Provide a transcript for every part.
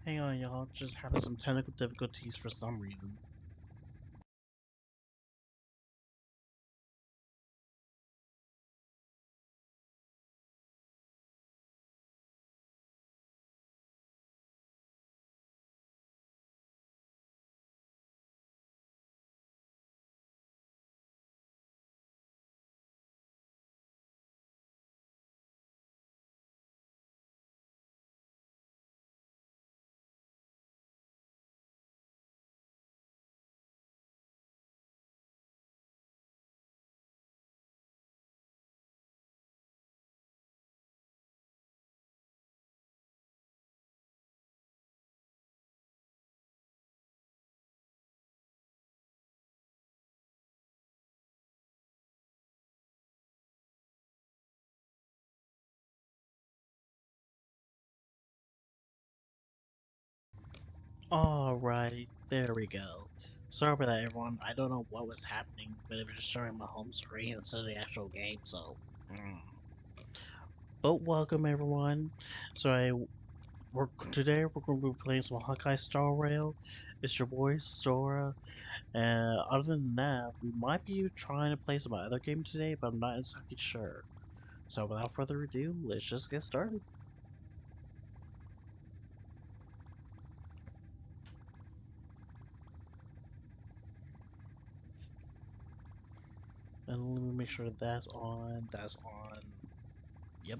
Hang on, y'all. Just having some technical difficulties for some reason. Alright, there we go. Sorry about that, everyone. I don't know what was happening, but it was just showing my home screen instead of the actual game, so. But welcome, everyone. Today we're going to be playing some Honkai Star Rail. It's your boy Sora, and other than that, we might be trying to play some other game today, but I'm not exactly sure. So without further ado, let's just get started. And let me make sure that's on. That's on. Yep.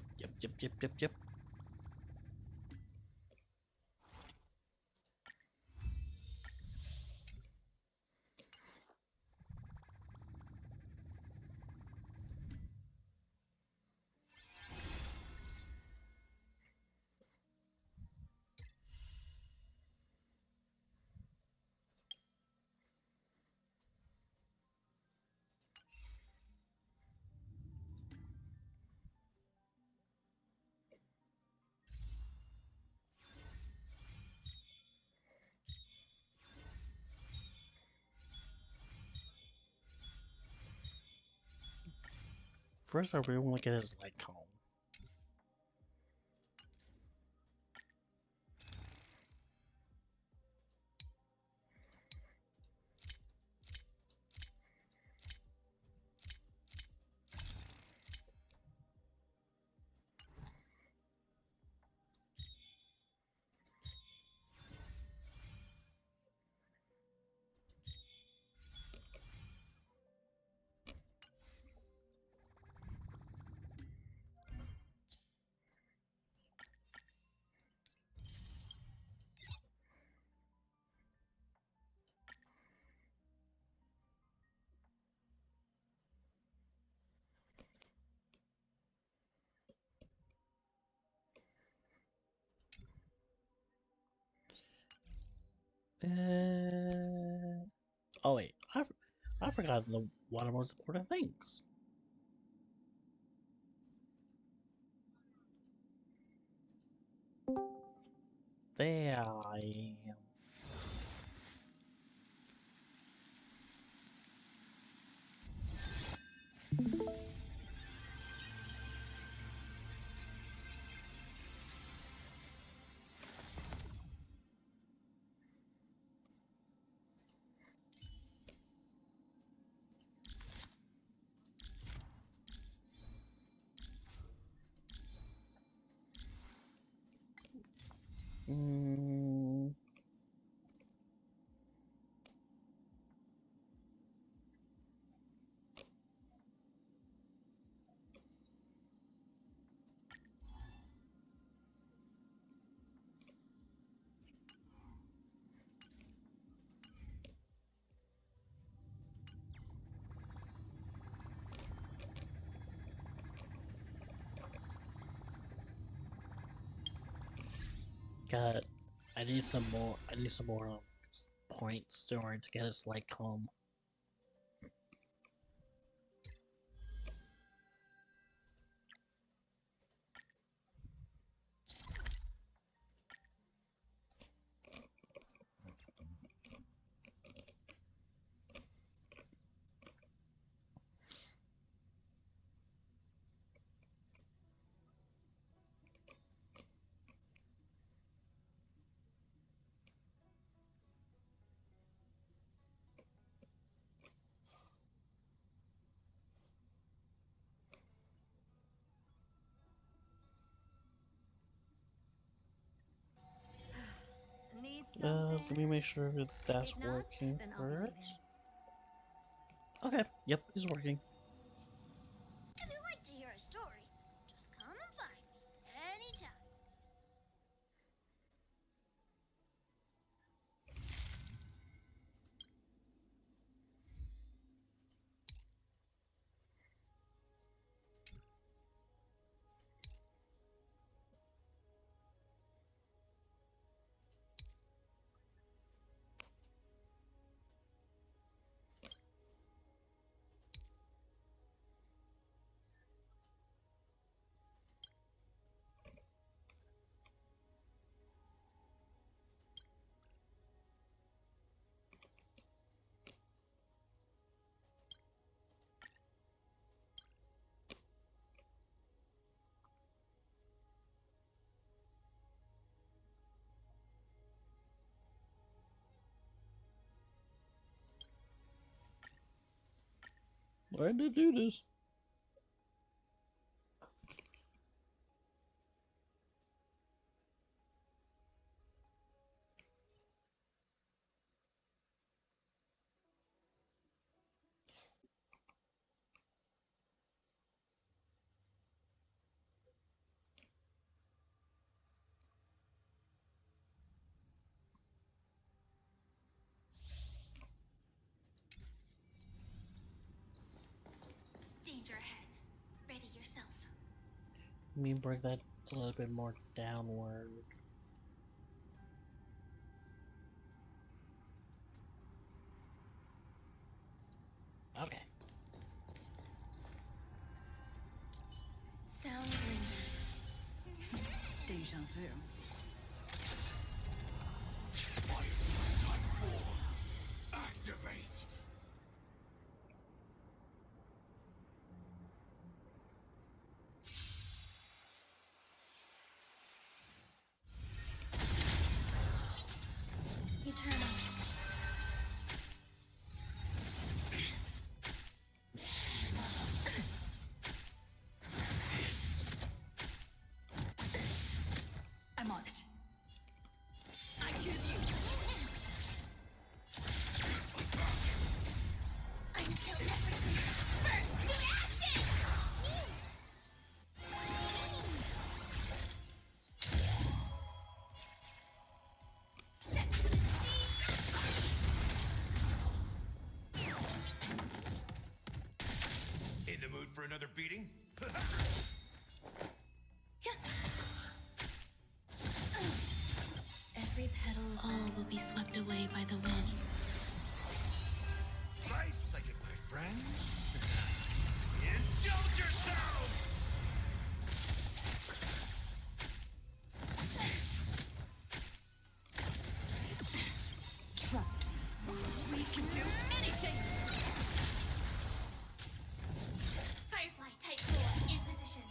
First, I really want to get his light home. Oh wait, I forgot one of the most important things. There I am. Mm, got. I need some more. I need some more points in order to get his light home. Let me make sure that that's If not, working then I'll be first. leaving. Okay, yep, it's working. If you'd like to hear a story, just come and find me anytime. Learn to do this. Danger ahead. Ready yourself. Let me bring that a little bit more downward. Okay. Sound lingers. Deja vu. Activate! Eternal. I'm on it. I choose you. Until everything burns to ashes! Set to the In the mood for another beating? Every petal, all will be swept away by the wind. Nice second, my friend. Indulge yourself! Trust me. We can do anything. Firefly Type 4 in position.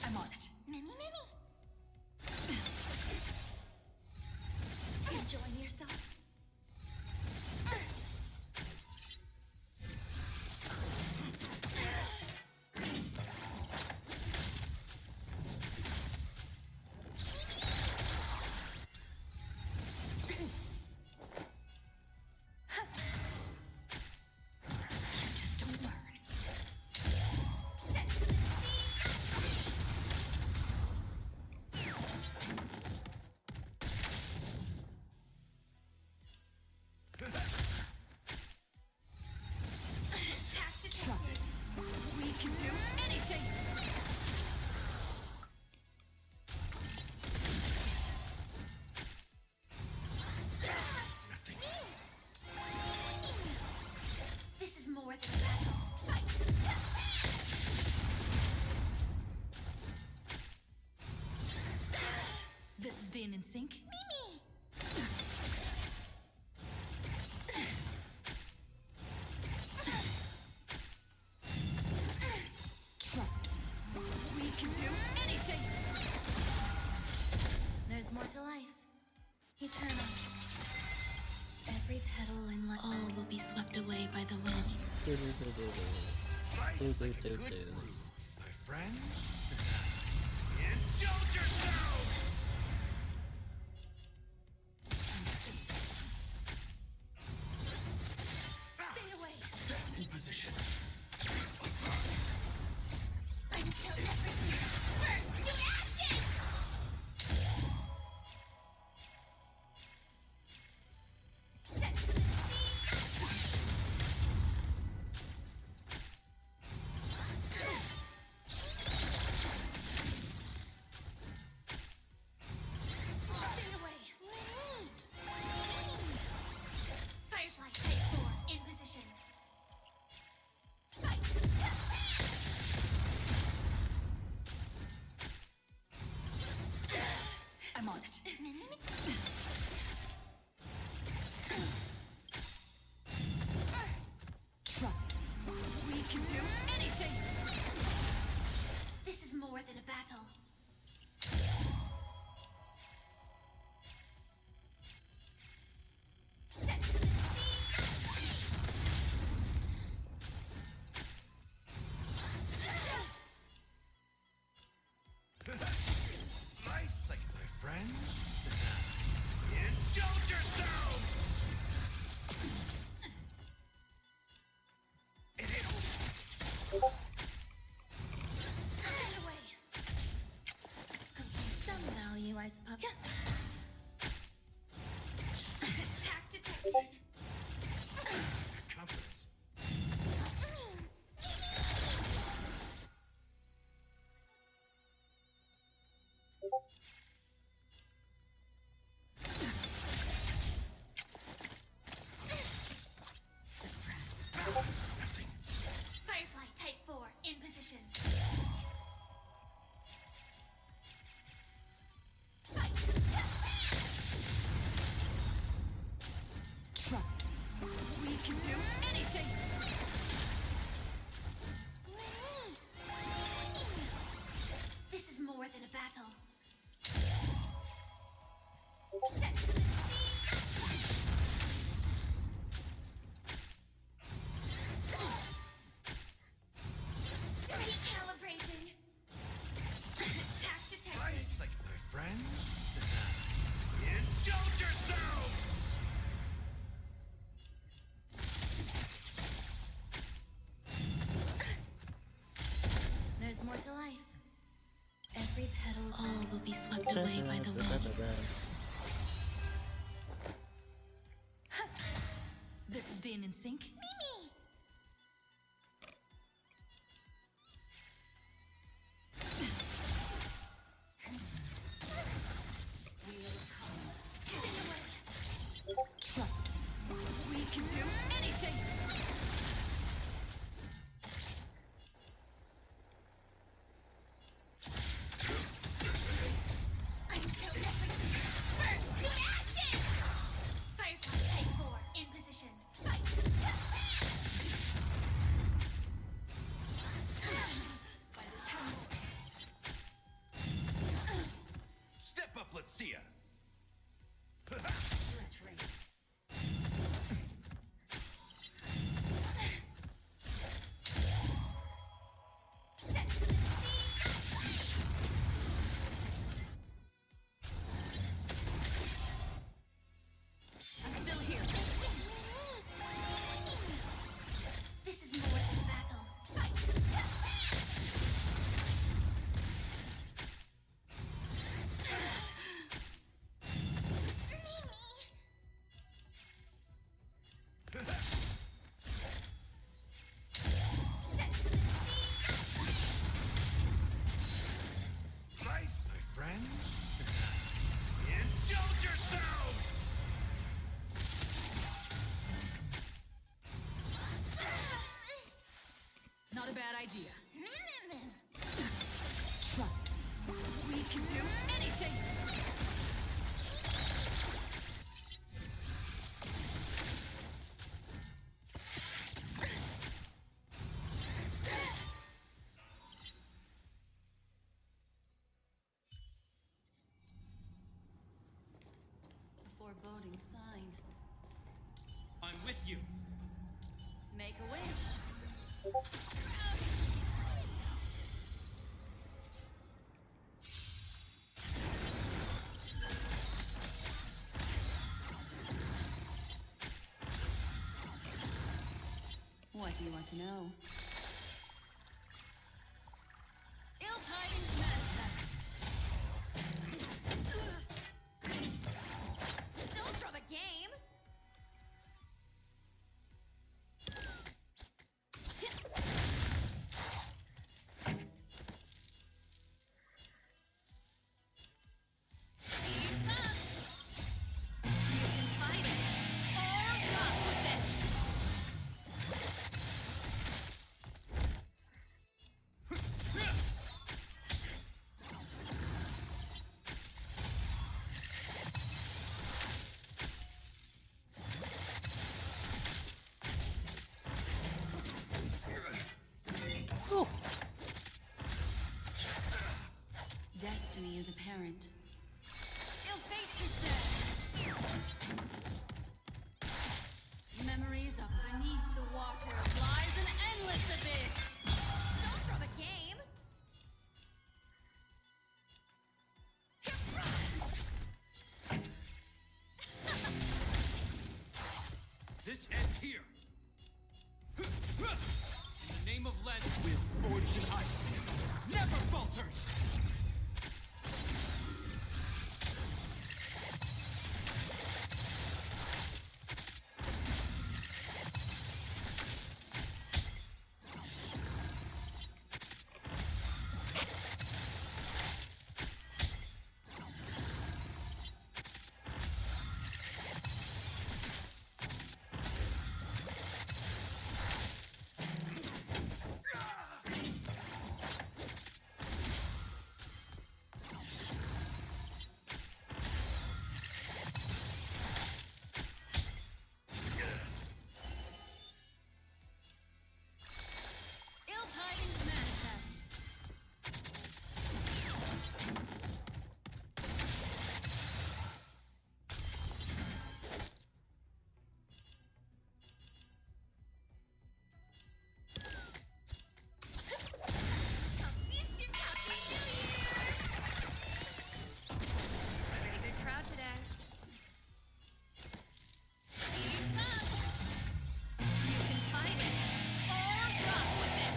I'm on it. Mimi. Enjoying yourself? You just don't learn. Set to the tactical. Trust me. We can do anything. This is more than a battle. This is being in sync. Mimi! Trust me. We can do anything. There's more to life. Eternal. Every petal and all will be swept swept away by the wind. Life's like a good brew, my friend. Indulge yourself! Stay away. Set in position. I'm so everything. Burn to ashes! Set Stay away. Firefly type 4 in position. I'm on it. Trust me. We can do anything. This is more than a battle. Set Nice sight, my friend. Indulge yourself! It ain't over. Stay away. Some value, I suppose. Attack detected. Good confidence. Nothing. Firefly type 4 in position. Trust me. We can do anything. This is more than a battle. Recalibrating. Attack detected. Nice sight, my friend. Indulge yourself! There's more to life. Every petal All will be swept away by the wind. This is being in sync. Mimi! Trust me. We can do anything. I'm so everything. Burn to ashes! Firefly type 4 in position. By the temple. Step up, let's see ya. Let's race. I'm still here. This is more than a battle. Nice, my friend. Indulge yourself! Not a bad idea. Trust me. We can do anything. A foreboding sign. I'm with you. What do you want to know? Ill tidings manifest. Don't throw the game! Ease up. You can fight it or rock with it. Destiny is apparent. Ill fate is dead. Memories of beneath the water lies an endless abyss. Don't throw the game! This ends here. In the name of Len, will forged in ice never falters. Ill tidings manifest. Pretty good crowd today. Ease up. You can fight it or rock with it.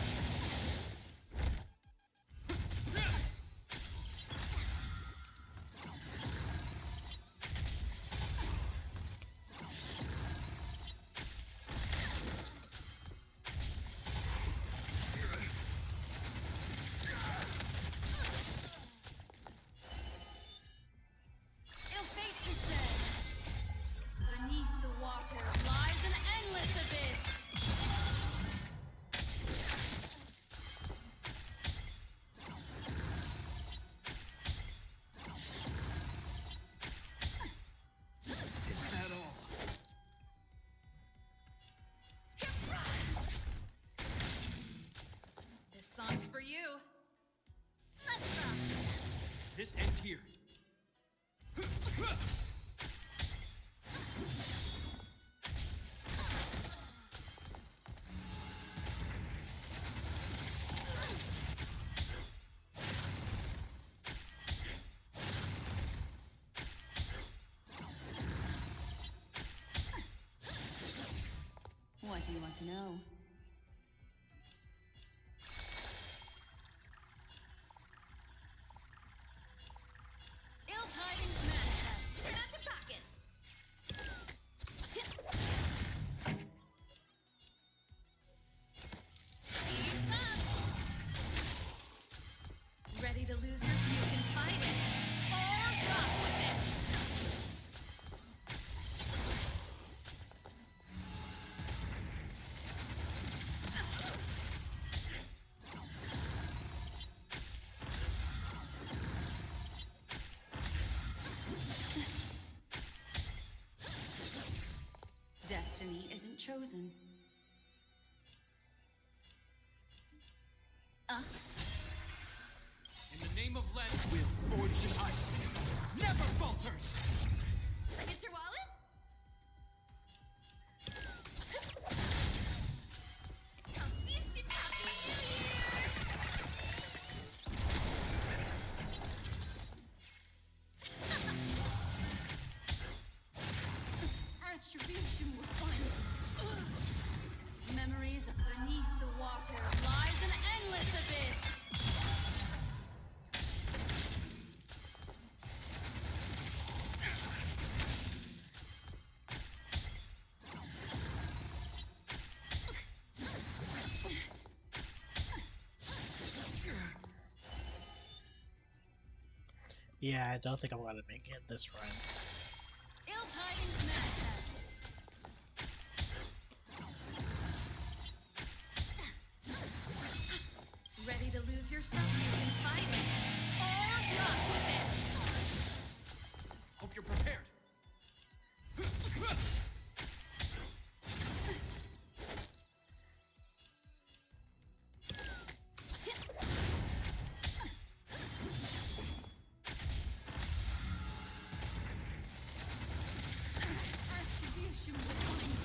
Ill fate is dead. Beneath the water lies an endless abyss. Is that all? This song's for you. Let's rock. This ends here. What do you want to know? Ill tidings manifest. Turn out your pockets! Ease up. Ready to lose your? You can fight it or rock with it. Destiny isn't chosen. In the name of Len, will forged in ice never falters. Forget your wallet? Come feast it, Happy Attribution will find us. Memories of Yeah, I don't think I'm gonna make it this run. Ill tidings manifest. Ready to lose yourself? You can fight it. Or rock with it. Hope you're prepared. Retribution will find you.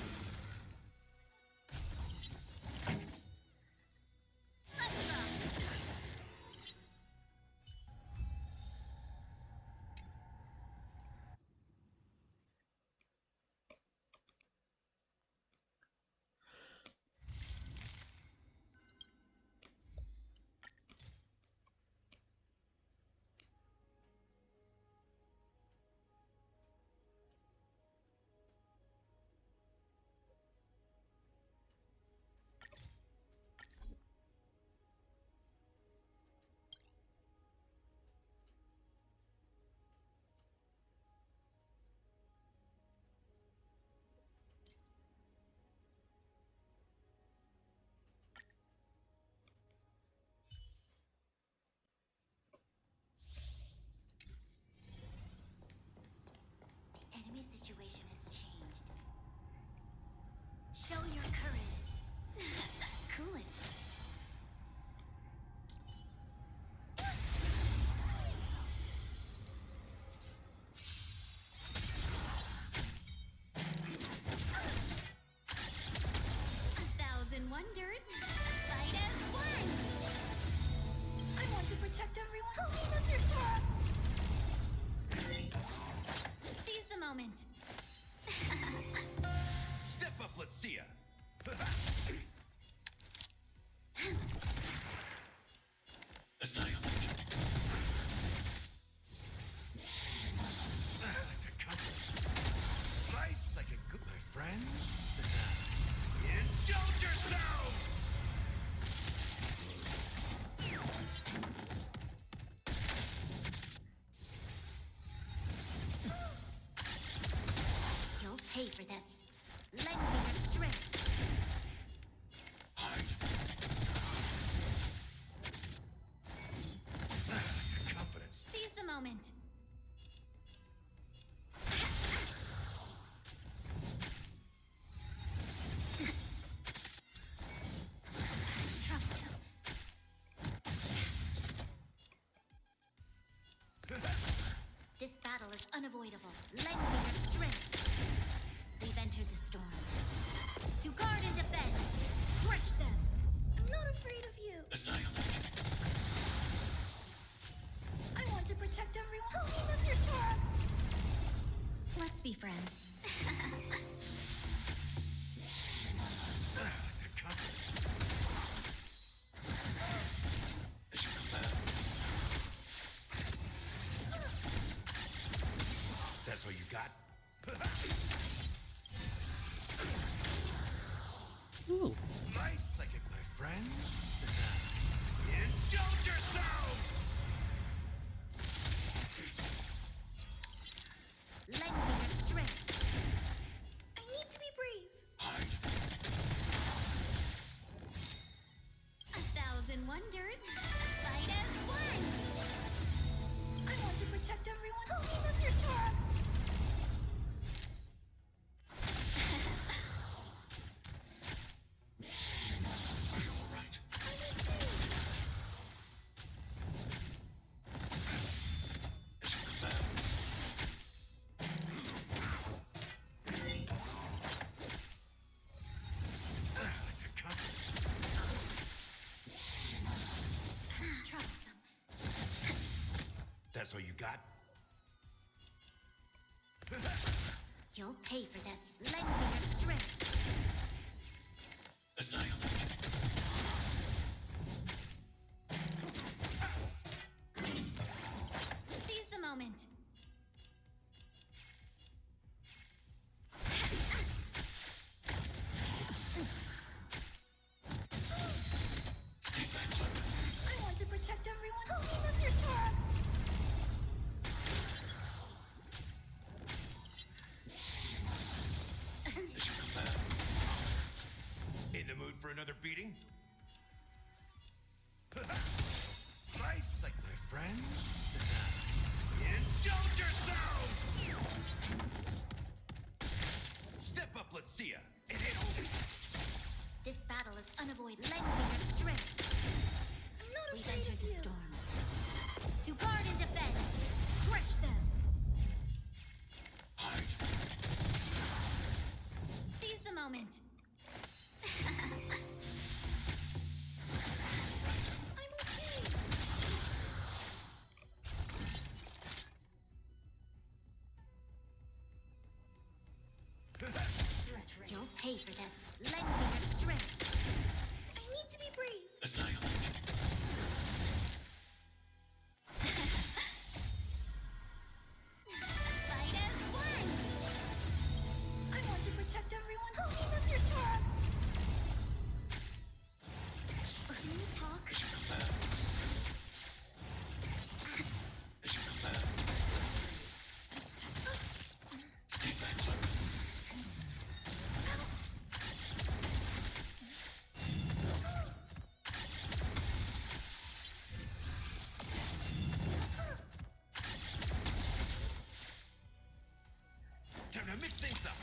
Let's go. The enemy situation has changed. Show your courage. Cool it. A thousand wonders. Fight as one. I want to protect everyone. Help me, Mr. Sora. Seize the moment. Step up, let's see ya. Nice, like a good, my friends. Indulge yourself! You'll pay for this. Lend me your strength. Confidence. Seize the moment. Troublesome. This battle is unavoidable. Lend me your strength. We've entered the storm. To guard and defend. Crush them. I'm not afraid of you. I want to protect everyone. Help me, Mr. Sora. Let's be friends. Confidence. That's all you got? Ooh. Nice, like it, my friends. Indulge yourselves! Lend me your strength. I need to be brave. A thousand wonders. Fight as one. I want to protect everyone. Help me, Mr. Sora. Confidence. Troublesome. That's all you got? You'll pay for this. Lend me your strength. Seize the moment. I want to protect everyone. Help me, Mr. Sora. In the mood for another beating? Nice, like my friends. Indulge yourself! Step up, let's see ya. And hit home. This battle is unavoidable. Lend me your strength. We've entered the storm. To guard and defend. Crush them. Seize the moment. I'm okay. You'll pay for this. Lend me your strength. I need to be brave. Fight as one. I want to protect everyone. Help me, Mr. Tora. Can we talk? Time to mix things up.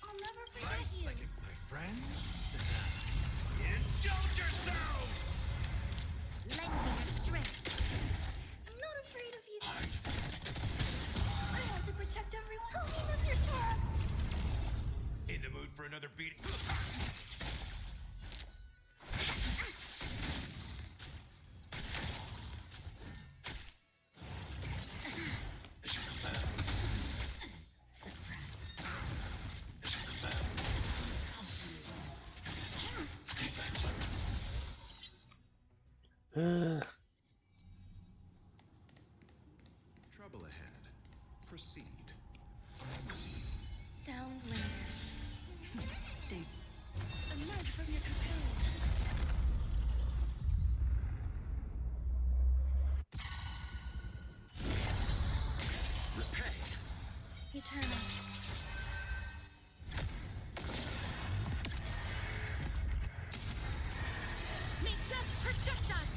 I'll never forget Nice, you. like my friends. Indulge yourself! Lend me your strength. I'm not afraid of you. I want to protect everyone. Help me, Mr. Tora. In the mood for another beating? Trouble ahead. Proceed. Sound lingers. Stay. Emerge from your cocoon. Repay. Eternal. May death protect us!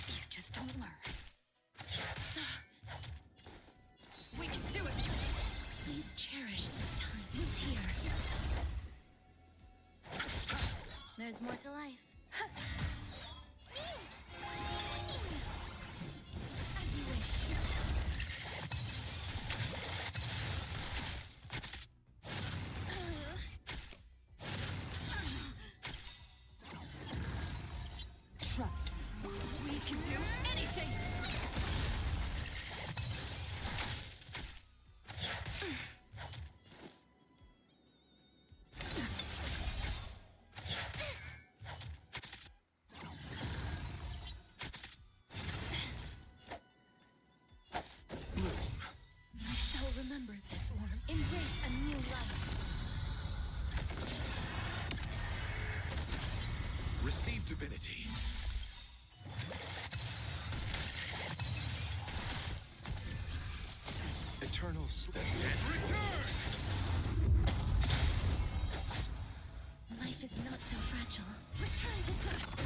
You just don't learn. We can do it! Please cherish this time. Who's here? There's more to life. As you wish. Trust me. We can do anything! I shall remember this one. Embrace a new life. Receive divinity. Eternal sleep. And return! Life is not so fragile. Return to dust.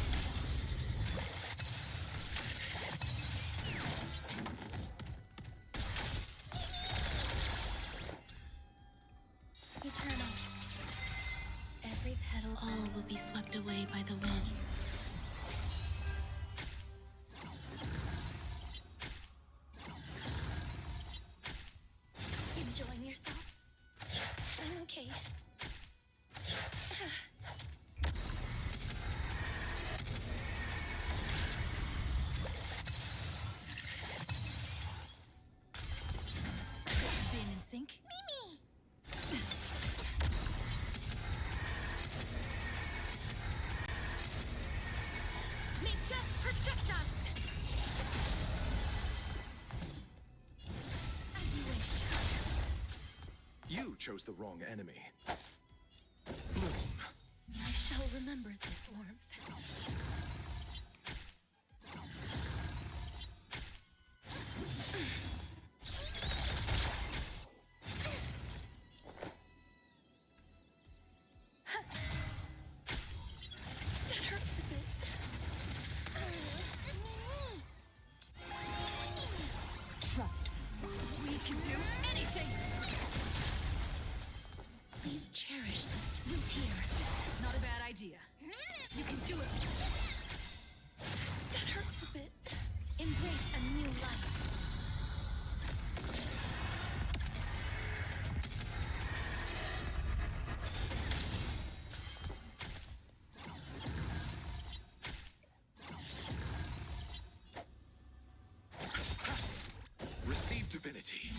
Eternal. Every petal. All will be swept away by the wind. Enjoying yourself? I'm okay. Been in sync? Mimi! May death protect us! As you wish. You chose the wrong enemy. Bloom. I remember this warmth. That hurts a bit. Trust me. We can do anything! Please cherish this root here. Not a bad idea. You can do it! That hurts a bit. Embrace a new life. Receive divinity.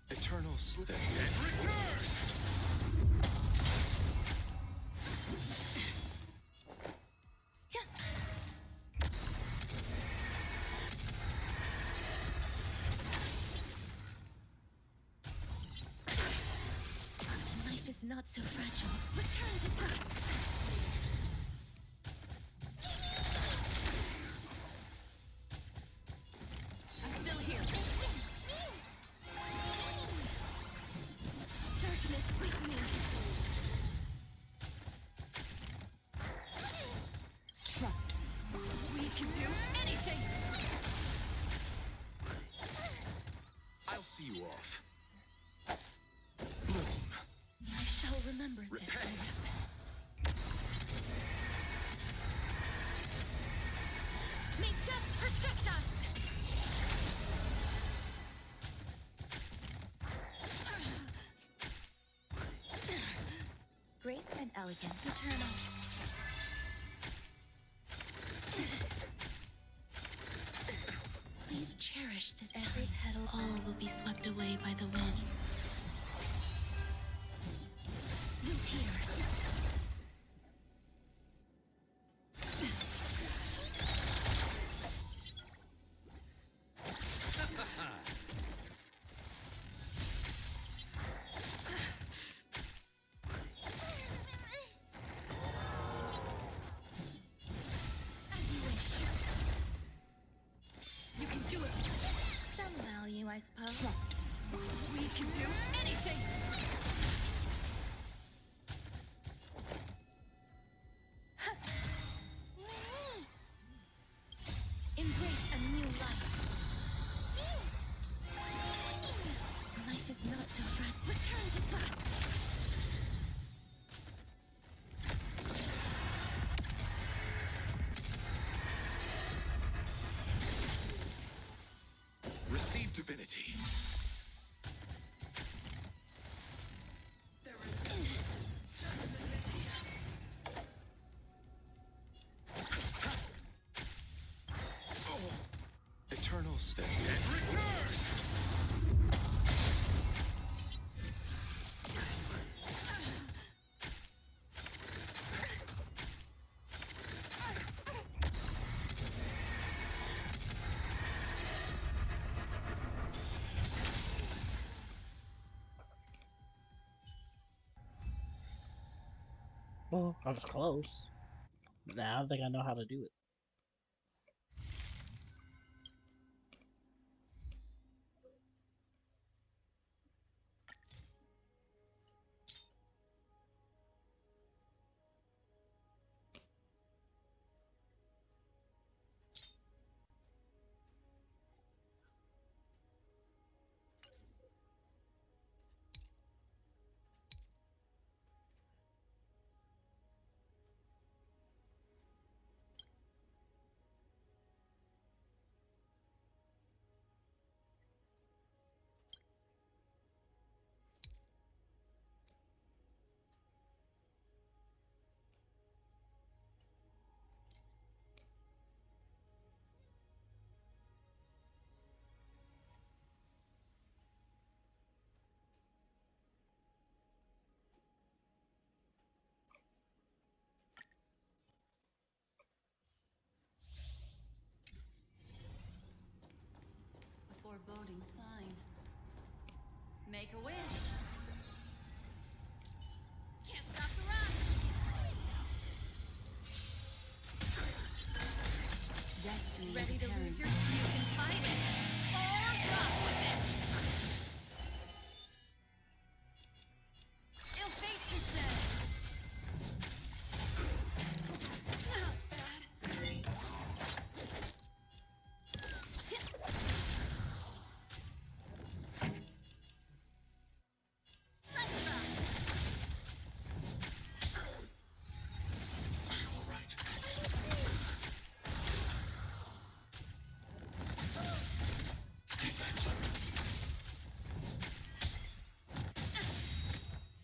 Eternal slither. And return! Life is not so fragile. Return to dust. I'm still here. Darkness with me. Trust me. We can do anything! I'll see you off. Bloom. I shall remember this Repent. day. May death protect us! Grace and elegance eternal. Please cherish this every petal. All will be swept away by the wind. Root here. As you wish. You can do it! Some value, I suppose. Trust me. We can do anything! Embrace a new life. Life is not so fragile. Return to dust. Receive divinity. Eternal stay. And return! Well, I was close. Now I think I know how to do it. A foreboding sign. Make a wish. Can't Ready is to apparent. lose your... You can fight it, or rock with it! Ill fate is dead! Not bad. Let's rock.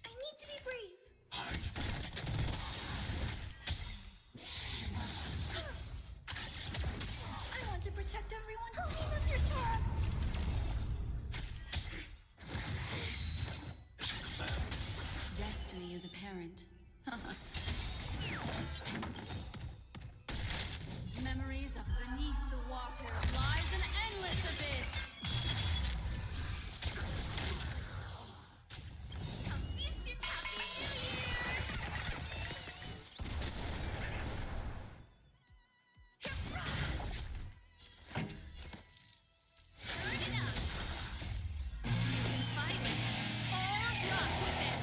I need to be brave. I want to protect everyone. Help me, Monsieur Tora. Destiny is apparent. Memories of beneath the water lies an endless abyss! A biscuit Happy New Year! Turn it up. You can fight it, or rock with it!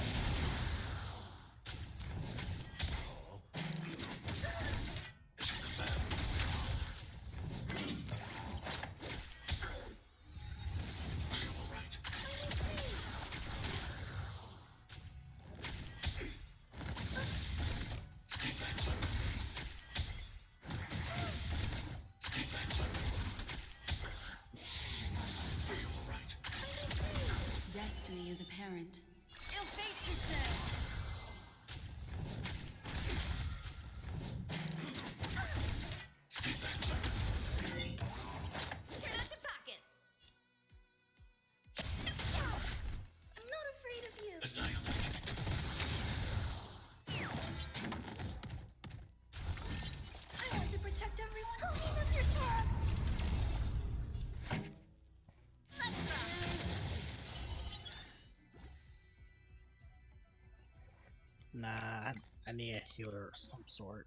Destiny is apparent. Ill fate is dead! Turn out your pockets. I'm not afraid of you. I want to protect everyone. Help me, Monsieur Tora. Let's rock. Nah, I need a healer of some sort.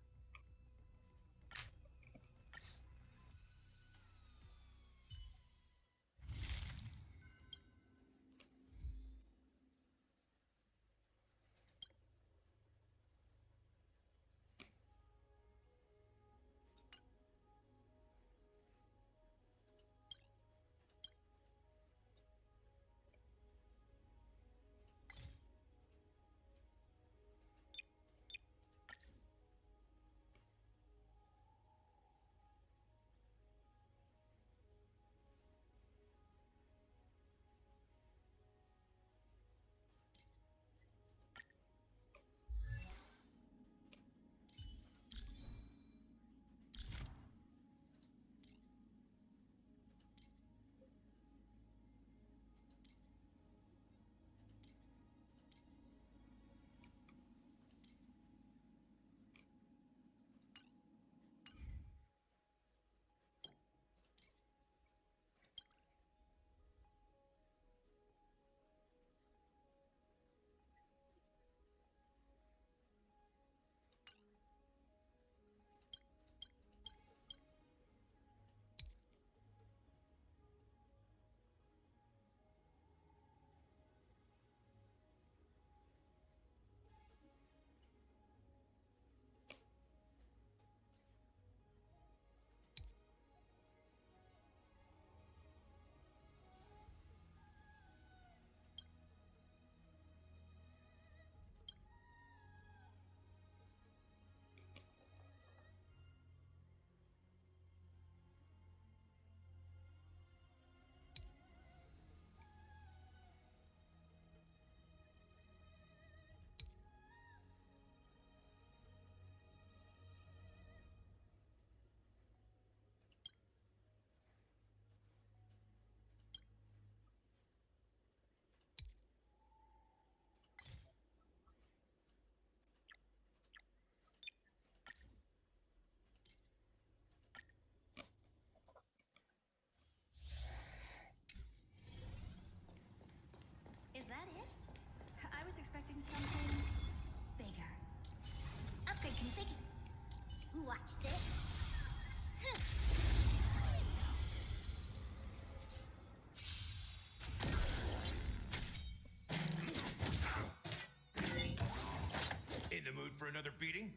for another beating?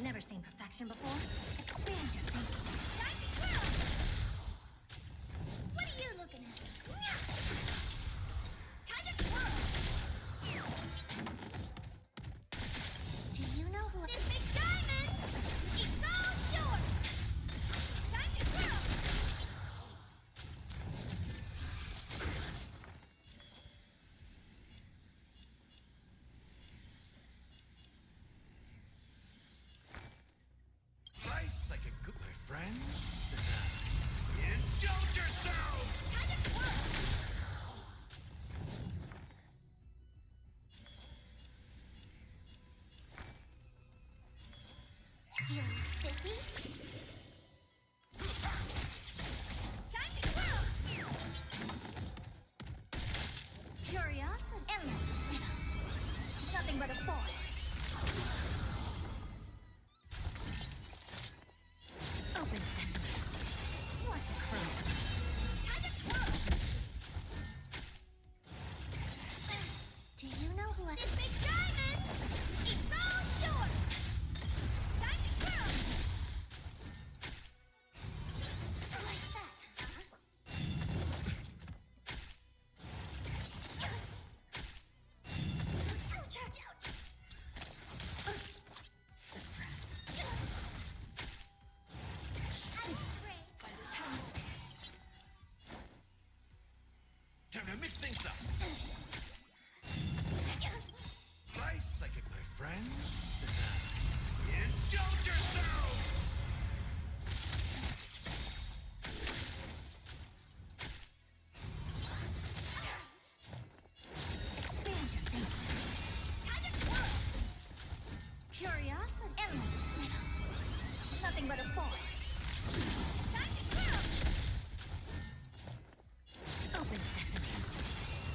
Never seen perfection before? Expand your thinking. Time to twirl! What are you looking at? Time to twirl! Do you know who this big diamond? It's all yours! Time to twirl! Nice like a good, my friend. Indulge yourself! Time to twirl! Feeling sticky? Time to twirl! Curiosity? Endless freedom. Nothing but a force. Open sesame. Watch it grow. Time to twirl! Do you know who I... This big diamond! It's all yours! Time to twirl! Like that, huh? Ouch, ouch, ouch! Suppress. I'm afraid. Time to mix things up. Nice like it, my friend. Indulge yourself! Expand your thinking. Time to twirl! Curiosity? Endless freedom. Nothing but a force. Time to twirl! Open sesame.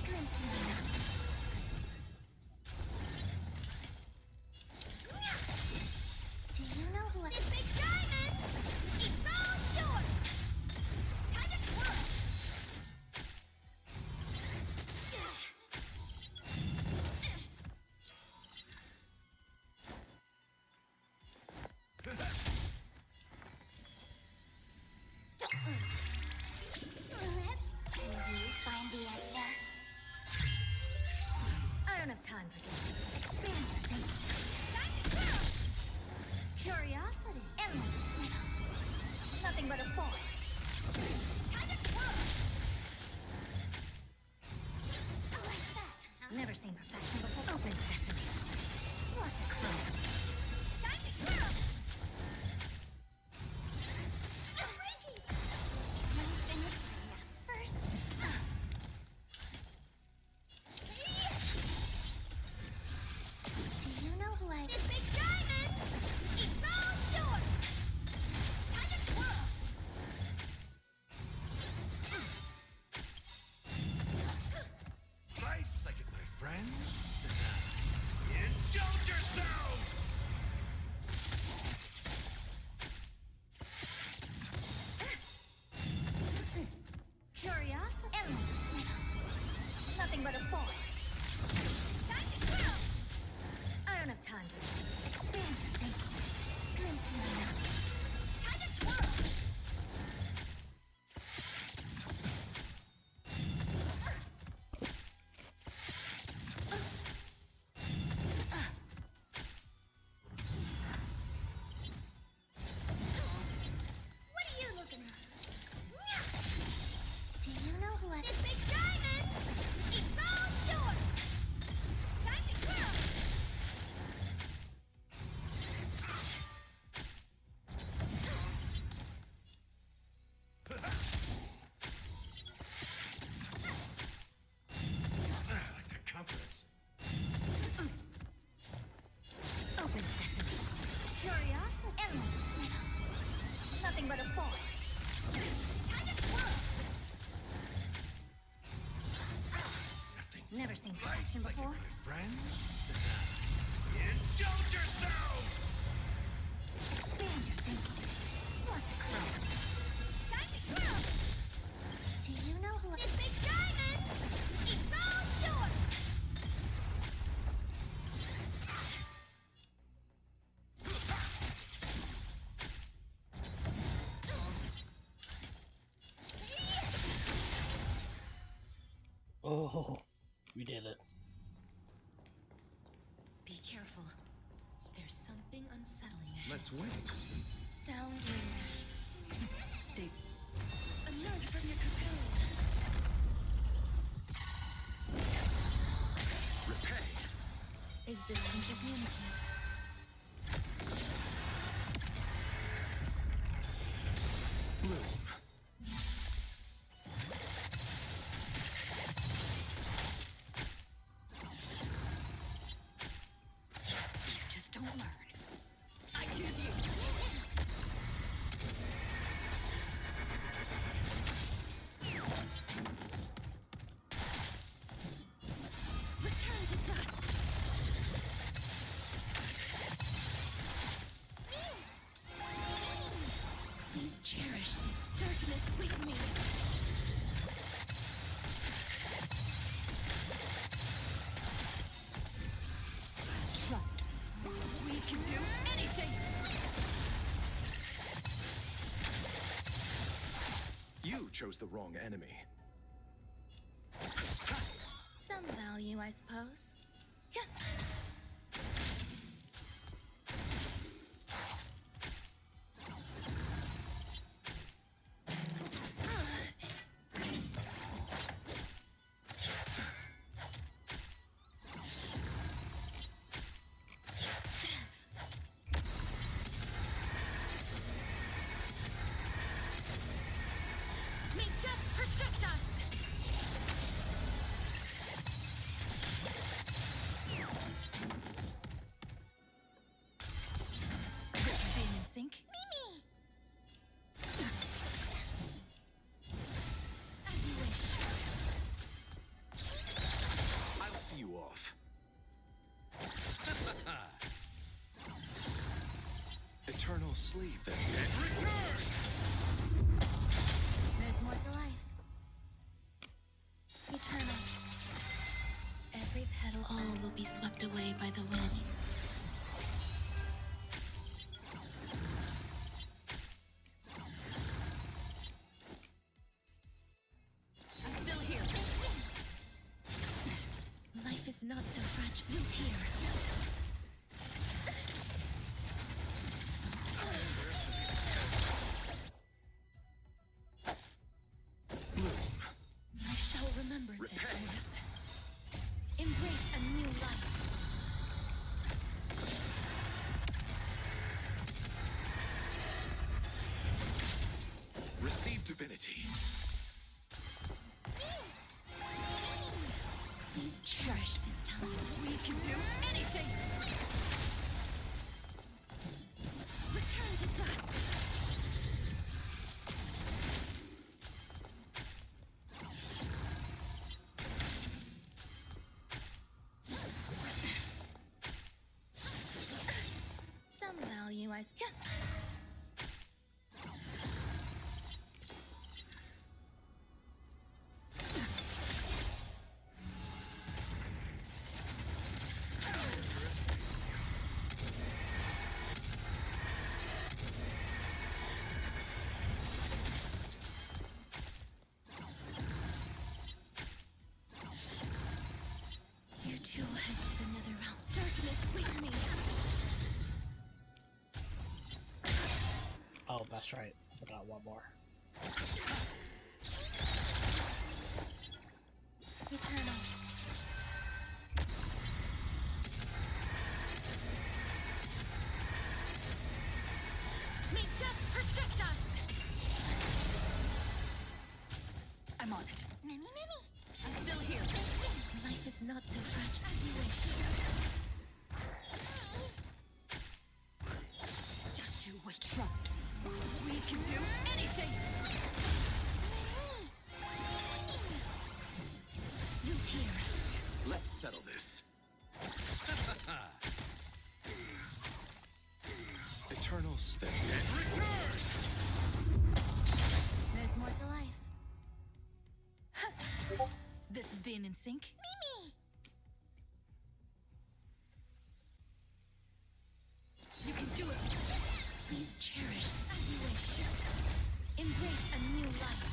Glimpse me now. Do you know who I... This big diamond! It's all yours! Time to twirl! Can you find the answer? I don't have time for games. Expand your thinking. Time to twirl! Curiosity? Endless freedom. Nothing but a force. Time to twirl! Like that, huh? Never seen perfection before. Open sesame. Watch it grow. Time to twirl! Frankie! You finish my nap first. Do you know who I... This big diamond! It's all yours! Time to twirl! Nice like it, my friend. Indulge yourself! Curiosity? Endless freedom. Nothing but a force. Time to twirl! I don't have time for that. Expand your thinking. Glimpse me now. Time to twirl! What are you looking at? Do you know who I... This big diamond! It's all yours! Time to twirl! Like the confidence. Open sesame. Curiosity? Endless freedom. Nothing but a force. Time to twirl! Nothing. Never seen Nice perfection like it, before. my friend. Indulge yourself! Expand your thinking. Watch it grow. Time to twirl! We did it. Be careful. There's something unsettling ahead. Let's wait. Sound rumors. They emerge from your cocoon. Repay. Existence of unity. Bloom. You just don't learn. I choose you. Return to dust. Please cherish this darkness with me. Trust me. We can do anything. You chose the wrong enemy. Some value, I suppose. Yeah. May death protect us! Being in sync? Mimi! As you wish. I'll see you off. Eternal sleep then. And return! There's more to life. Eternal. Every petal all will be swept away by the wind. I'm still here. Life is not so fragile. Root here. Bloom. I shall remember this Repent. worth. Embrace a new life. Receive divinity. Please cherish this time. We can do anything. Return to dust. Some value, I suppose. You two will head to the nether realm. Darkness with me. Oh, that's right. I forgot one more. Eternal. May death protect us! I'm on it. Mimi, Mimi! I'm still here. Life is not so fragile as you wish. Just you wait. Trust me. We can do anything! Root here. Let's settle this. Eternal stay. And return! There's more to life. This is being in sync. Mimi! You can do it. Please cherish as you wish. Embrace a new life.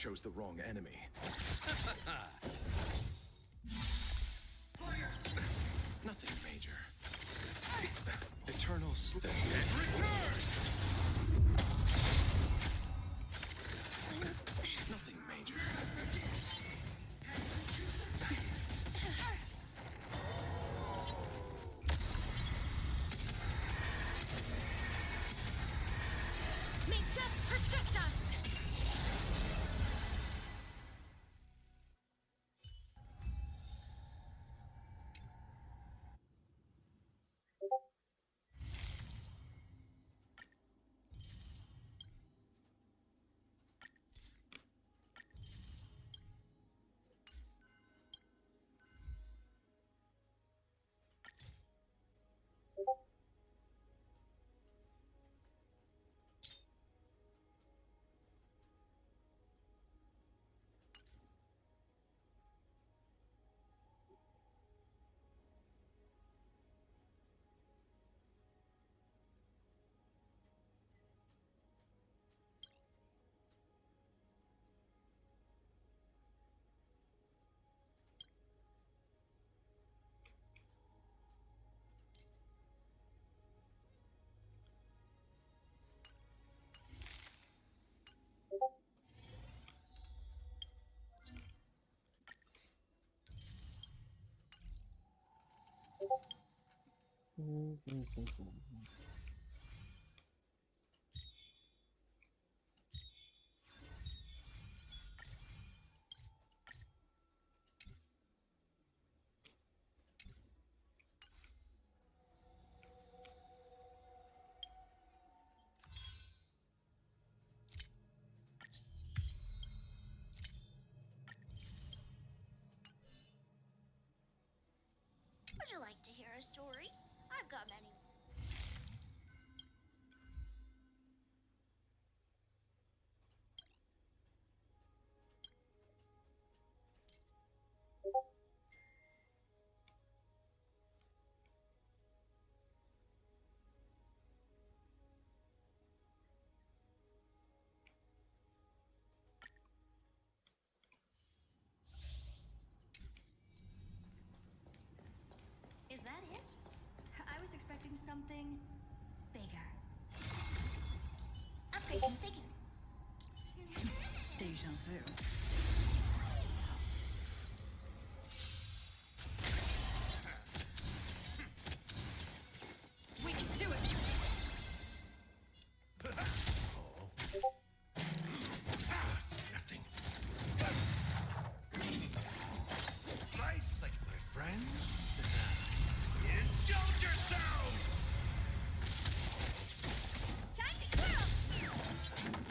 chose the wrong enemy. Nothing major. Eternal sleep. Return! Nothing major. May death protect us! Would you like to hear a story? I've got many. Is that it? I was expecting something bigger. Upgrading figure. Deja vu. We can do it! Nothing. Nice, like my friends. Indulge yourselves! Time to kill!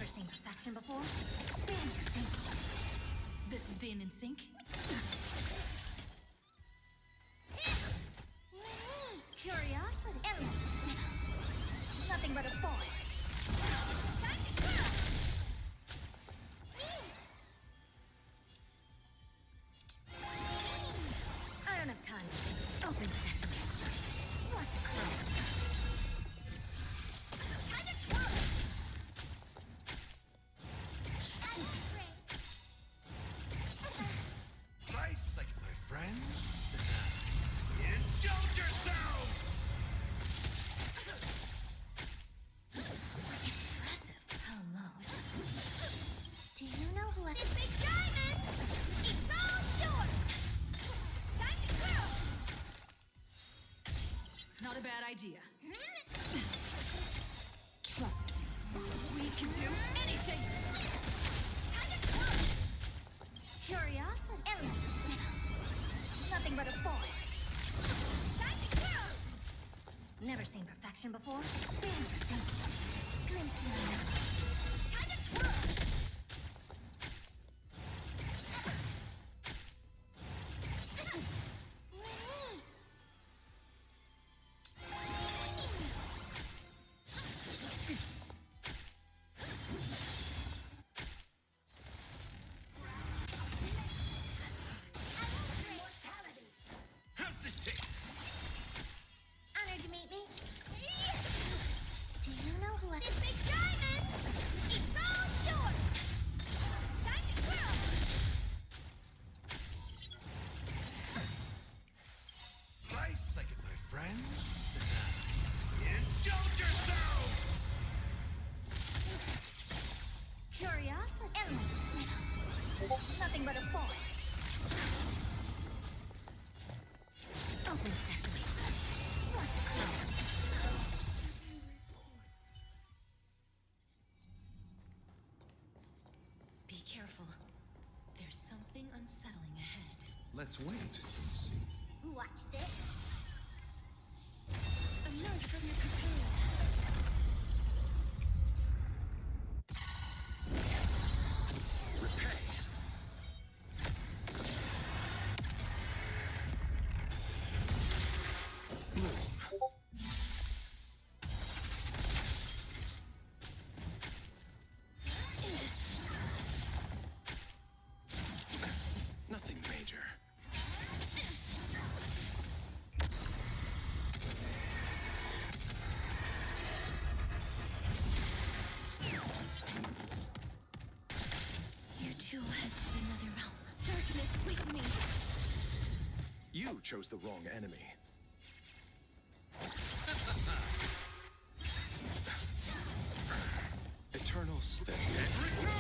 seen perfection before? Expand your thinking. This is being in sync. Curiosity. Endless. Nothing but a boy. Time to go! I don't have time to think. Open sesame. Watch it grow. Time to twirl! Nice sight, my friend. Indulge yourself! Impressive. Almost. Do you know who I... It's Big Diamond! It's all yours! Time to grow! Not a bad idea. Trust me. We can do anything. Time to grow! Curiosity. Endless. Nothing but a boy. Time to grow! Never seen perfection before? Expand your thinking. Glimpse my knowledge. Time to twirl! How's this taste? Honored to meet me. Do you know who I... It's Big Diamond! It's all yours! Time to grow! Nice sight, my friend. Indulge yourself! Curiosity. Endless. Nothing but a boy. Open sesame. Watch it grow. Be careful. There's something unsettling ahead. Let's wait and see. Watch this. Alert from your cocoon. Repay. Nothing major. You too head to the nether realm. Darkness with me. You chose the wrong enemy. Eternal Slip. And return!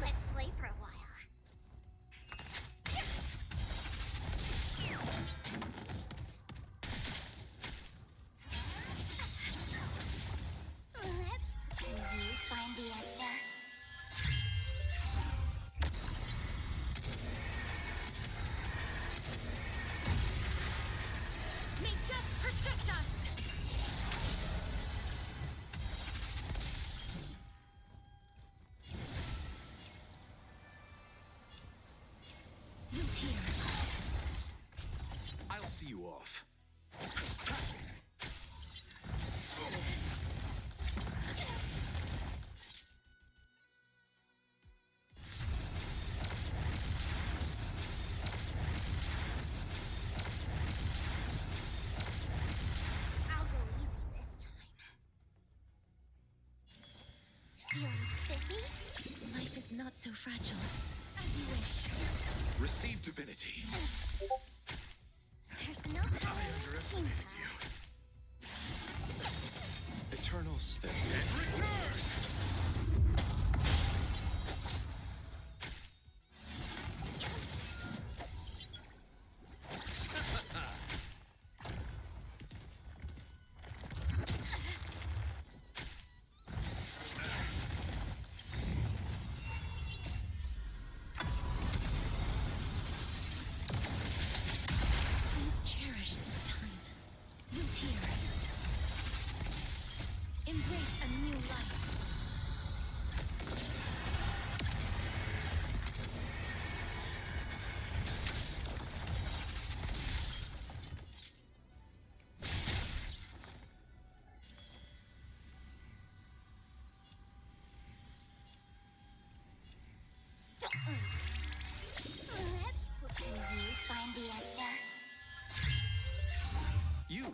Let's play for a while. Can you find the answer? May death protect us! Who's here? I'll see you off. I'll go easy this time. Feeling spiffy? Life is not so fragile. As you wish. Receive divinity. There's no I power underestimated you.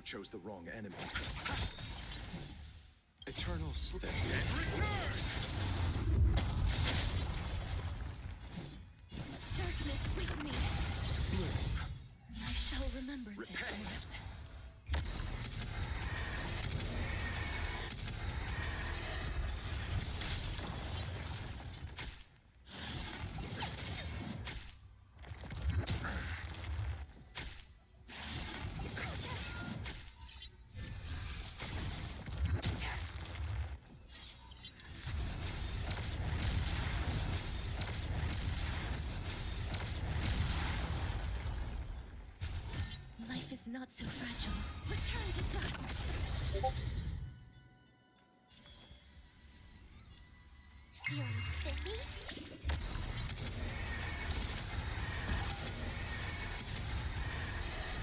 chose the wrong enemy. Eternal Sleep. Darkness with me. I shall remember this moment. Life is not so fragile. Return to dust. You're silly?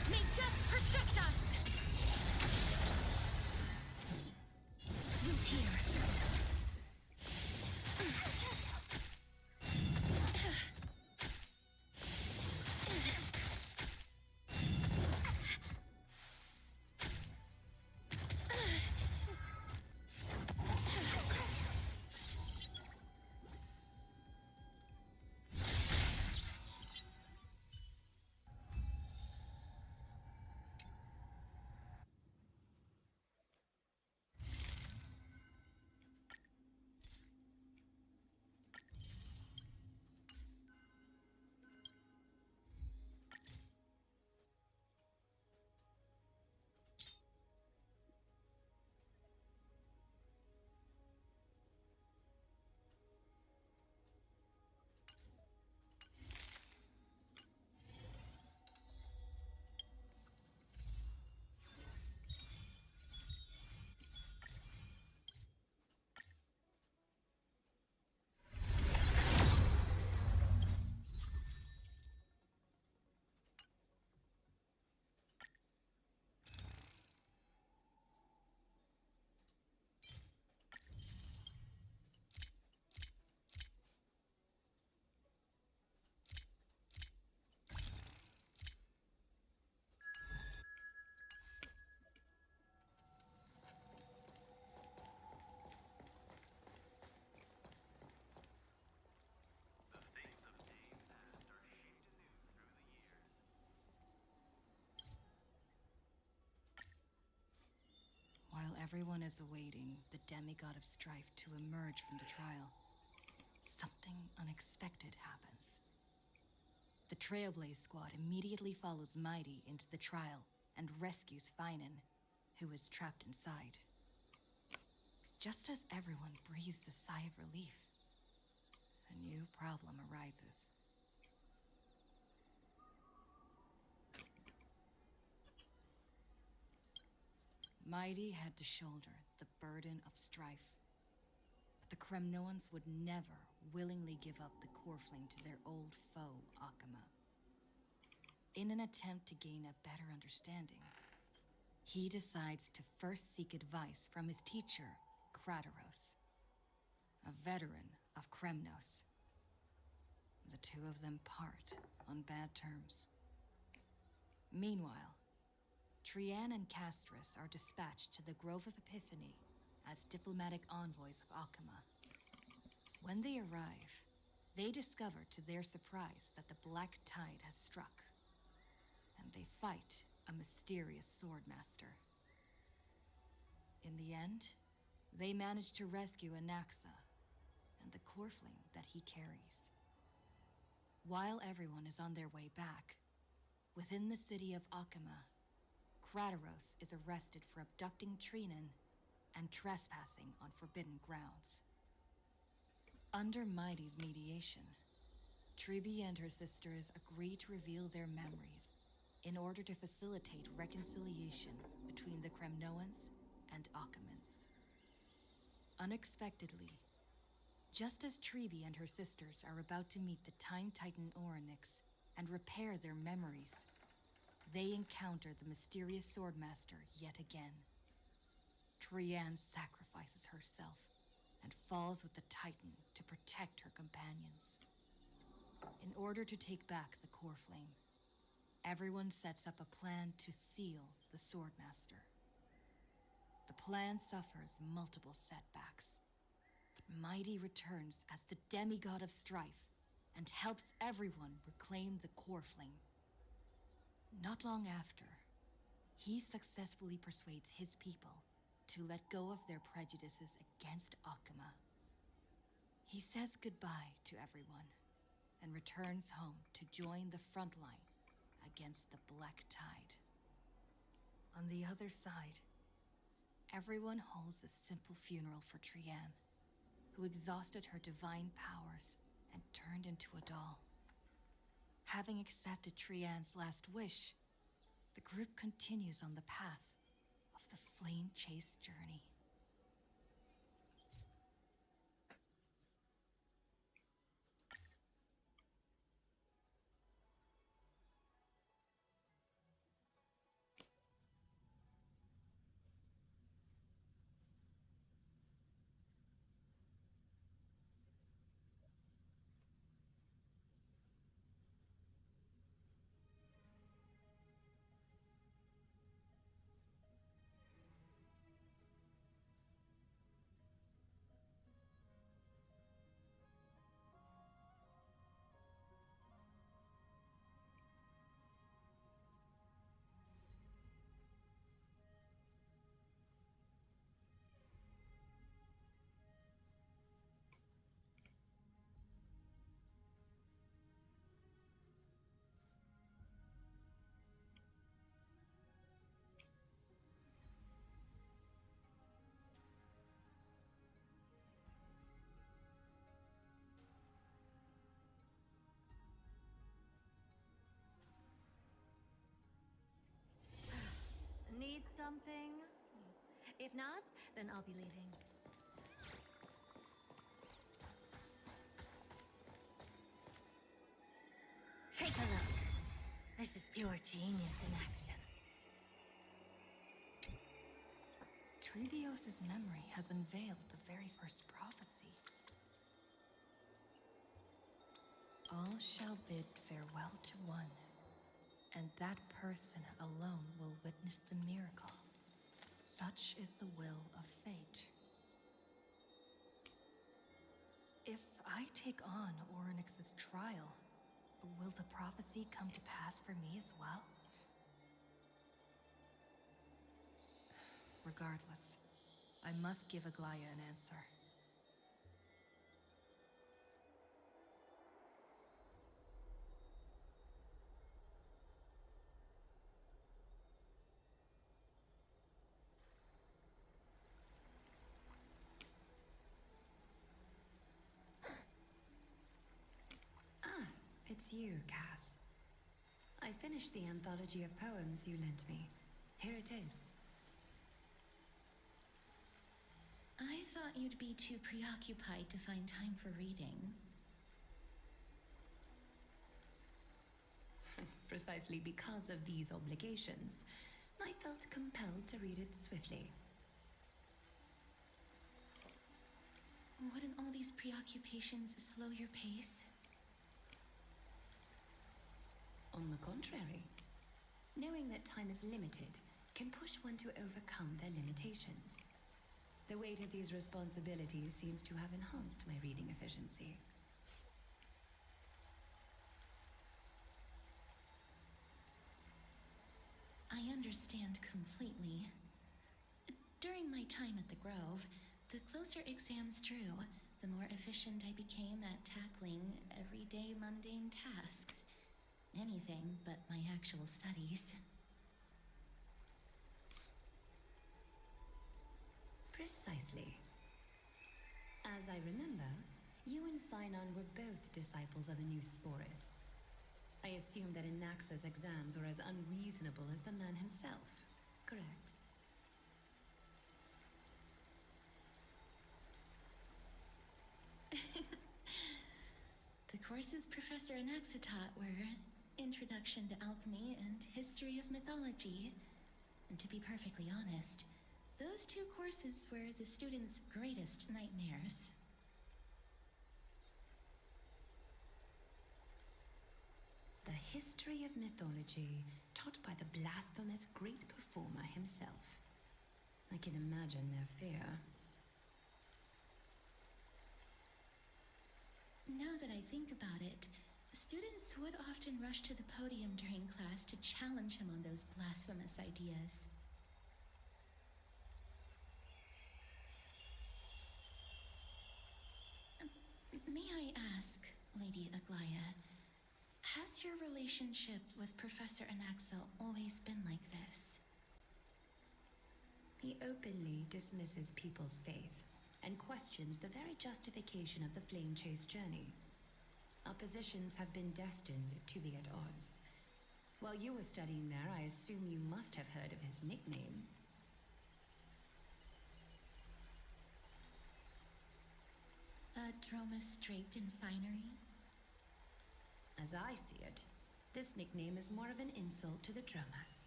May death protect us! Root here. While everyone is awaiting the demigod of strife to emerge from the trial, something unexpected happens. The Trailblaze squad immediately follows Mighty into the trial and rescues Finan, who is trapped inside. Just as everyone breathes a sigh of relief, a new problem arises. Mighty had to shoulder the burden of strife. But the Kremnoans would never willingly give up the Coreflame to their old foe, Akama. In an attempt to gain a better understanding, he decides to first seek advice from his teacher, Krataros, a veteran of Kremnos. The two of them part on bad terms. Meanwhile, Trian and Castris are dispatched to the Grove of Epiphany as diplomatic envoys of Akama. When they arrive, they discover to their surprise that the Black Tide has struck, and they fight a mysterious swordmaster. In the end, they manage to rescue Anaxa and the Coreflame that he carries. While everyone is on their way back, within the city of Akama, Krataros is arrested for abducting Trinan and trespassing on forbidden grounds. Under Mighty's mediation, Tribi and her sisters agree to reveal their memories in order to facilitate reconciliation between the Kremnoans and Akamans. Unexpectedly, just as Tribi and her sisters are about to meet the Time Titan Orynyx and repair their memories, they encounter the mysterious Swordmaster yet again. Trian sacrifices herself and falls with the Titan to protect her companions. In order to take back the Coreflame, Everyone sets up a plan to seal the Swordmaster. The plan suffers multiple setbacks, but Mighty returns as the demigod of strife and helps everyone reclaim the core flame. Not long after, he successfully persuades his people to let go of their prejudices against Akuma. He says goodbye to everyone and returns home to join the front line against the Black Tide. On the other side, everyone holds a simple funeral for Trianne, who exhausted her divine powers and turned into a doll. Having accepted Trianne's last wish, the group continues on the path of the Flame Chase journey. Need something? If not, then I'll be leaving. Take a look. This is pure genius in action. Trebios' memory has unveiled the very first prophecy. All shall bid farewell to one, and that person alone will witness the miracle. Such is the will of fate. If I take on Orynyx's trial, will the prophecy come to pass for me as well? Regardless, I must give Aglaya an answer. It's you, Cass. I finished the anthology of poems you lent me. Here it is. I thought you'd be too preoccupied to find time for reading. Precisely because of these obligations, I felt compelled to read it swiftly. Wouldn't all these preoccupations slow your pace? On the contrary, knowing that time is limited can push one to overcome their limitations. The weight of these responsibilities seems to have enhanced my reading efficiency. I understand completely. During my time at the Grove, the closer exams drew, the more efficient I became at tackling everyday mundane tasks. Anything but my actual studies. Precisely. As I remember, you and Finon were both disciples of the new Sporists. I assume that Inaxa's exams were as unreasonable as the man himself, correct? The courses Professor Inaxa taught were Introduction to Alchemy and History of Mythology. And to be perfectly honest, those two courses were the students' greatest nightmares. The history history of mythology taught by the blasphemous great performer himself. I can imagine their fear. Now that I think about it, students would often rush to the podium during class to challenge him on those blasphemous ideas. May I ask, Lady Aglaya, has your relationship with Professor Anaxa always been like this? He openly dismisses people's faith and questions the very justification of the Flame Chase journey. Our positions have been destined to be at odds. While you were studying there, I assume you must have heard of his nickname. A Dromus draped in finery? As I see it, this nickname is more of an insult to the Dromas.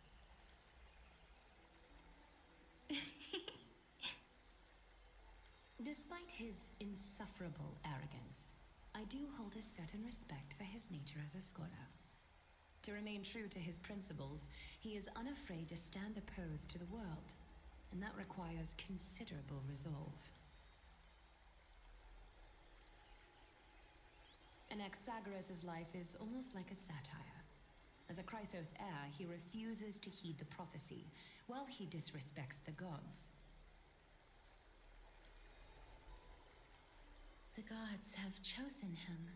Despite his insufferable arrogance, I do hold a certain respect for his nature as a scholar. To remain true to his principles, he is unafraid to stand opposed to the world, and that requires considerable resolve. Anaxagoras' life is almost like a satire. As a Chrysos heir, he refuses to heed the prophecy, while he disrespects the gods. The gods have chosen him.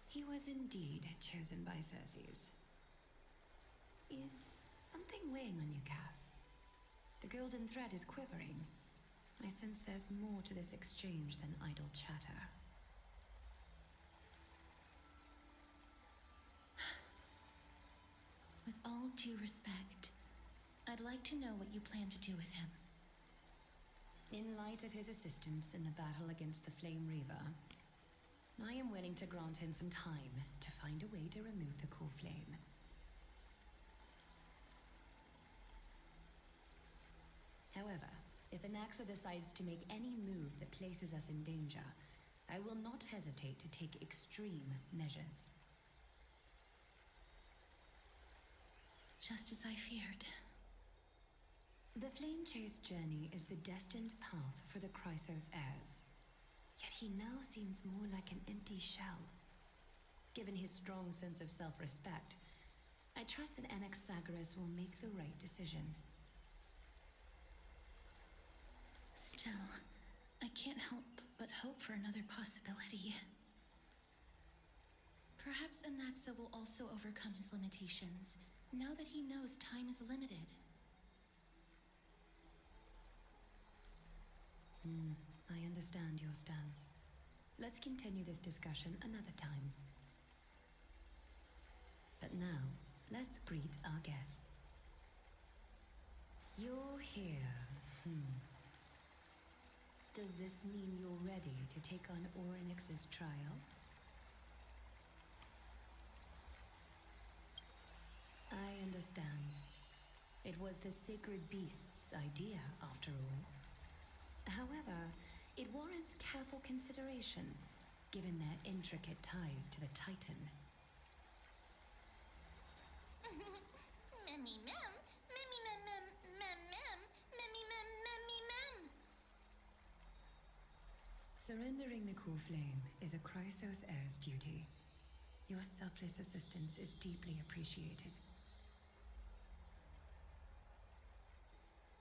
He was indeed chosen by Xerxes. Is something weighing on you, Cass? The golden thread is quivering. I sense there's more to this exchange than idle chatter. With all due respect, I'd like to know what you plan to do with him. In light of his assistance in the battle against the Flame Reaver, I am willing to grant him some time to find a way to remove the core flame. However, if Anaxa decides to make any move that places us in danger, I will not hesitate to take extreme measures. Just as I feared. The Flame Chase journey is the destined path for the Chrysos heirs. Yet he now seems more like an empty shell. Given his strong sense of self-respect, I trust that Anaxagoras will make the right decision. Still, I can't help but hope for another possibility. Perhaps Anaxa will also overcome his limitations, now that he knows time is limited. I understand your stance. Let's continue this discussion another time. But now, let's greet our guest. You're here. Does this mean you're ready to take on Orynyx's trial? I understand. It was the sacred beast's idea, after all. However, it warrants careful consideration, given their intricate ties to the Titan. Memmy mem, memmy mem mem mem mem, memmy mem memmy mem. Surrendering the core flame is a Chrysos heir's duty. Your selfless assistance is deeply appreciated.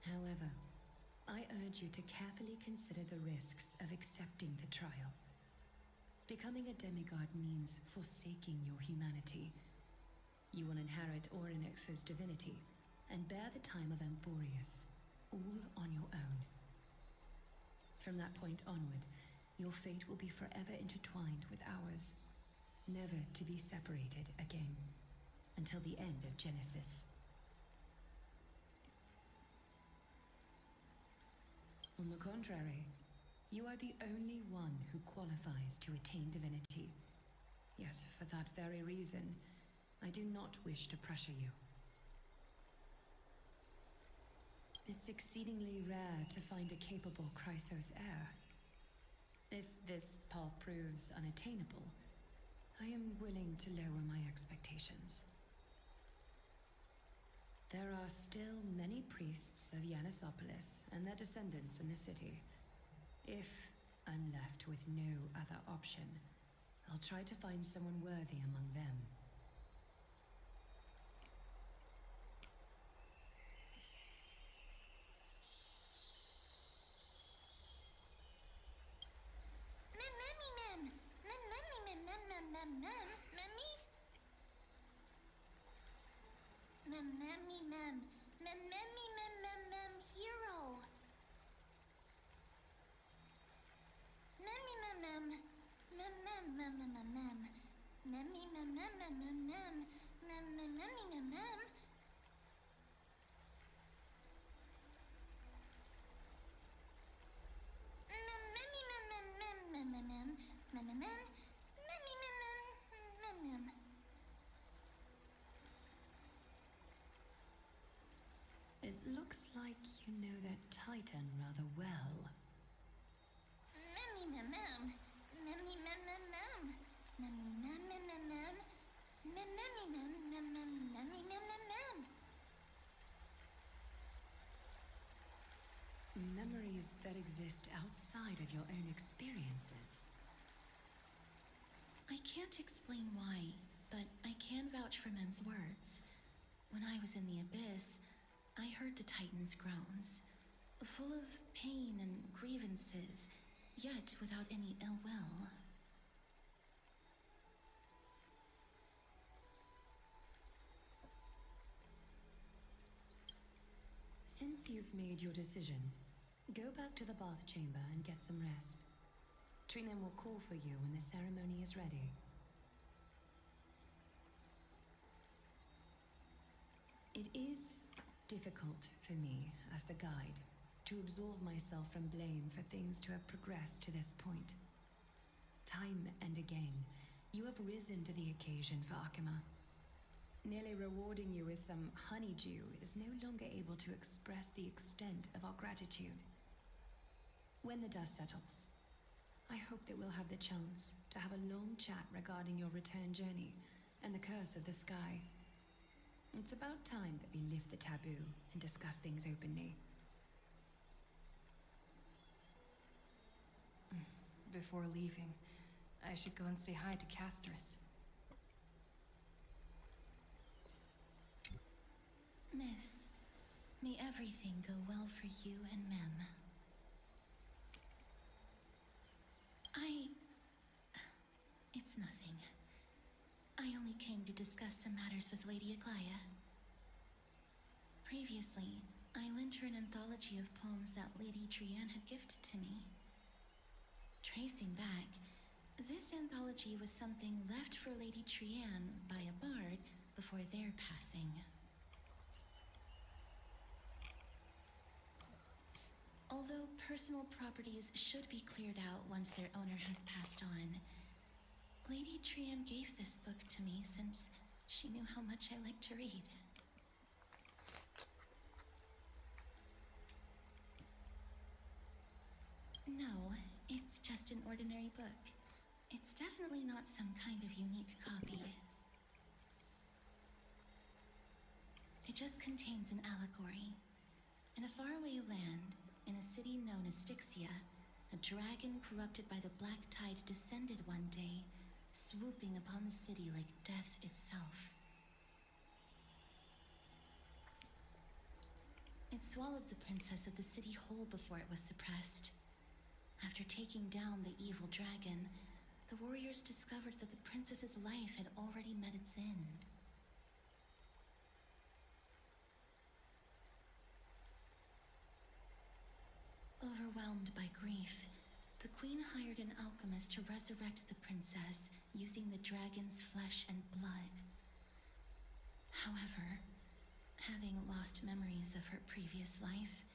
However, I urge you to carefully consider the risks of accepting the trial. Becoming a demigod means forsaking your humanity. You will inherit Orynyx's divinity and bear the time of Amborius, all on your own. From that point onward, your fate will be forever intertwined with ours, never to be separated again, until the end of Genesis. On the contrary, you are the only one who qualifies to attain divinity. Yet, for that very reason, I do not wish to pressure you. It's exceedingly rare to find a capable Chrysos heir. If this path proves unattainable, I am willing to lower my expectations. There are still many priests of Yanissopolis and their descendants in the city. If I'm left with no other option, I'll try to find someone worthy among them. Hero. It looks like you know that Titan rather well. Memories that exist outside of your own experiences. I can't explain why, but I can vouch for Mem's words. When I was in the abyss, I heard the Titan's groans, full of pain and grievances, yet without any ill will. Since you've made your decision, go back to the bath chamber and get some rest. Trinem will call for you when the ceremony is ready. It is difficult for me, as the guide, to absolve myself from blame for things to have progressed to this point. Time and again, you have risen to the occasion for Akima. Nearly rewarding you with some honeydew is no longer able to express the extent of our gratitude. When the dust settles, I hope that we'll have the chance to have a long chat regarding your return journey and the curse of the sky. It's about time that we lift the taboo and discuss things openly. Before leaving, I should go and say hi to Castris. Miss, may everything go well for you and Mem. It's nothing. I only came to discuss some matters with Lady Aglaya. Previously, I lent her an anthology of poems that Lady Trianne had gifted to me. Tracing back, this anthology was something left for Lady Trianne by a bard before their passing. Although personal properties should be cleared out once their owner has passed on, Lady Trianne gave this book to me since she knew how much I like to read. No, it's just an ordinary book. It's definitely not some kind of unique copy. It just contains an allegory. In a faraway land, in a city known as Styxia, a dragon corrupted by the black tide descended one day, swooping upon the city like death itself. It swallowed the princess of the city whole before it was suppressed. After taking down the evil dragon, the warriors discovered that the princess's life had already met its end. Overwhelmed by grief, the queen hired an alchemist to resurrect the princess using the dragon's flesh and blood. However, having lost memories of her previous life,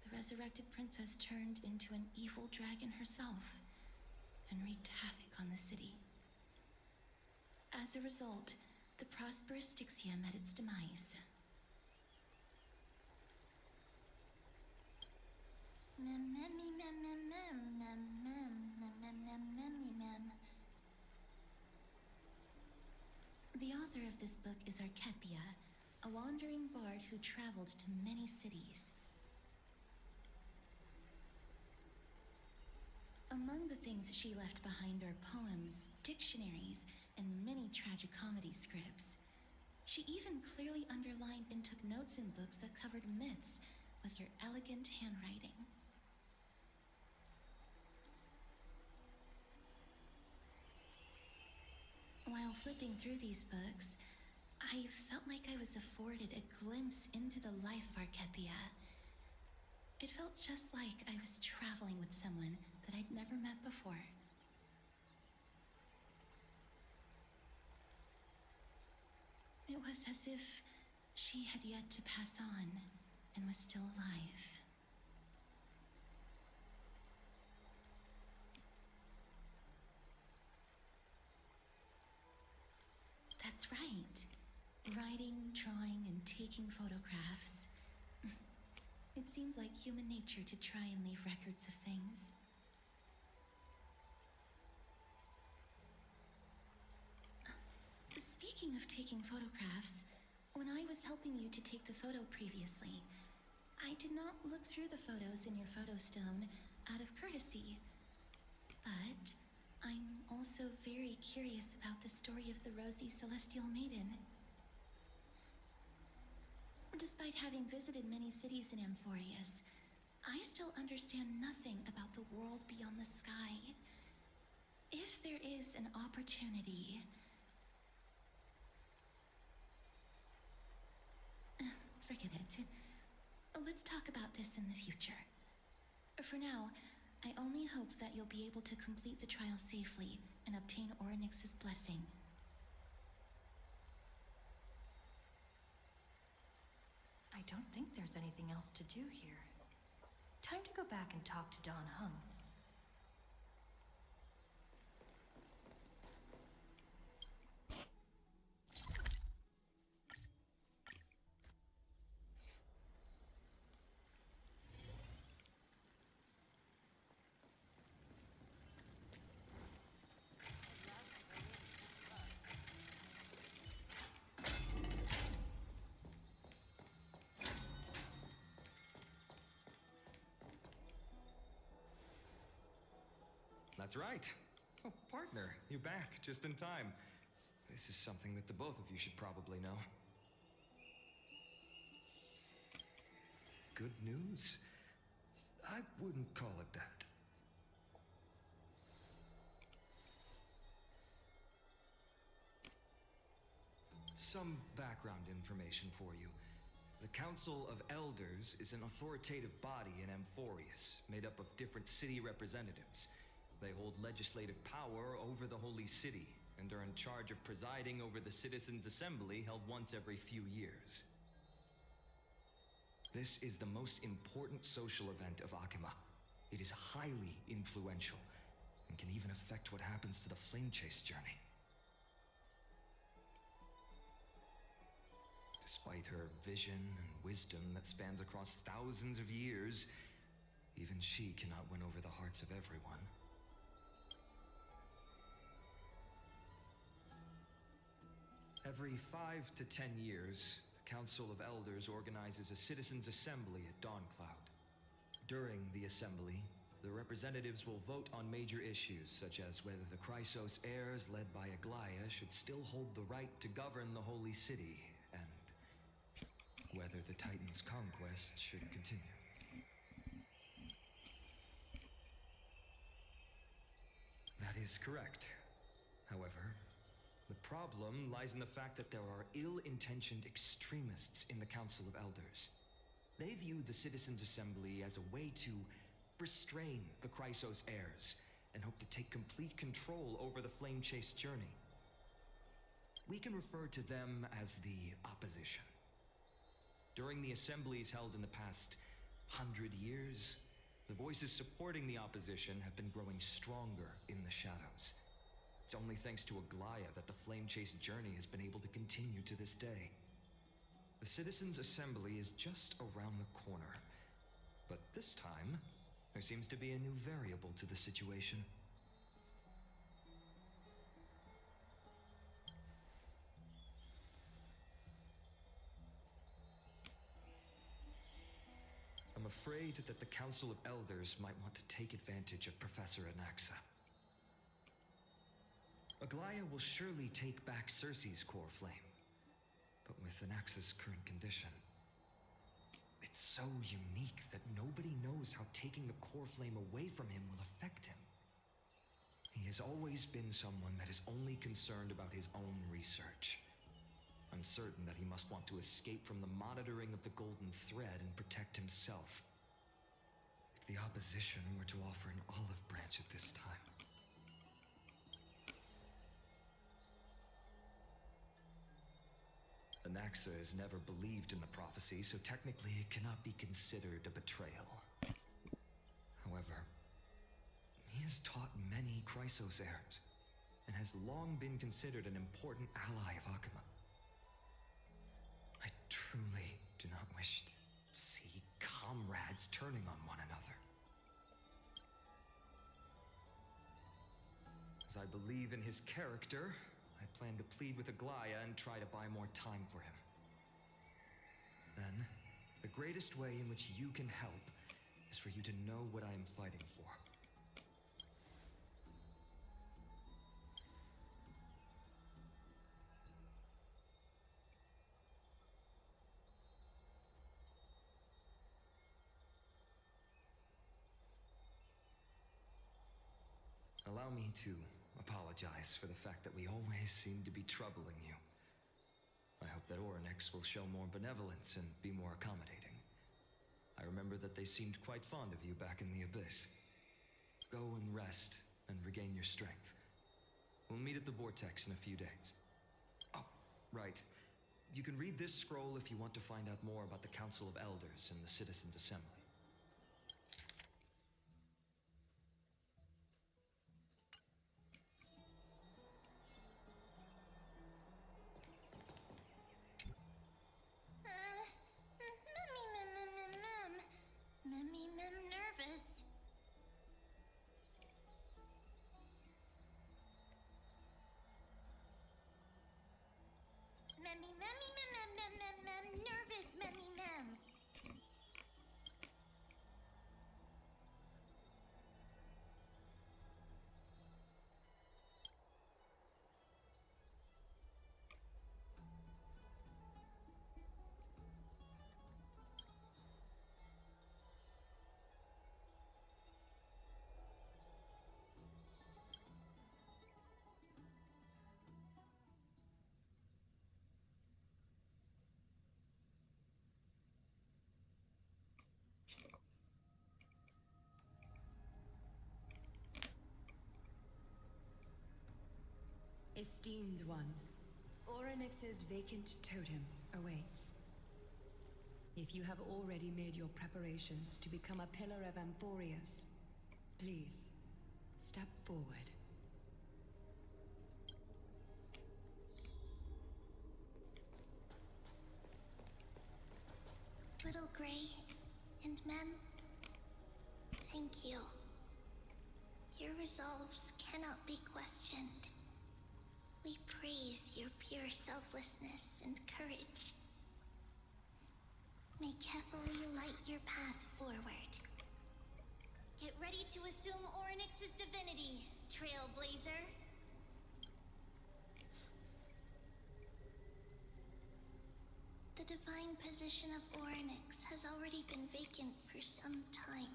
the resurrected princess turned into an evil dragon herself and wreaked havoc on the city. As a result, the prosperous Styxia met its demise. author of this book is Archepia, a wandering bard who traveled to many cities. Among the things she left behind are poems, dictionaries, and many tragicomedy scripts. She even clearly underlined and took notes in books that covered myths with her elegant handwriting. While flipping through these books, I felt like I was afforded a glimpse into the life of Archepia. It felt just like I was traveling with someone that I'd never met before. It was as if she had yet to pass on and was still alive. That's right. Writing, drawing, and taking photographs. It seems like human nature to try and leave records of things. Speaking of taking photographs, when I was helping you to take the photo previously, I did not look through the photos in your photo stone out of courtesy. But I'm also very curious about the story of the Rosy Celestial Maiden. Despite having visited many cities in Amphorius, I still understand nothing about the world beyond the sky. If there is an opportunity... Forget it. Let's talk about this in the future. For now, I only hope that you'll be able to complete the trial safely and obtain Orynyx's blessing. I don't think there's anything else to do here. Time to go back and talk to Don Hung. That's right. Oh, partner, you're back just in time. This is something that the both of you should probably know. Good news? I wouldn't call it that. Some background information for you. The Council of Elders is an authoritative body in Amphorius, made up of different city representatives. They hold legislative power over the Holy City, and are in charge of presiding over the Citizens' Assembly held once every few years. This is the most important social event of Akima. It is highly influential, and can even affect what happens to the Flame Chase journey. Despite her vision and wisdom that spans across thousands of years, even she cannot win over the hearts of everyone. Every 5 to 10 years, the Council of Elders organizes a Citizens' Assembly at Dawncloud. During the assembly, the representatives will vote on major issues, such as whether the Chrysos heirs led by Aglaia should still hold the right to govern the Holy City, and whether the Titan's conquest should continue. That is correct. However, the problem lies in the fact that there are ill-intentioned extremists in the Council of Elders. They view the Citizens' Assembly as a way to restrain the Chrysos heirs, and hope to take complete control over the Flame Chase journey. We can refer to them as the opposition. During the assemblies held in the past 100 years, the voices supporting the opposition have been growing stronger in the shadows. It's only thanks to Aglaia that the Flame Chase journey has been able to continue to this day. The Citizens' Assembly is just around the corner, but this time, there seems to be a new variable to the situation. afraid that the Council of Elders might want to take advantage of Professor Anaxa. Aglaya will surely take back Cersei's core flame, but with Anaxa's current condition, it's so unique that nobody knows how taking the core flame away from him will affect him. He has always been someone that is only concerned about his own research. I'm certain that he must want to escape from the monitoring of the Golden Thread and protect himself. If the opposition were to offer an olive branch at this time. Anaxa has never believed in the prophecy, so technically it cannot be considered a betrayal. However, he has taught many Chrysos heirs, and has long been considered an important ally of Akuma. I truly do not wish to see comrades turning on one another. As I believe in his character, I plan to plead with Aglaya and try to buy more time for him. Then, the greatest way in which you can help is for you to know what I am fighting for. Allow me to apologize for the fact that we always seem to be troubling you. I hope that Orynyx will show more benevolence and be more accommodating. I remember that they seemed quite fond of you back in the Abyss. Go and rest and regain your strength. We'll meet at the Vortex in a few days. Oh, right. You can read this scroll if you want to find out more about the Council of Elders and the Citizens' Assembly. Nervous. Nervous, mem. Esteemed one, Orynyx's vacant totem awaits. If you have already made your preparations to become a pillar of Amphorius, please, step forward. Little Gray and Mem, thank you. Your resolves cannot be questioned. We praise your pure selflessness and courage. May Kefali light your path forward. Get ready to assume Orynyx's divinity, Trailblazer. The divine position of Orynyx has already been vacant for some time.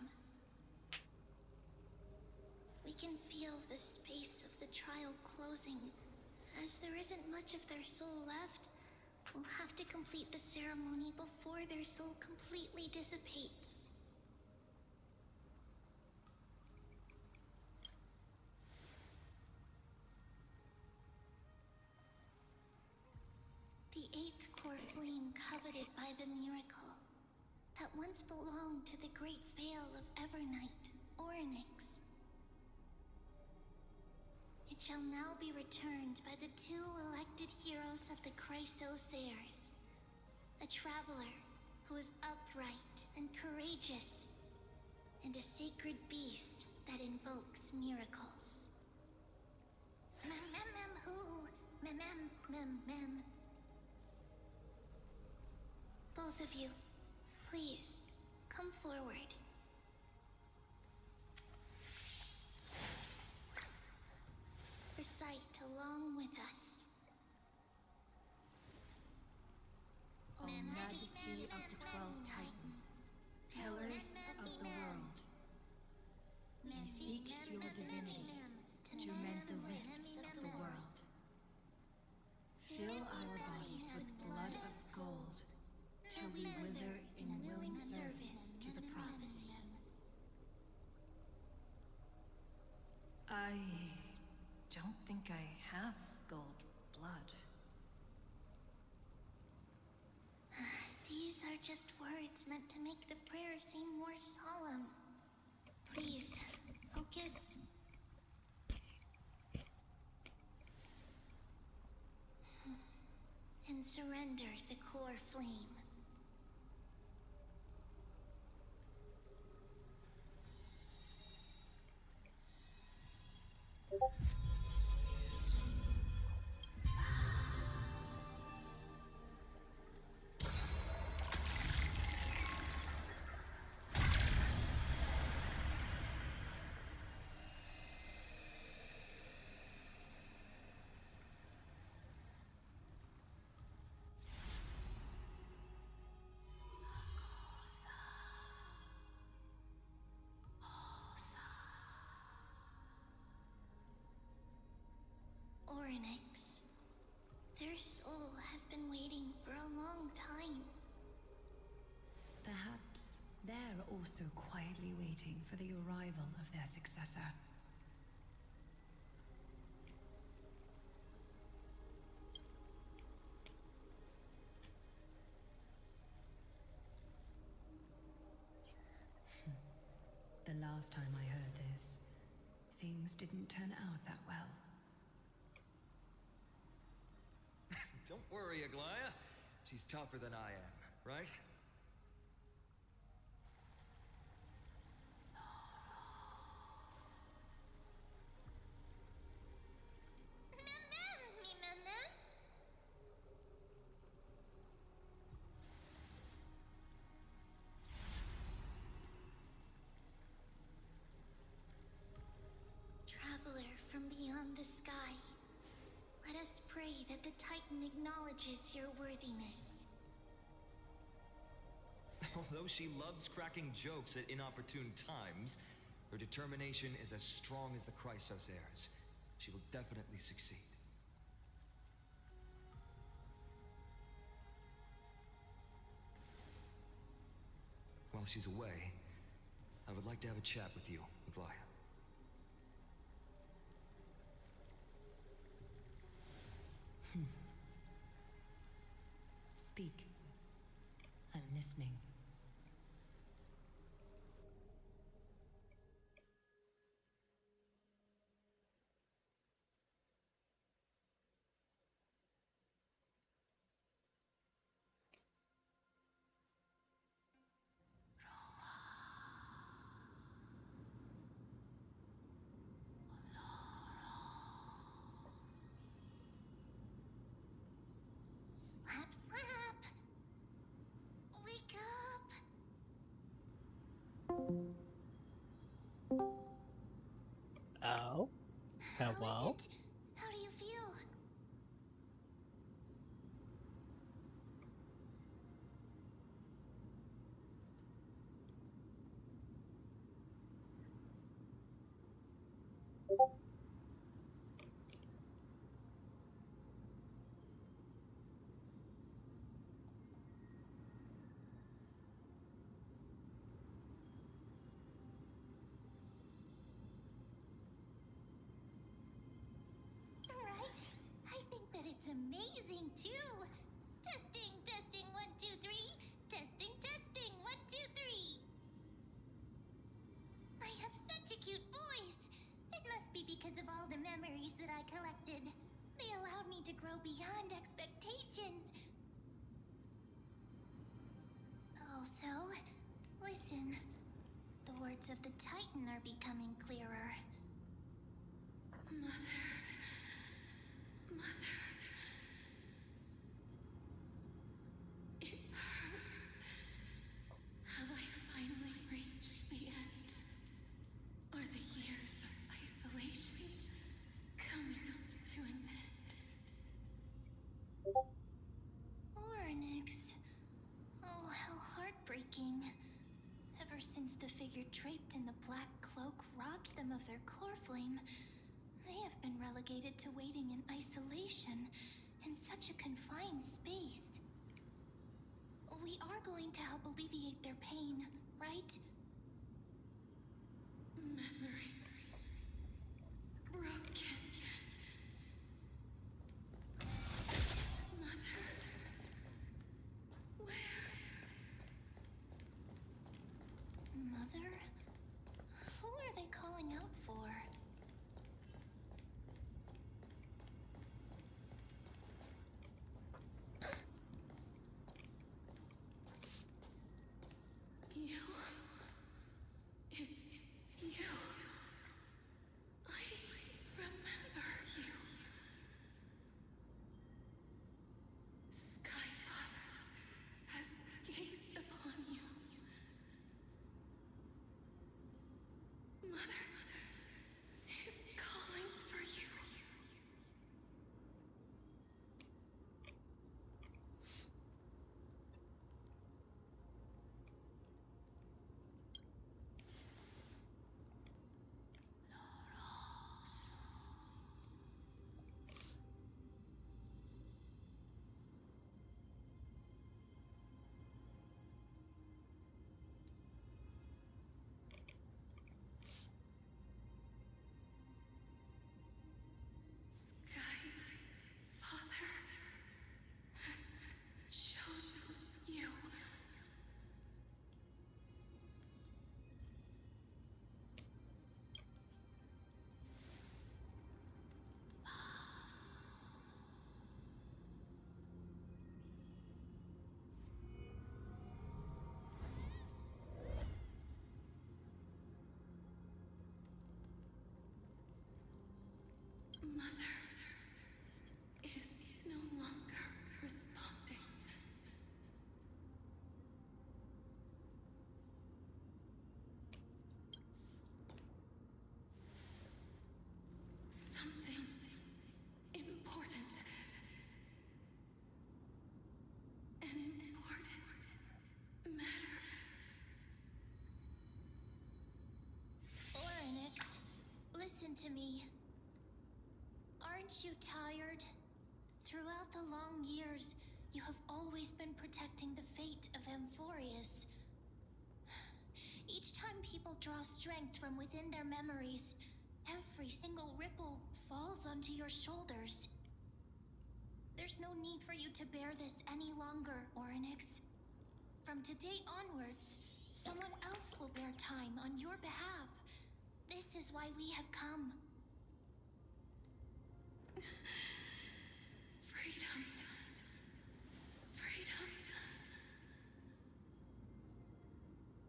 We can feel the space of the trial closing. As there isn't much of their soul left, we'll have to complete the ceremony before their soul completely dissipates. The eighth core flame coveted by the miracle that once belonged to the great Vale of Evernight, Orynyx. It shall now be returned by the two elected heroes of the Chrysos heirs. A traveler who is upright and courageous, and a sacred beast that invokes miracles. Mem. Both of you, please, come forward. Recite along with us. O majesty of the 12 titans, pillars of the world, we seek your divinity to mend the rifts of the world. Fill our bodies with blood of gold, till we wither in willing service to the prophecy. I don't think I have gold blood. These are just words meant to make the prayer seem more solemn. Please, focus. And surrender the core flame. Oryx. Their soul has been waiting for a long time. Perhaps they're also quietly waiting for the arrival of their successor. The last time I heard this, things didn't turn out that well. Don't worry, Aglaya. She's tougher than I am, right? Traveler from beyond the sky, let us pray that the Titan acknowledges your worthiness. Although she loves cracking jokes at inopportune times, her determination is as strong as the Chrysos heirs. She will definitely succeed. While she's away, I would like to have a chat with you, Aglaya. Speak. I'm listening. Slap, slap! Wake up! Oh? How Hello? is it? How do you feel? Right? I think that it's amazing too. Testing, testing, 1, 2, 3. Testing, testing, 1, 2, 3. I have such a cute voice. It must be because of all the memories that I collected. They allowed me to grow beyond expectations. Also, listen. The words of the Titan are becoming clearer. Mother. Mother. It hurts. Have I finally figure draped in the black cloak robbed them of their core flame, they have been relegated to waiting in isolation in such a confined space. We are going to help alleviate their pain, right? Memories broken. Mother, where? Mother? Who are they calling out for? You. It's you. I remember you. Skyfather has gazed upon you. Mother is calling for you. Skyfather has chosen you. Mother is no longer responding. Something important. An important matter. Orynyx, listen to me. Aren't you tired? Throughout the long years, you have always been protecting the fate of Amphorius. Each time people draw strength from within their memories, every single ripple falls onto your shoulders. There's no need for you to bear this any longer, Orynyx. From today onwards, someone else will bear time on your behalf. This is why we have come. Freedom. Freedom.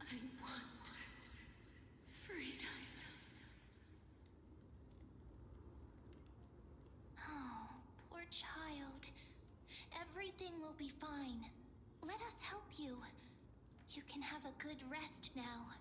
I want freedom. Oh, poor child. Everything will be fine. Let us help you. You can have a good rest now.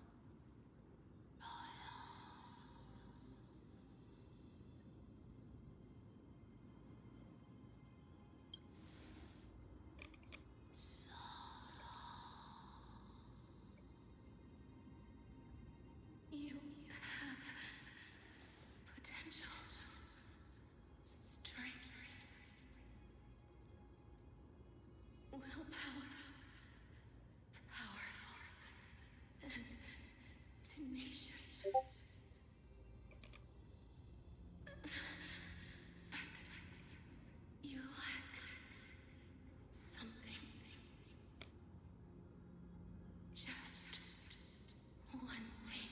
You have potential, strength, willpower, powerful, and tenacious. But you lack something. Just one thing.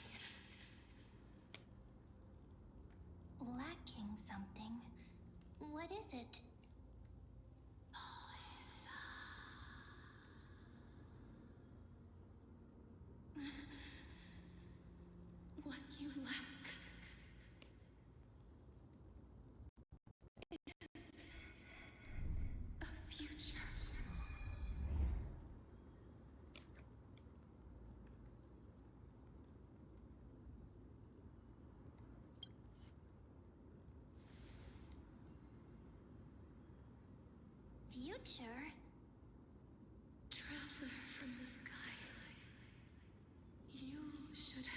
Lacking something. What is it? What you lack is a future. Future? Traveler from the sky. You should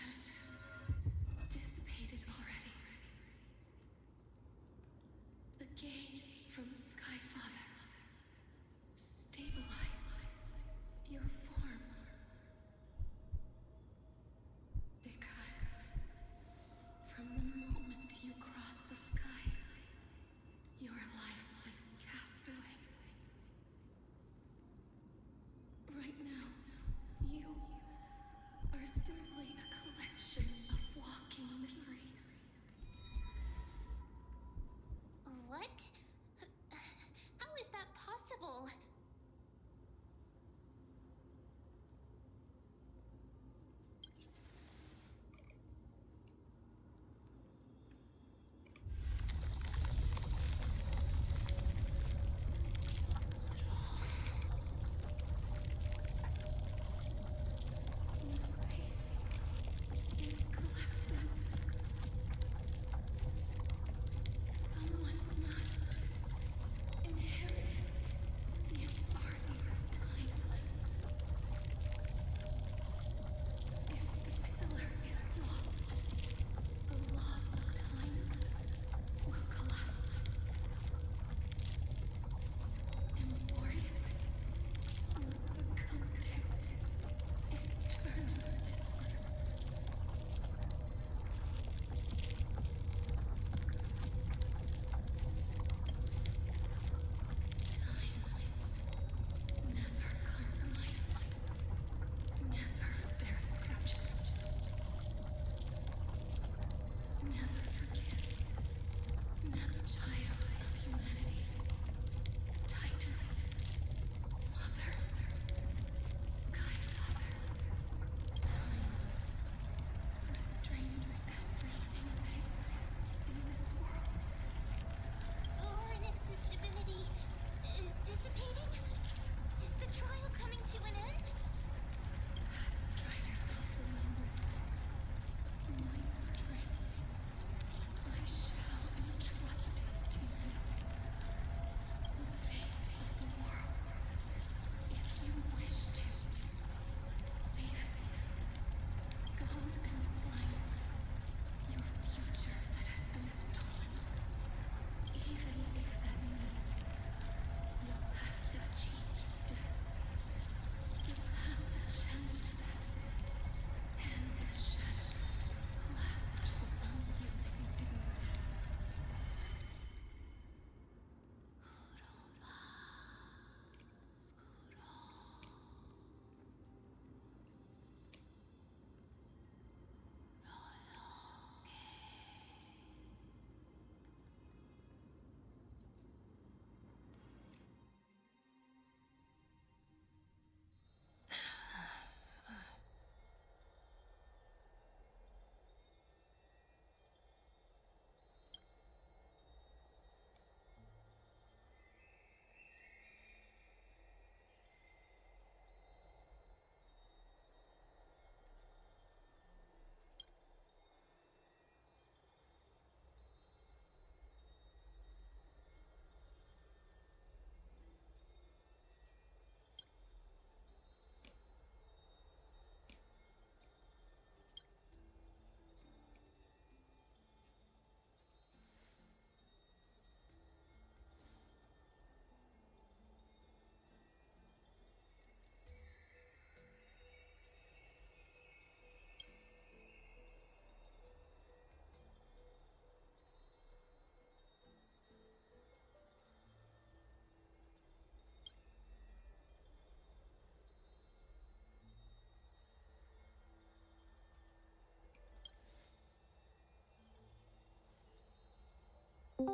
So,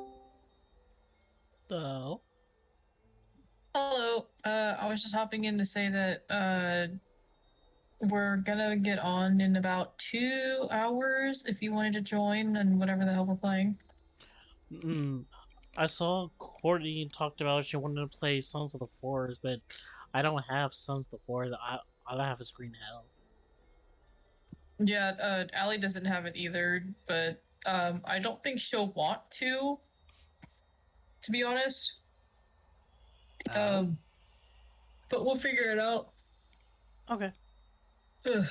Hello. I was just hopping in to say that we're gonna get on in about 2 hours if you wanted to join and whatever the hell we're playing. mm, I saw Courtney talked about she wanted to play Sons of the Forest, but I don't have Sons of the Forest. All I have is Green Hell. Yeah, Allie doesn't have it either, but I don't think she'll want to be honest. Oh, Um, but we'll figure it out. okay. Ugh,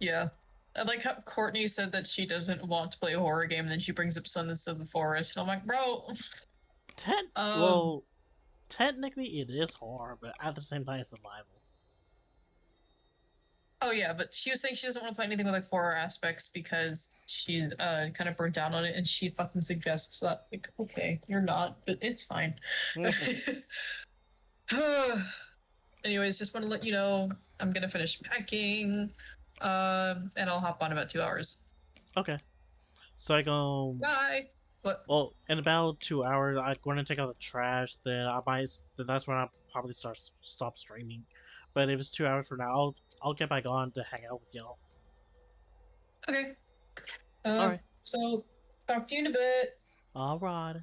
yeah. I like how Courtney said that she doesn't want to play a horror game, and then she brings up Sons of the Forest. And I'm like, bro. Ten. Um, Well, technically it is horror, but at the same time, it's survival. Oh yeah, but she was saying she doesn't want to play anything with like horror aspects because she's kind of burnt down on it, and she fucking suggests that like, okay, you're not, but it's fine. Anyways, just want to let you know I'm gonna finish packing, and I'll hop on about 2 hours. Okay. So I go. Bye. What? Well, in about 2 hours, I'm going to take out the trash. Then I might. Then that's when I'll probably stop streaming. But if it's 2 hours from now, I'll get back on to hang out with y'all. Okay. All right. So talk to you in a bit. All right.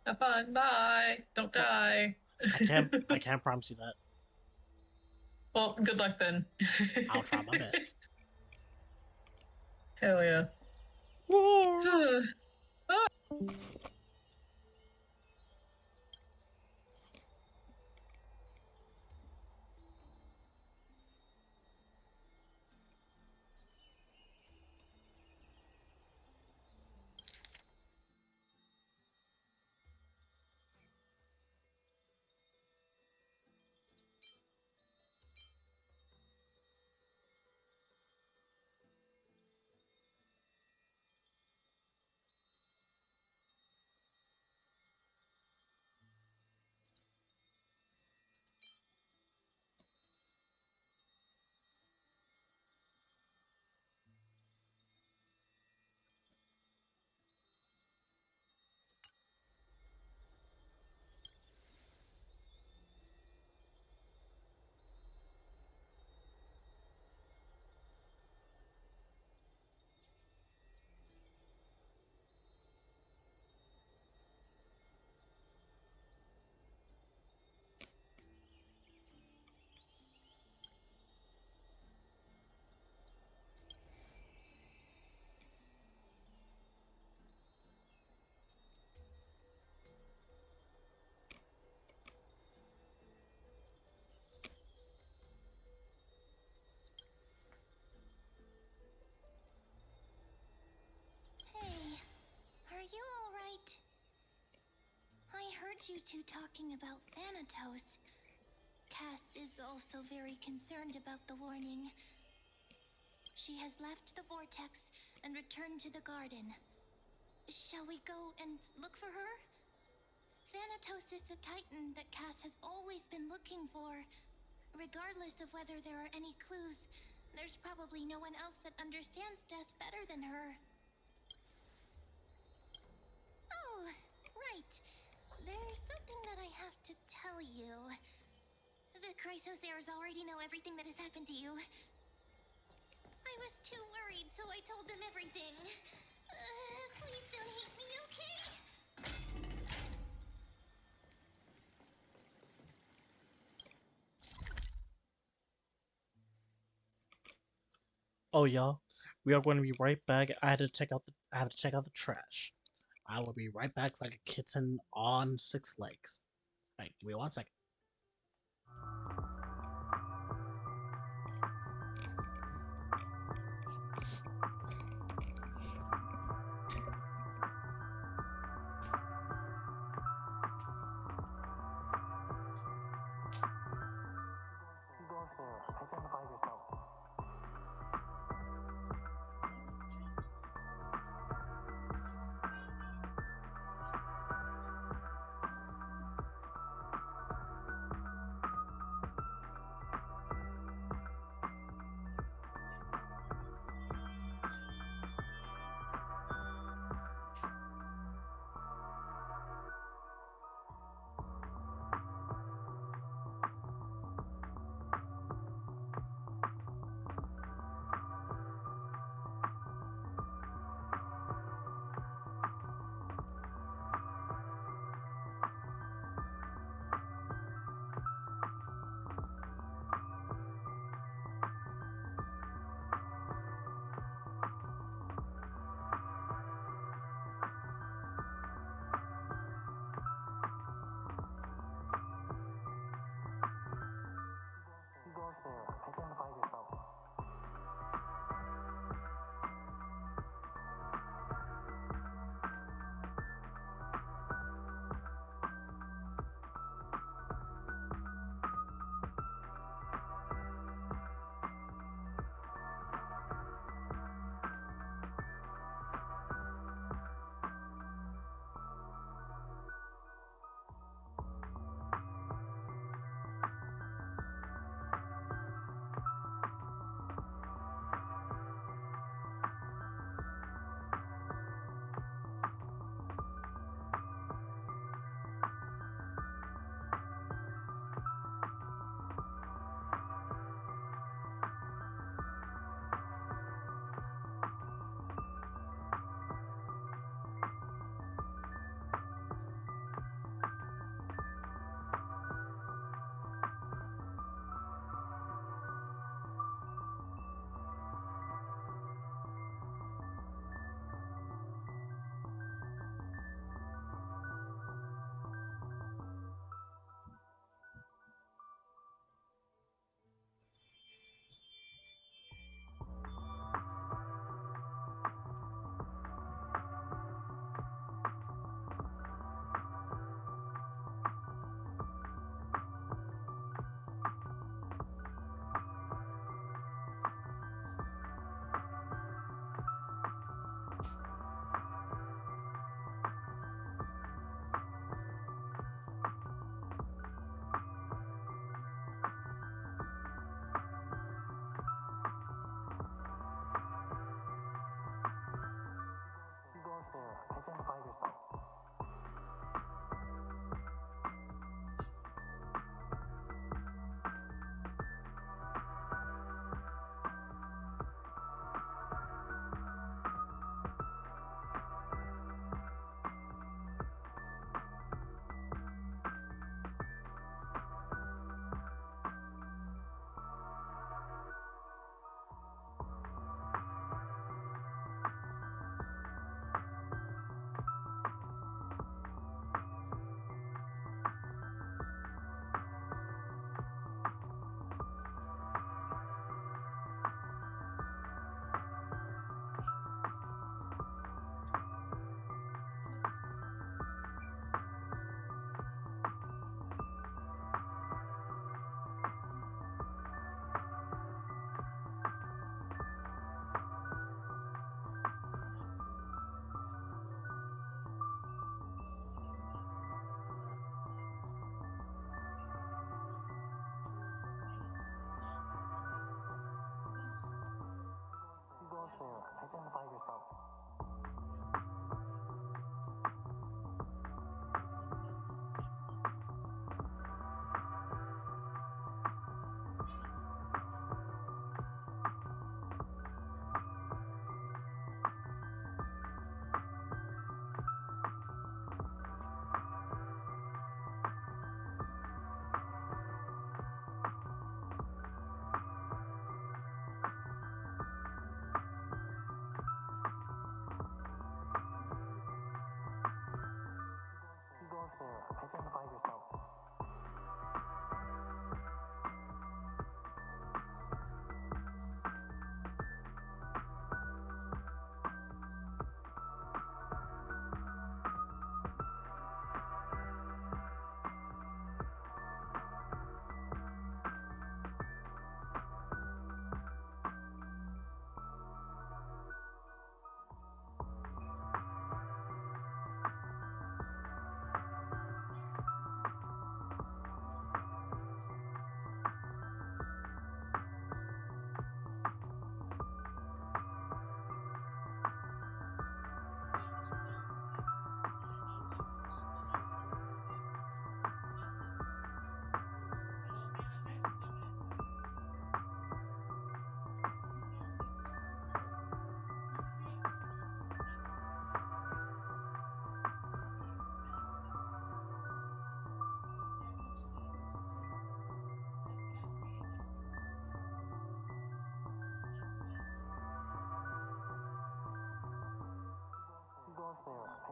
Have fun. Bye. Don't Well, die. I can't promise you that. Well, good luck then. I'll try my best. Hell yeah. Hey, are you alright? I heard you two talking about Thanatos. Cass is also very concerned about the warning. She has left the vortex and returned to the garden. Shall we go and look for her? Thanatos is the titan that Cass has always been looking for. Regardless of whether there are any clues, there's probably no one else that understands death better than her. Oh, right. There's something that I have to tell you. The Chrysosaurs already know everything that has happened to you. I was too worried, so I told them everything. Please don't hate me, okay? Oh, y'all, we are going to be right back. I have to check out the trash. I will be right back like a kitten on 6 legs. All right, give me 1 second.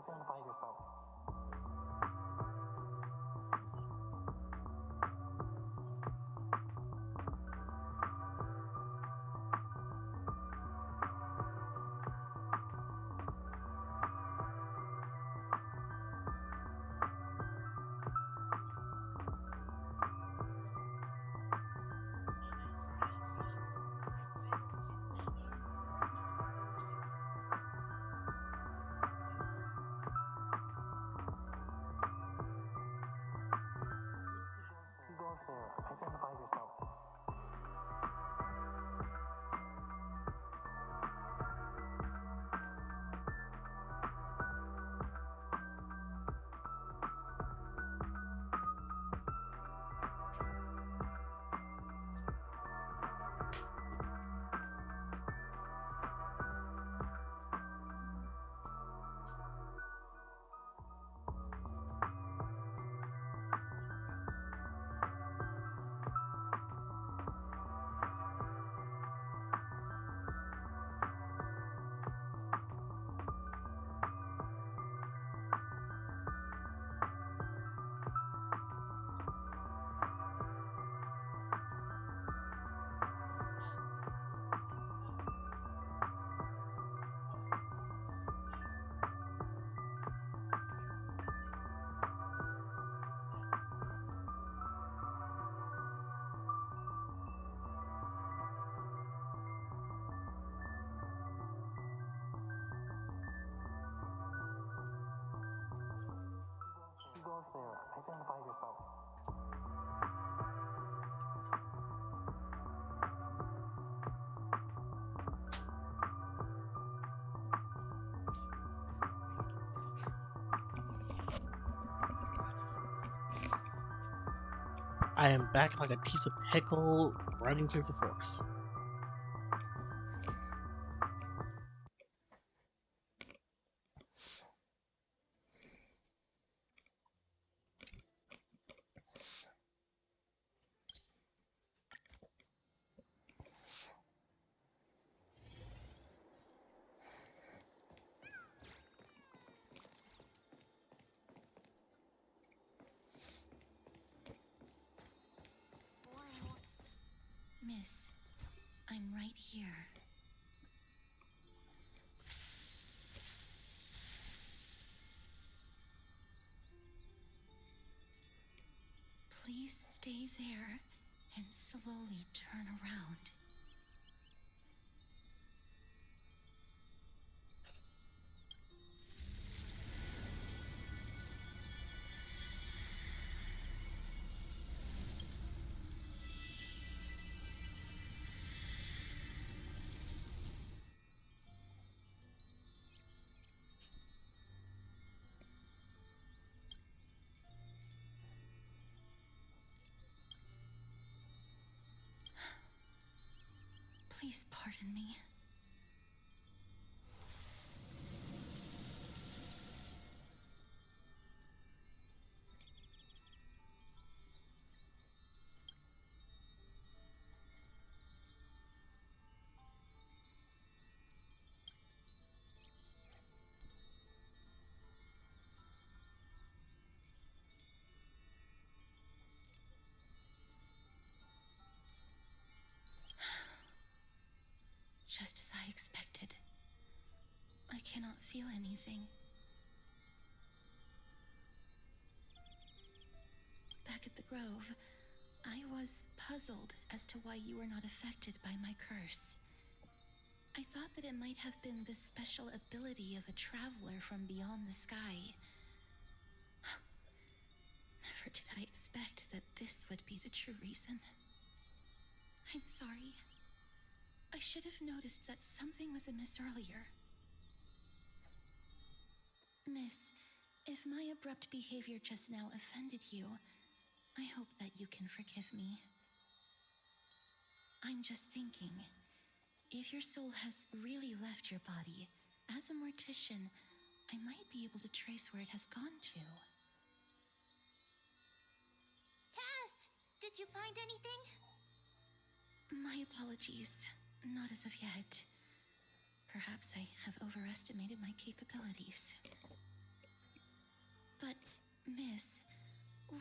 identify yourself. Go up there, identify yourself. Go up there, identify yourself. I am back like a piece of pickle running through the forest. Miss, I'm right here. Please stay there and slowly turn around. Please pardon me. Just as I expected. I cannot feel anything. Back at the Grove, I was puzzled as to why you were not affected by my curse. I thought that it might have been the special ability of a traveler from beyond the sky. Never did I expect that this would be the true reason. I'm sorry. I should have noticed that something was amiss earlier. Miss, if my abrupt behavior just now offended you, I hope that you can forgive me. I'm just thinking, if your soul has really left your body, as a mortician, I might be able to trace where it has gone to. Cass, did you find anything? My apologies. Not as of yet. Perhaps I have overestimated my capabilities. Miss,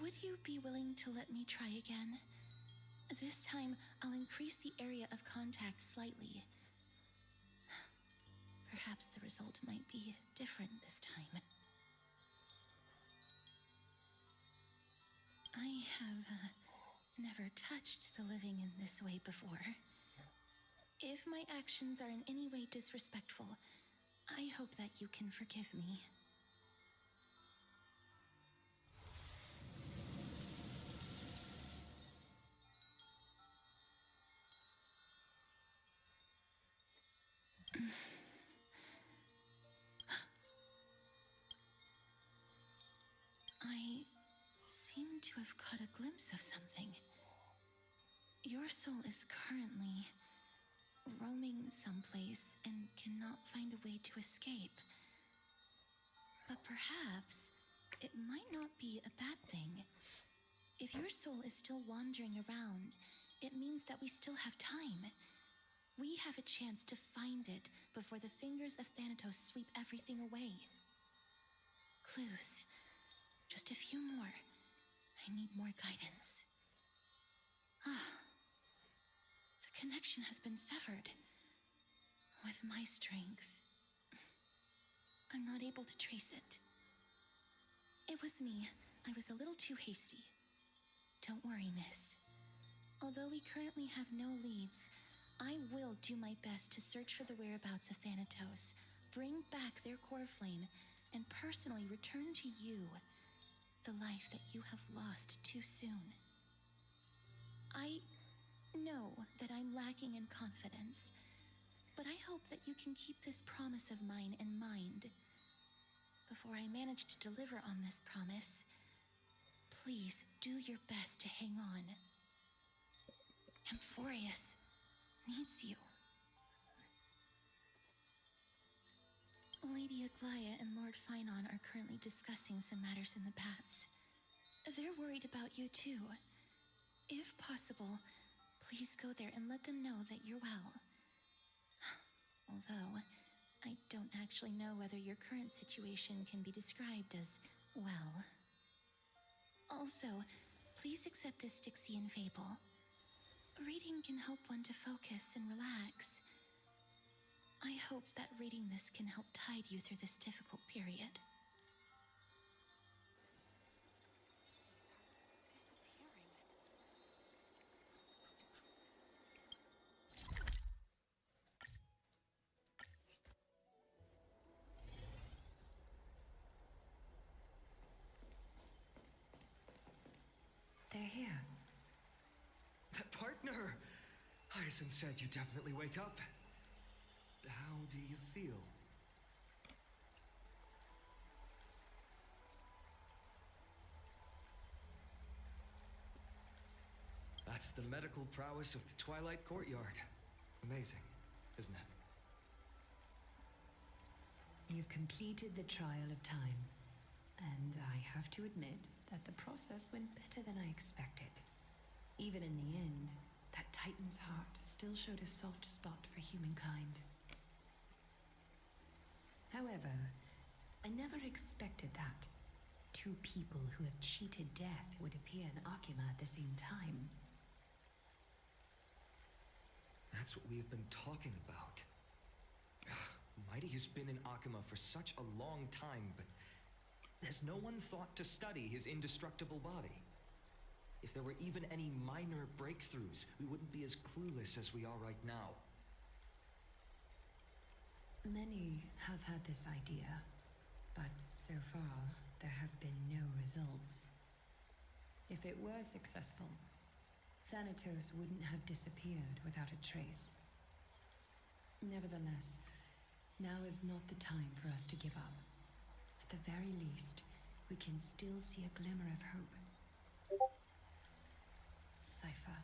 would you be willing to let me try again? This time, I'll increase the area of contact slightly. Perhaps the result might be different this time. I have never touched the living in this way before. If my actions are in any way disrespectful, I hope that you can forgive me. I seem to have caught a glimpse of something. Your soul is currently roaming someplace and cannot find a way to escape. But perhaps it might not be a bad thing. If your soul is still wandering around, it means that we still have time. We have a chance to find it before the fingers of Thanatos sweep everything away. Clues. Just a few more. I need more guidance. The connection has been severed. With my strength, I'm not able to trace it. It was me. I was a little too hasty. Don't worry, miss. Although we currently have no leads, I will do my best to search for the whereabouts of Thanatos, bring back their core flame, and personally return to you the life that you have lost too soon. I know that I'm lacking in confidence, but I hope that you can keep this promise of mine in mind. Before I manage to deliver on this promise, please do your best to hang on. Amphorius needs you. Lady Aglaia and Lord Finon are currently discussing some matters in the paths. They're worried about you too. If possible, please go there and let them know that you're well. Although, I don't actually know whether your current situation can be described as well. Also, please accept this Styxian fable. Reading can help one to focus and relax. I hope that reading this can help tide you through this difficult period. They're here. Partner! Hyacinth said you definitely wake up. How do you feel? That's the medical prowess of the Twilight Courtyard. Amazing, isn't it? You've completed the trial of time, and I have to admit that the process went better than I expected. Even in the end, that Titan's heart still showed a soft spot for humankind. However, I never expected that. Two people who have cheated death would appear in Akima at the same time. That's what we have been talking about. Mighty has been in Akima for such a long time, but has no one thought to study his indestructible body? If there were even any minor breakthroughs, we wouldn't be as clueless as we are right now. Many have had this idea, but so far, there have been no results. If it were successful, Thanatos wouldn't have disappeared without a trace. Nevertheless, now is not the time for us to give up. At the very least, we can still see a glimmer of hope. Cypher.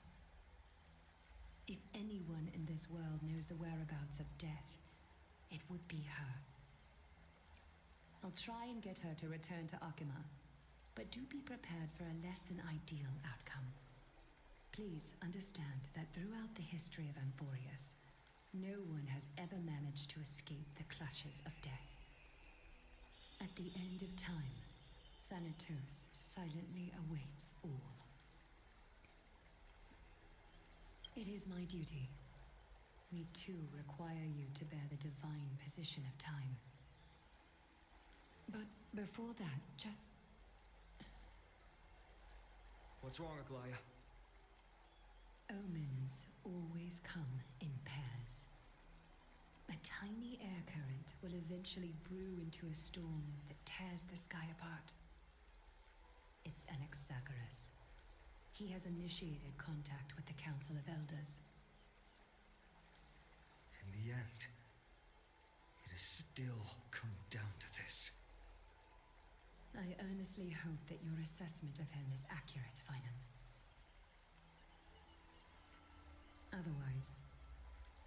If anyone in this world knows the whereabouts of death, it would be her. I'll try and get her to return to Akima, but do be prepared for a less than ideal outcome. Please understand that throughout the history of Amphorius, no one has ever managed to escape the clutches of death. At the end of time, Thanatos silently awaits all. It is my duty. We too require you to bear the divine position of time. But before that, just... What's wrong, Aglaya? Omens always come in pairs. A tiny air current will eventually brew into a storm that tears the sky apart. It's Anaxagoras. He has initiated contact with the Council of Elders. In the end, it has still come down to this. I earnestly hope that your assessment of him is accurate, Finan. Otherwise,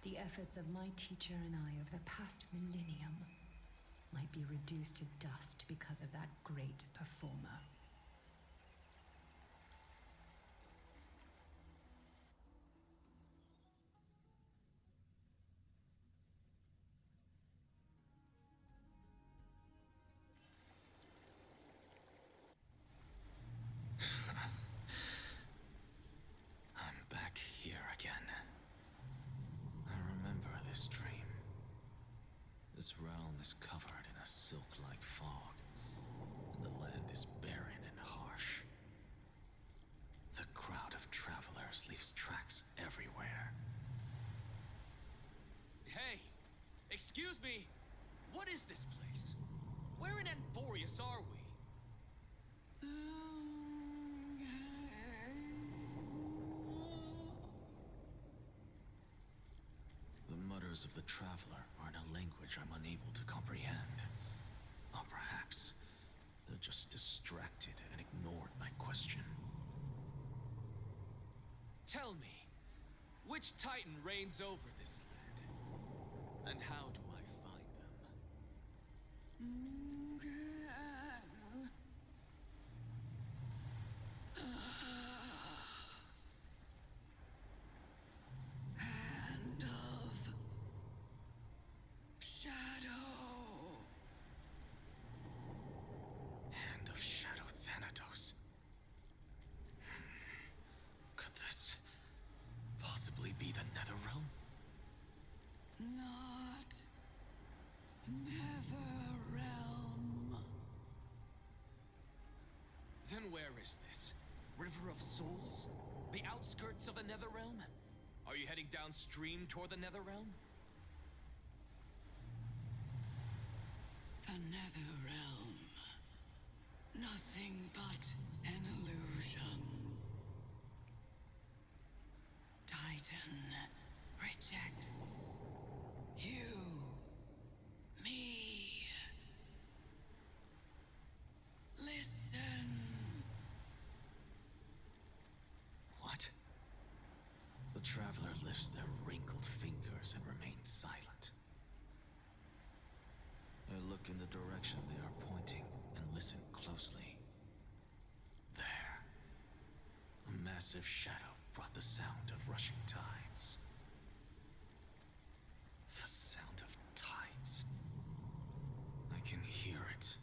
the efforts of my teacher and I of the past millennium might be reduced to dust because of that great performer. I'm back here again. I remember this dream. This realm is covered in a silk-like fog, and the land is barren and harsh. The crowd of travelers leaves tracks everywhere. Hey! Excuse me! What is this place? Where in Anforius are we? The mutters of the traveler are in a language I'm unable to comprehend. Or perhaps they're just distracted and ignored my question. Tell me, which Titan reigns over this land? And how do I find them? Hand of Shadow. Hand of Shadow Thanatos. Could this possibly be the Netherrealm? Not Netherrealm. Then where is this? River of Souls? The outskirts of the Netherrealm? Are you heading downstream toward the Netherrealm? The Netherrealm. Nothing but an illusion. Titan rejects you, me. Listen. What? The traveler lifts their wrinkled fingers and remains silent. I look in the direction they are pointing and listen closely. There. A massive shadow brought the sound of rushing tides. The sound of tides. I can hear it.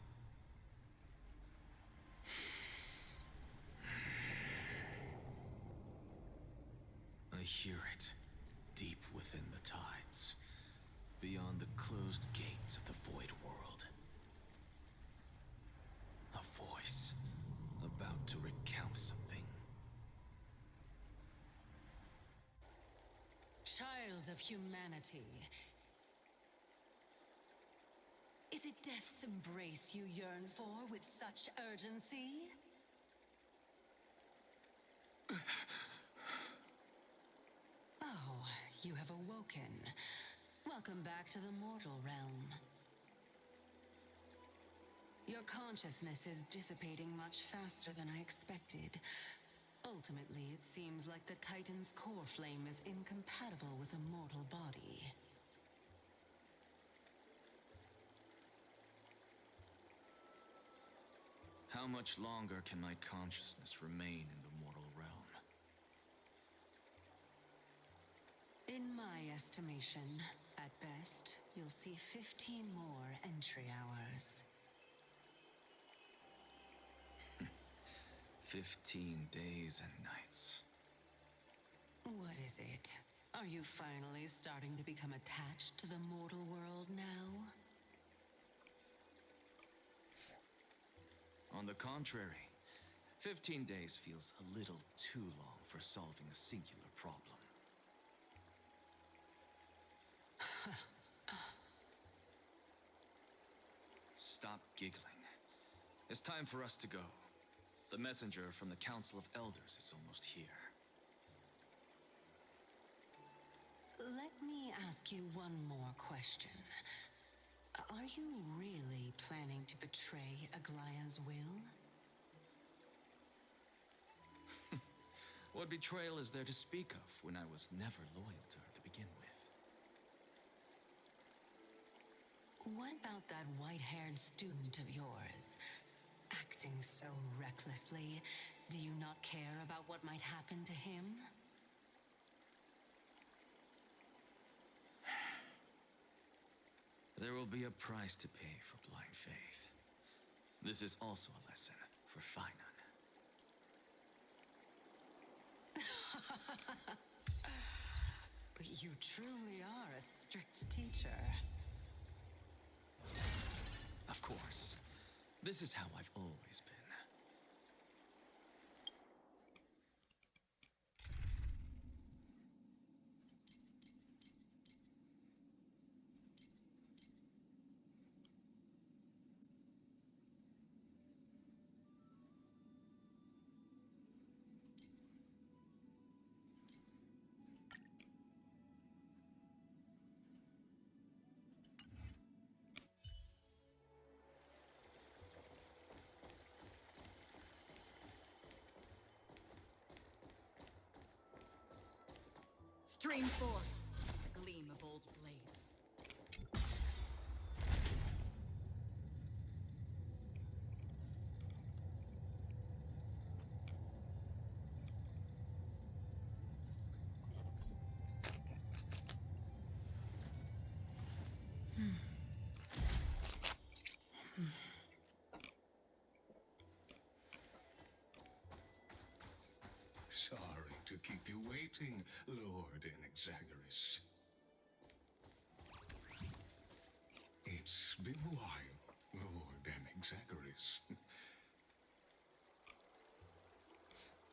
I hear it, deep within the tides, beyond the closed gates of the void world. A voice, about to recount something. Child of humanity. Is it death's embrace you yearn for with such urgency? Oh, you have awoken. Welcome back to the mortal realm. Your consciousness is dissipating much faster than I expected. Ultimately, it seems like the Titan's core flame is incompatible with a mortal body. How much longer can my consciousness remain in the mortal realm? In my estimation, at best, you'll see 15 more entry hours. 15 days and nights. What is it? Are you finally starting to become attached to the mortal world now? On the contrary, 15 days feels a little too long for solving a singular problem. Stop giggling. It's time for us to go. The messenger from the Council of Elders is almost here. Let me ask you one more question. Are you really planning to betray Aglaya's will? What betrayal is there to speak of when I was never loyal to her to begin with? What about that white-haired student of yours? Acting so recklessly, do you not care about what might happen to him? There will be a price to pay for blind faith. This is also a lesson for Finan. You truly are a strict teacher. Of course. This is how I've always been. Stream forth the gleam of old blades. Sorry to keep you waiting, Lord Enexagoras. It's been a while, Lord Enexagoras.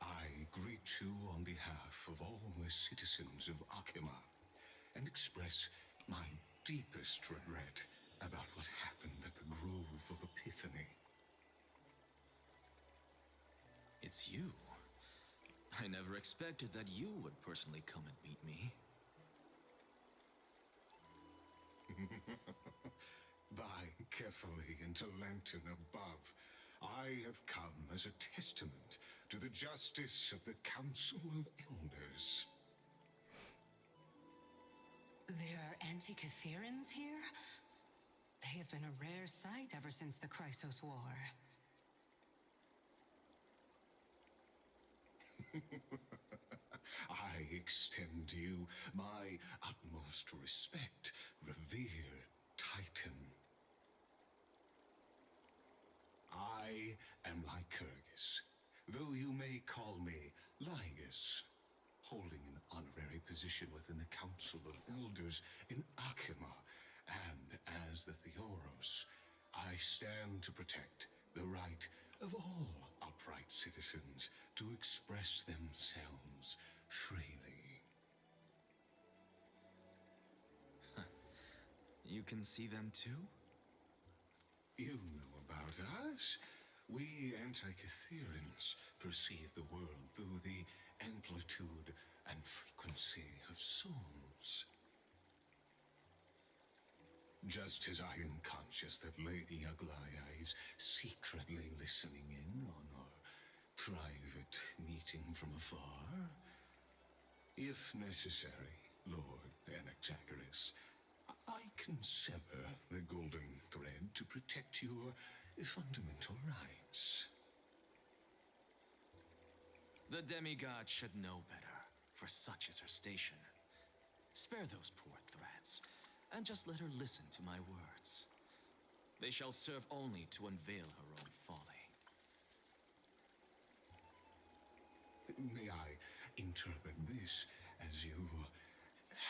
I greet you on behalf of all the citizens of Akima and express my deepest regret about what happened at the Grove of Epiphany. It's you. I never expected that you would personally come and meet me. By carefully into Lantern above, I have come as a testament to the justice of the Council of Elders. There are Antikytherians here? They have been a rare sight ever since the Chrysos War. I extend to you my utmost respect, revered Titan. I am Lycurgus, though you may call me Lygus, holding an honorary position within the Council of Elders in Akima, and as the Theoros, I stand to protect the right of all upright citizens to express themselves freely. You can see them too? You know about us. We Antikytherians perceive the world through the amplitude and frequency of souls. Just as I am conscious that Lady Aglaya is secretly listening in on our private meeting from afar, if necessary, Lord Enexagoras, I can sever the golden thread to protect your fundamental rights. The demigod should know better, for such is her station. Spare those poor threats, and just let her listen to my words. They shall serve only to unveil her own folly. May I interpret this as you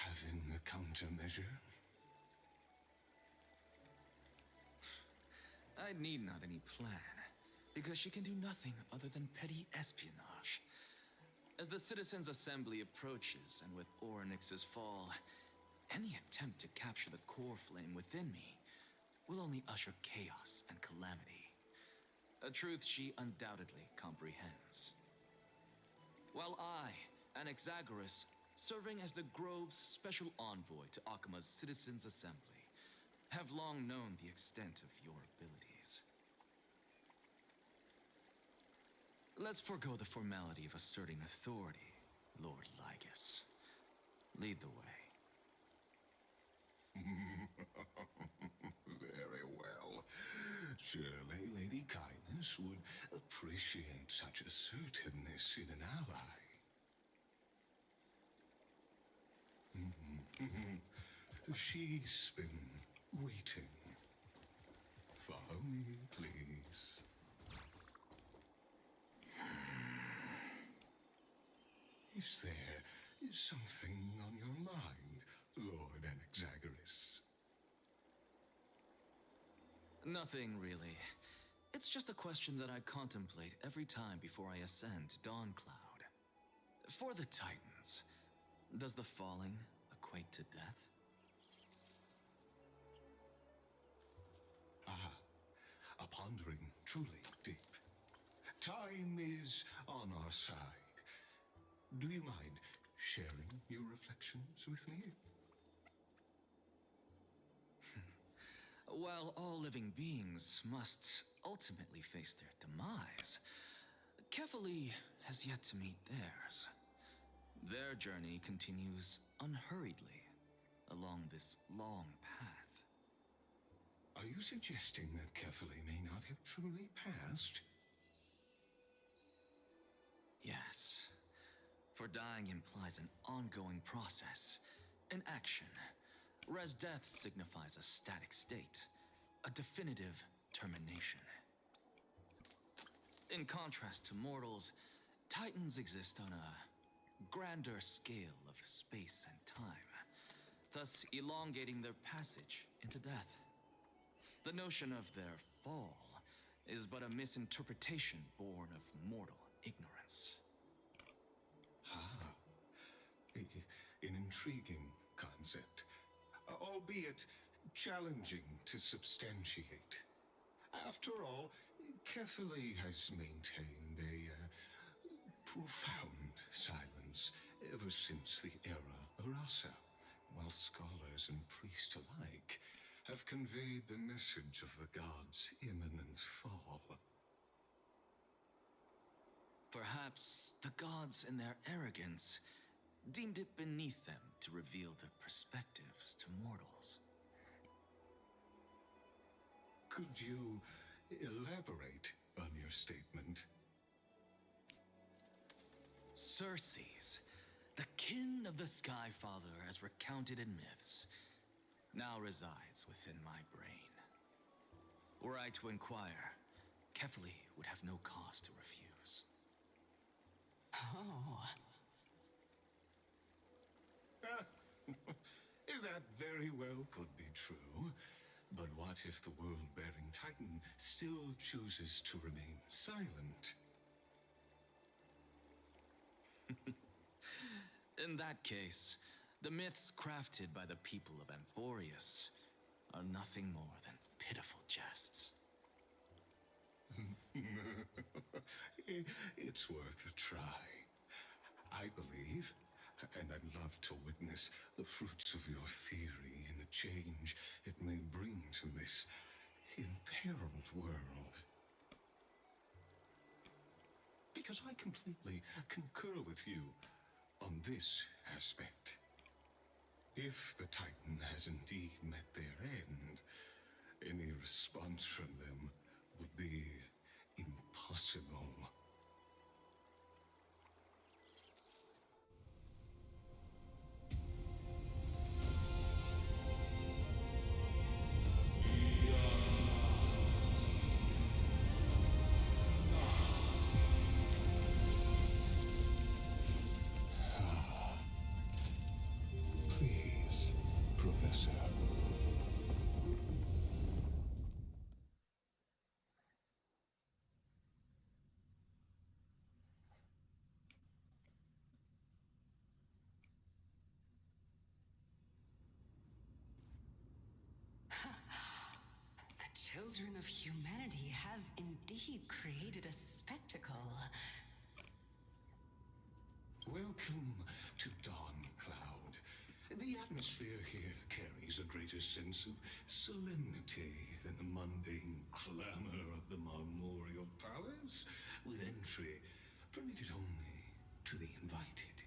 having a countermeasure? I need not any plan, because she can do nothing other than petty espionage. As the Citizens' Assembly approaches, and with Orynyx's fall, any attempt to capture the core flame within me will only usher chaos and calamity. A truth she undoubtedly comprehends. While I, Anaxagoras, serving as the Grove's special envoy to Akima's Citizens' Assembly, have long known the extent of your abilities. Let's forego the formality of asserting authority, Lord Lygus. Lead the way. Very well. Surely Lady Kindness would appreciate such assertiveness in an ally. She's been waiting. Follow me, please. Is there something on your mind, Lord Anaxagoras? Nothing, really. It's just a question that I contemplate every time before I ascend to Dawncloud. For the Titans, does the falling equate to death? Ah, a pondering truly deep. Time is on our side. Do you mind sharing your reflections with me? While all living beings must ultimately face their demise, Kefali has yet to meet theirs. Their journey continues unhurriedly along this long path. Are you suggesting that Kefali may not have truly passed? Yes, for dying implies an ongoing process, an action, whereas death signifies a static state, a definitive termination. In contrast to mortals, Titans exist on a grander scale of space and time, thus elongating their passage into death. The notion of their fall is but a misinterpretation born of mortal ignorance. Ah, an intriguing concept, albeit challenging to substantiate. After all, Kefali has maintained a profound silence ever since the era Arasa, while scholars and priests alike have conveyed the message of the gods' imminent fall. Perhaps the gods, in their arrogance, deemed it beneath them to reveal their perspectives to mortals. Could you elaborate on your statement? Circes, the kin of the Skyfather as recounted in myths, now resides within my brain. Were I to inquire, Kefali would have no cause to refuse. Oh. That very well could be true. But what if the world-bearing Titan still chooses to remain silent? In that case, the myths crafted by the people of Amphorius are nothing more than pitiful jests. It's worth a try. I believe, and I'd love to witness the fruits of your theory and the change it may bring to this imperiled world. Because I completely concur with you on this aspect. If the Titan has indeed met their end, any response from them would be impossible. children of humanity have indeed created a spectacle. Welcome to Dawn Cloud. The atmosphere here carries a greater sense of solemnity than the mundane clamor of the Marmorial Palace, with entry permitted only to the invited.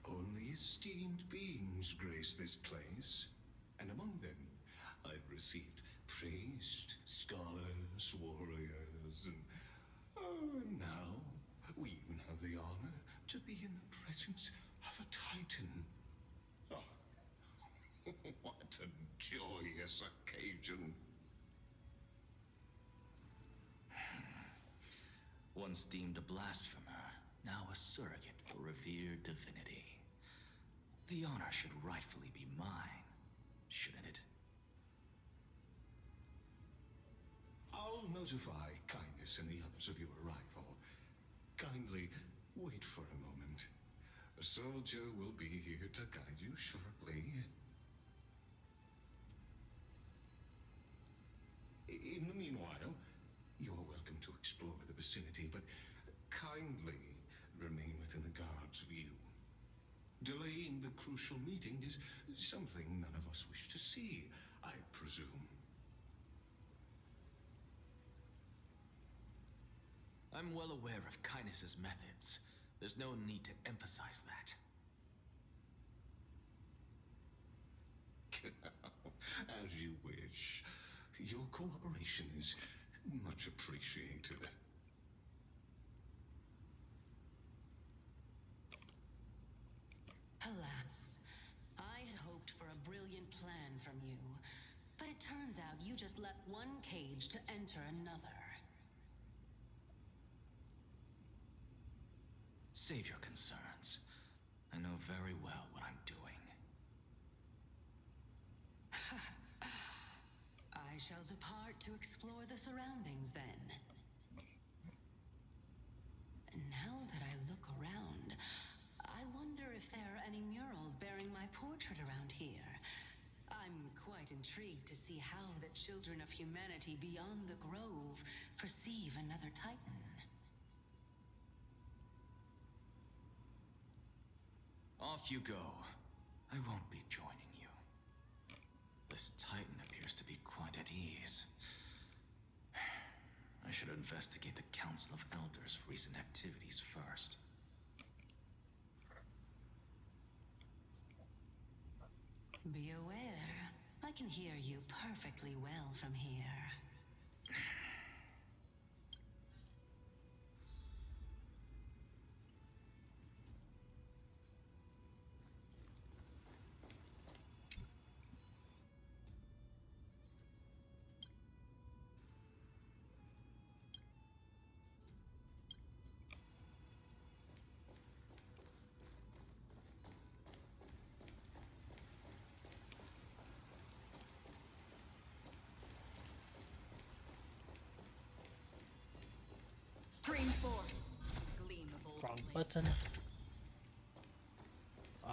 Only esteemed beings grace this place, and among them I've received priests, scholars, warriors, and now we even have the honor to be in the presence of a titan. Oh, what a joyous occasion. Once deemed a blasphemer, now a surrogate for revered divinity. The honor should rightfully be mine, shouldn't it? I'll notify Kindness and the others of your arrival. Kindly wait for a moment. A soldier will be here to guide you shortly. In the meanwhile, you're welcome to explore the vicinity, but kindly remain within the guard's view. Delaying the crucial meeting is something none of us wish to see, I presume. I'm well aware of Kindness's methods. There's no need to emphasize that. As you wish. Your cooperation is much appreciated. Alas, I had hoped for a brilliant plan from you, but it turns out you just left one cage to enter another. Save your concerns. I know very well what I'm doing. I shall depart to explore the surroundings then. And now that I look around, I wonder if there are any murals bearing my portrait around here. I'm quite intrigued to see how the children of humanity beyond the grove perceive another Titan. Off you go. I won't be joining you. This Titan appears to be quite at ease. I should investigate the Council of Elders' recent activities first. Be aware, I can hear you perfectly well from here. Stream forth. Gleam of old Wrong blade. button.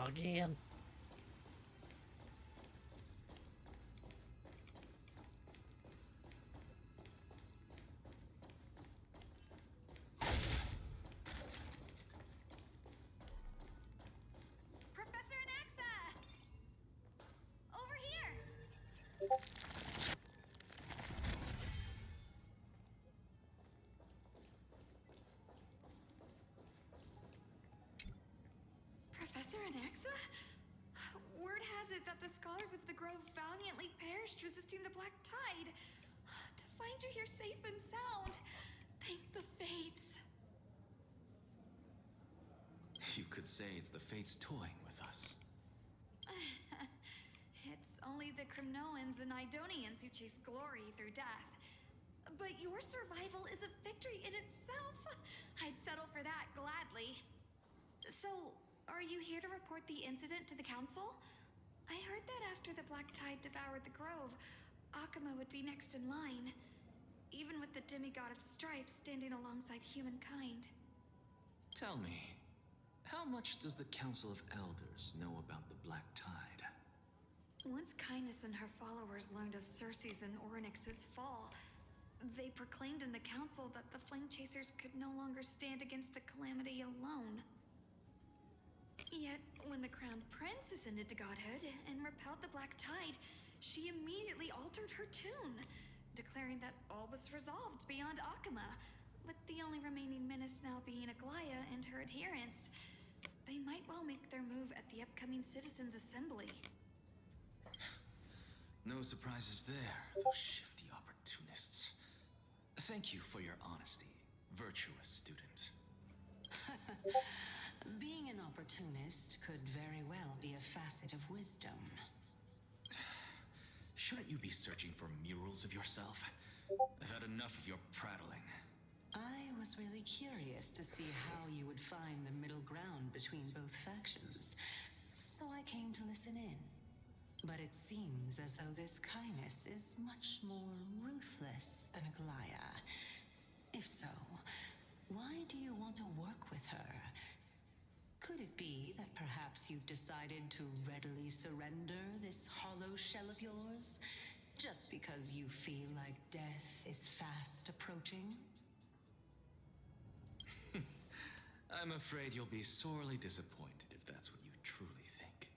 Again. Professor Anaxa! Over here! Professor Anaxa? Word has it that the scholars of the Grove valiantly perished resisting the Black Tide. To find you here safe and sound, thank the fates. You could say it's the fates toying with us. It's only the Kremnoans and Idonians who chase glory through death. But your survival is a victory in itself. I'd settle for that gladly. So, are you here to report the incident to the council? I heard that after the Black Tide devoured the Grove, Akuma would be next in line, even with the demigod of strife standing alongside humankind. Tell me, how much does the Council of Elders know about the Black Tide? Once Kindness and her followers learned of Circe's and Orynyx's fall, they proclaimed in the council that the Flame Chasers could no longer stand against the calamity alone. Yet, when the Crown Prince ascended to godhood and repelled the Black Tide, she immediately altered her tune, declaring that all was resolved beyond Akama, with the only remaining menace now being Aglaya and her adherents. They might well make their move at the upcoming Citizens' Assembly. No surprises there, those shifty opportunists. Thank you for your honesty, virtuous student. Being an opportunist could very well be a facet of wisdom. Shouldn't you be searching for murals of yourself? I've had enough of your prattling. I was really curious to see how you would find the middle ground between both factions, so I came to listen in. But it seems as though this Kindness is much more ruthless than Aglaya. If so, why do you want to work with her? Could it be that perhaps you've decided to readily surrender this hollow shell of yours, just because you feel like death is fast approaching? I'm afraid you'll be sorely disappointed if that's what you truly think.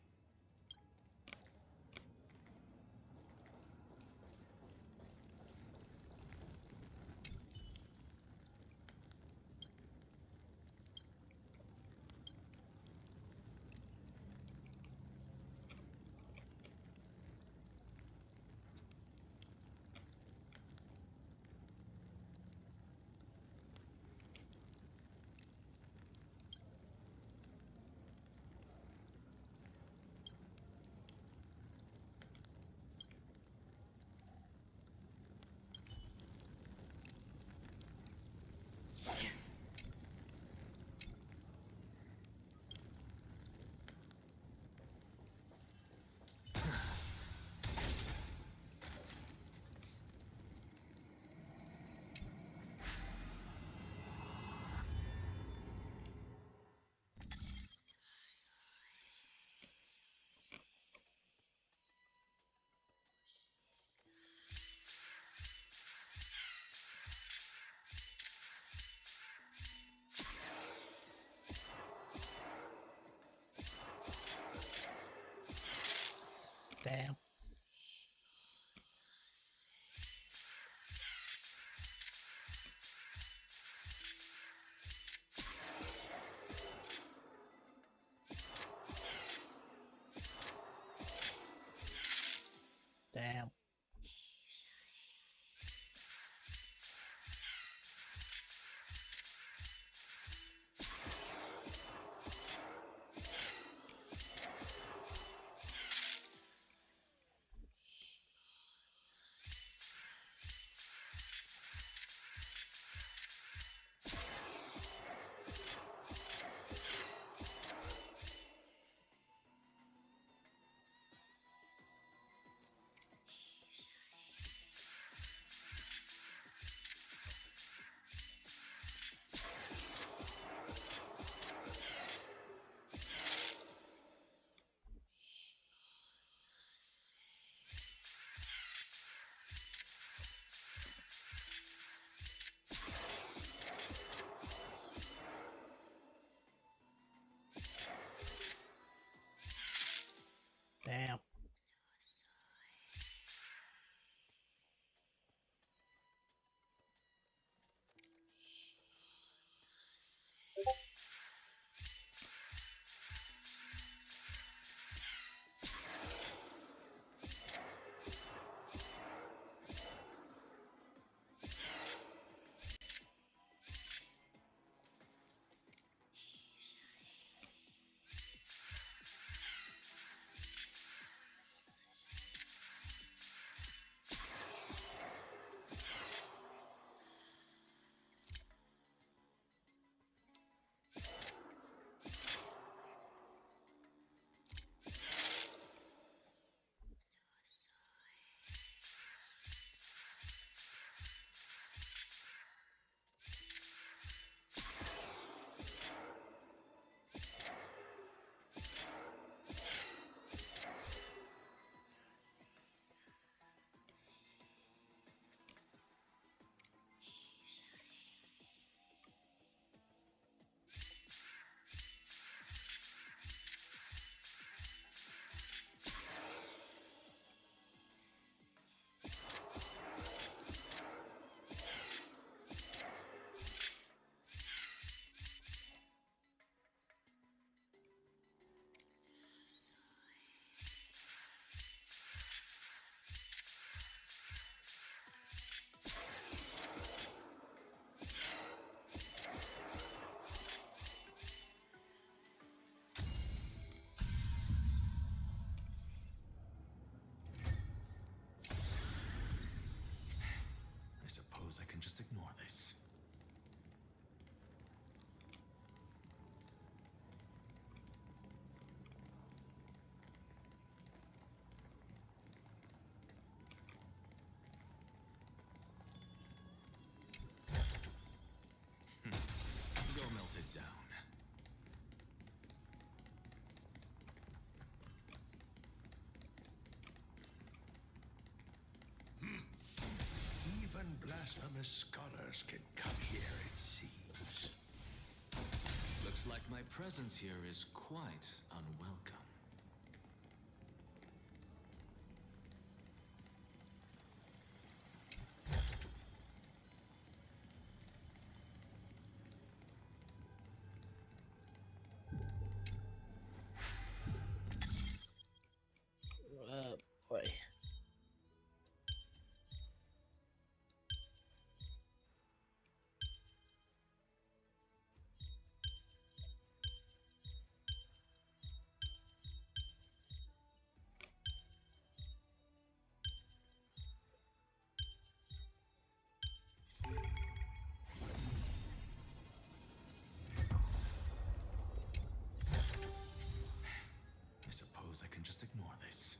blasphemous scholars can come here, it seems. Looks like my presence here is quite unwelcome. Boy. I suppose I can just ignore this.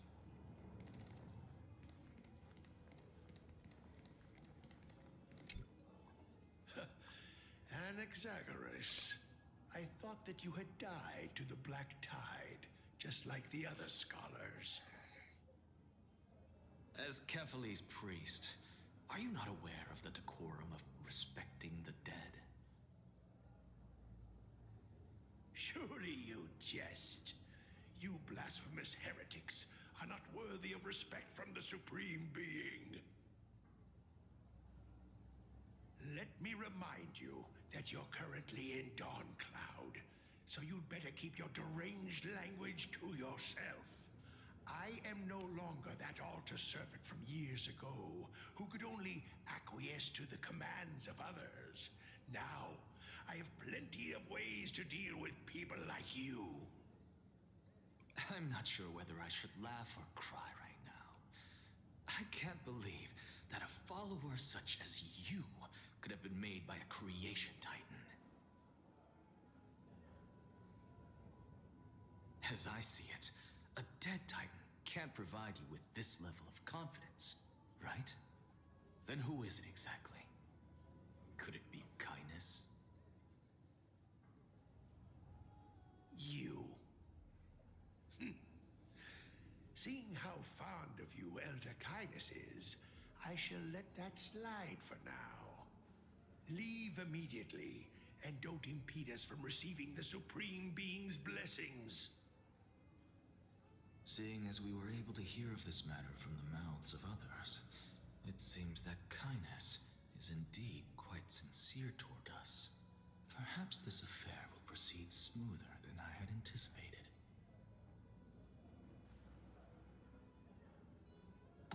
Anaxagoras, I thought that you had died to the Black Tide, just like the other scholars. As Kephales's priest, are you not aware of the decorum of respecting the dead? Surely you jest. You blasphemous heretics are not worthy of respect from the Supreme Being. Let me remind you that you're currently in Dawn Cloud, so you'd better keep your deranged language to yourself. I am no longer that altar servant from years ago who could only acquiesce to the commands of others. Now, I have plenty of ways to deal with people like you. I'm not sure whether I should laugh or cry right now. I can't believe that a follower such as you could have been made by a creation titan. As I see it, a dead titan can't provide you with this level of confidence, right? Then who is it exactly? Could it be kindness? You. Seeing how fond of you Elder Kindness is, I shall let that slide for now. Leave immediately, and don't impede us from receiving the Supreme Being's blessings. Seeing as we were able to hear of this matter from the mouths of others, it seems that kindness is indeed quite sincere toward us. Perhaps this affair will proceed smoother than I had anticipated.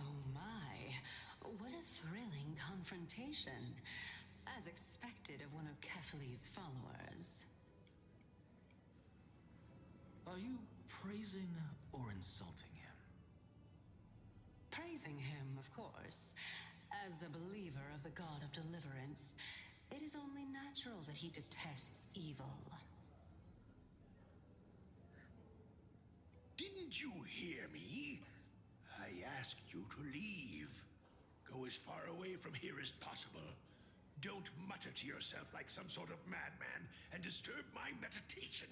Oh my, what a thrilling confrontation. As expected of one of Kephales's followers. Are you praising or insulting him? Praising him, of course. As a believer of the god of deliverance, it is only natural that he detests evil. Didn't you hear me? I asked you to leave. Go as far away from here as possible. Don't mutter to yourself like some sort of madman and disturb my meditation.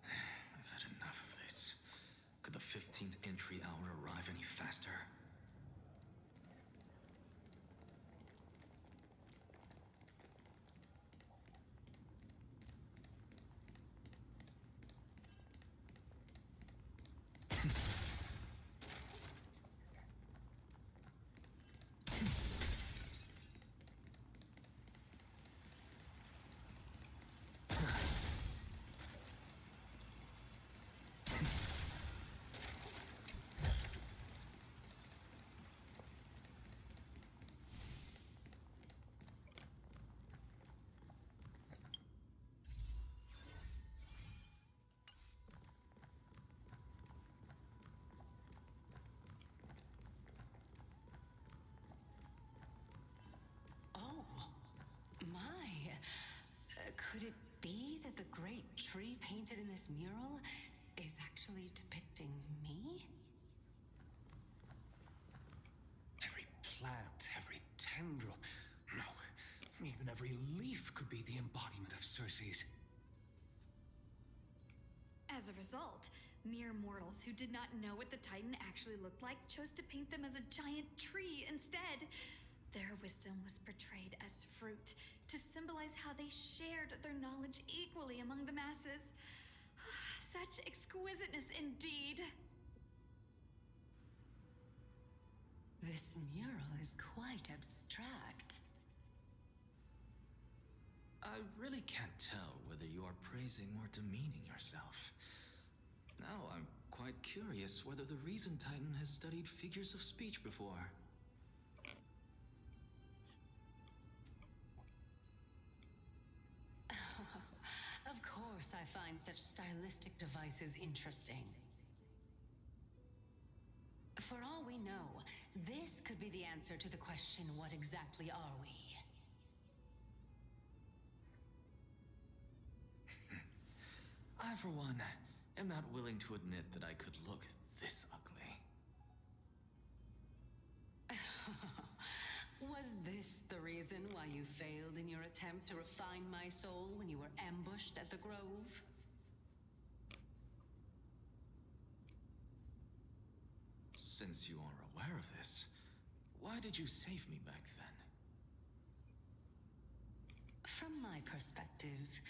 I've had enough of this. Could the 15th entry hour arrive any faster? Could it be that the great tree painted in this mural is actually depicting me? Every plant, every tendril, no, even every leaf could be the embodiment of Circe's. As a result, Mere mortals who did not know what the Titan actually looked like chose to paint them as a giant tree instead. Their wisdom was portrayed as fruit to symbolize how they shared their knowledge equally among the masses. Such exquisiteness indeed. This mural is quite abstract. I really can't tell whether you are praising or demeaning yourself. Now I'm quite curious whether the Reason Titan has studied figures of speech before. Of course, I find such stylistic devices interesting. For all we know, this could be the answer to the question, what exactly are we? I, for one, am not willing to admit that I could look this ugly. Was this the reason why you failed in your attempt to refine my soul when you were ambushed at the Grove? Since you are aware of this, why did you save me back then? From my perspective,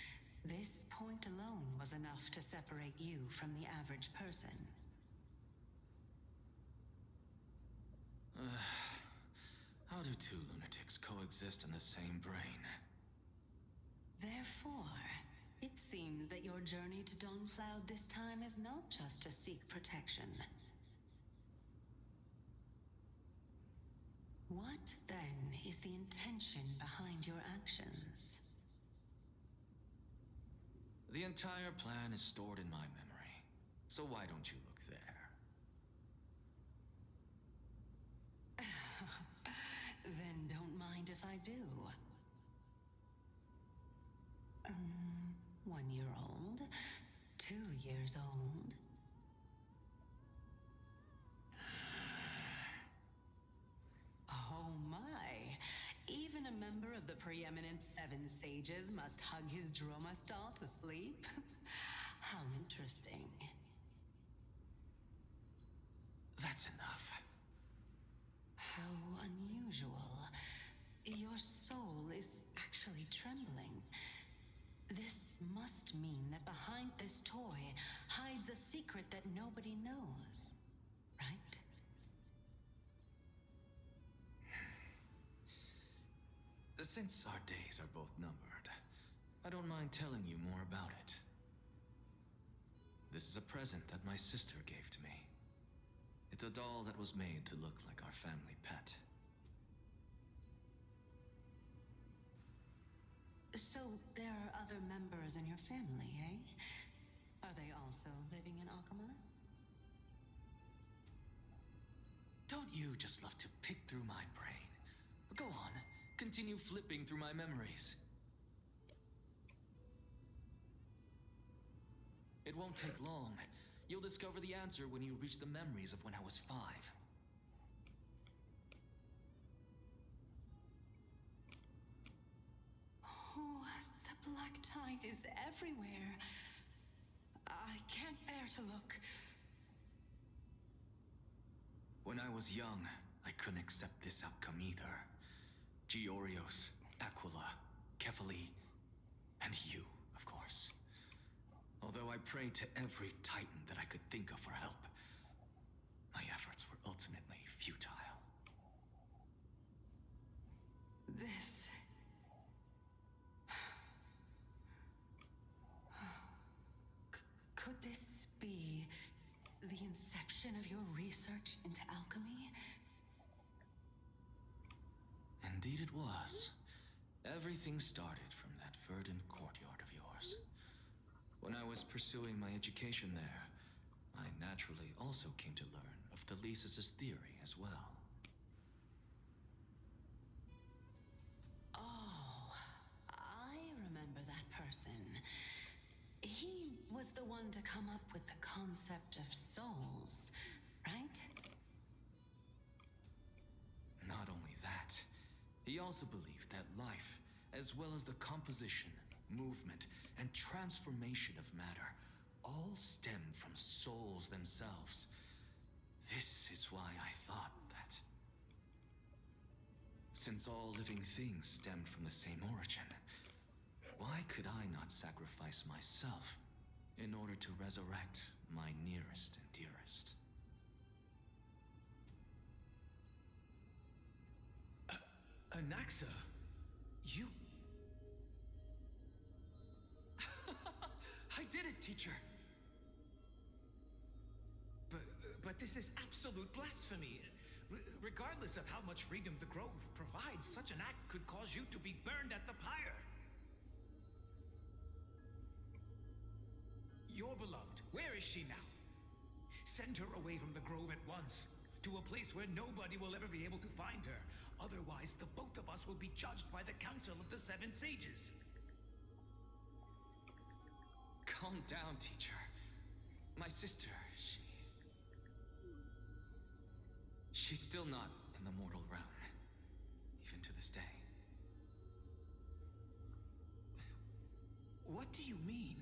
this point alone was enough to separate you from the average person. How do two lunatics coexist in the same brain? Therefore, it seems that your journey to Dawnfloud this time is not just to seek protection. What, then, is the intention behind your actions? The entire plan is stored in my memory, so why don't you look there? Then don't mind if I do. 1 year old, 2 years old. Oh my! Even a member of the preeminent Seven Sages must hug his droma stall to sleep? How interesting. That's enough. How unusual. Your soul is actually trembling. This must mean that behind this toy hides a secret that nobody knows, right? Since our days are both numbered, I don't mind telling you more about it. This is a present that my sister gave to me. It's a doll that was made to look like our family pet. So there are other members in your family, eh? Are they also living in Akama? Don't you just love to pick through my brain? Go on, continue flipping through my memories. It won't take long. You'll discover the answer when you reach the memories of when I was 5. Oh, the black tide is everywhere. I can't bear to look. When I was young, I couldn't accept this outcome either. Georios, Aquila, Kefali, and you, of course. Although I prayed to every titan that I could think of for help, my efforts were ultimately futile. This... Could this be the inception of your research into alchemy? Indeed it was. Everything started from that verdant courtyard of yours. When I was pursuing my education there, I naturally also came to learn of Thelesis' theory as well. Oh, I remember that person. He was the one to come up with the concept of souls, right? Not only that, he also believed that life, as well as the composition, movement, and transformation of matter, all stem from souls themselves. This is why I thought that, since all living things stemmed from the same origin, why could I not sacrifice myself in order to resurrect my nearest and dearest? Anaxa, you... I did it, teacher! But this is absolute blasphemy. Regardless of how much freedom the Grove provides, such an act could cause you to be burned at the pyre. Your beloved, where is she now? Send her away from the Grove at once, to a place where nobody will ever be able to find her. Otherwise, the both of us will be judged by the Council of the Seven Sages. Calm down, teacher. My sister, she's still not in the mortal realm, even to this day. What do you mean?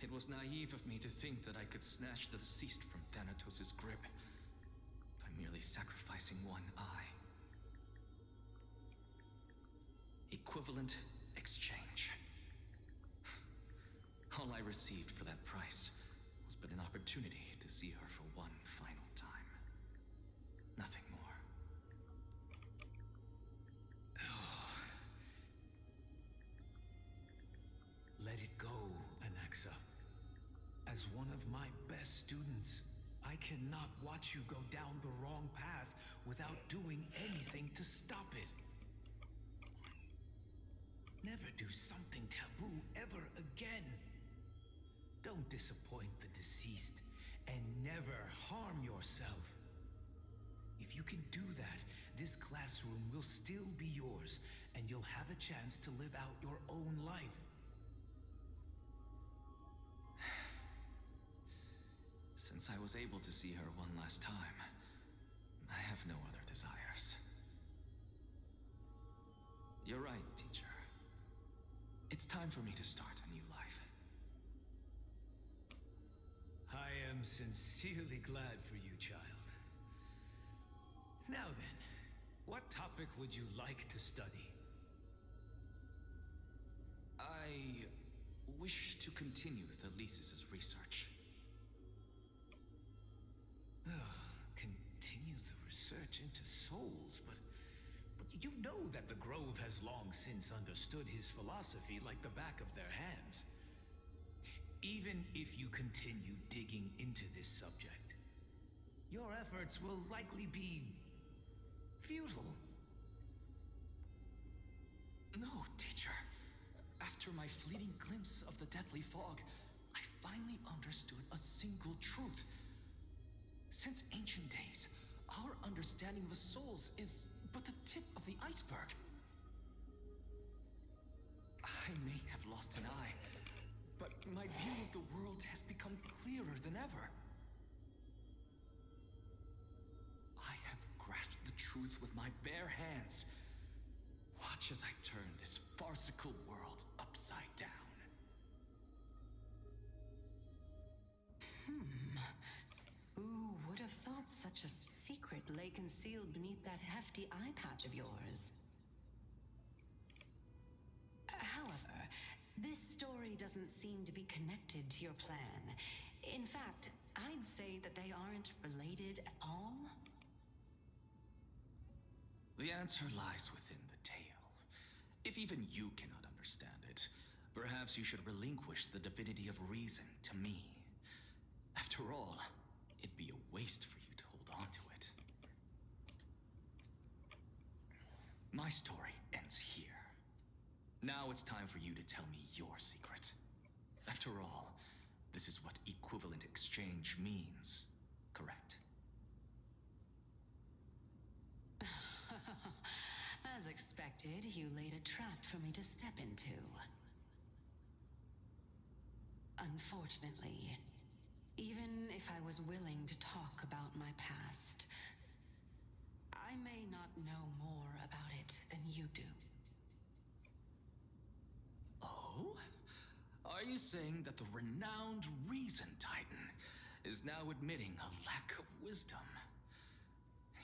It was naive of me to think that I could snatch the deceased from Thanatos' grip by merely sacrificing one eye. Equivalent exchange. All I received for that price was but an opportunity to see her for one final time. Nothing more. Let it go, Anaxa. As one of my best students, I cannot watch you go down the wrong path without doing anything to stop it. Never do something taboo ever again. Don't disappoint the deceased, and never harm yourself. If you can do that, this classroom will still be yours, and you'll have a chance to live out your own life. Since I was able to see her one last time, I have no other desires. You're right, teacher. It's time for me to start a new life. I am sincerely glad for you, child. Now then, what topic would you like to study? I wish to continue Thalesis' research. Continue the research into souls, but you know that the Grove has long since understood his philosophy like the back of their hands. Even if you continue digging into this subject, your efforts will likely be futile. No, teacher. After my fleeting glimpse of the deathly fog, I finally understood a single truth. Since ancient days, our understanding of the souls is but the tip of the iceberg. I may have lost an eye, but my view of the world has become clearer than ever. I have grasped the truth with my bare hands. Watch as I turn this farcical world upside down. Who would have thought such a secret lay concealed beneath that hefty eye patch of yours? However, this story doesn't seem to be connected to your plan. In fact, I'd say that they aren't related at all. The answer lies within the tale. If even you cannot understand it, perhaps you should relinquish the divinity of reason to me. After all, it'd be a waste for you to hold on to it. My story ends here. Now it's time for you to tell me your secret. After all, this is what equivalent exchange means, correct? As expected, you laid a trap for me to step into. Unfortunately, even if I was willing to talk about my past, I may not know more about it than you do. Oh? Are Are you saying that the renowned Reason Titan is now admitting a lack of wisdom?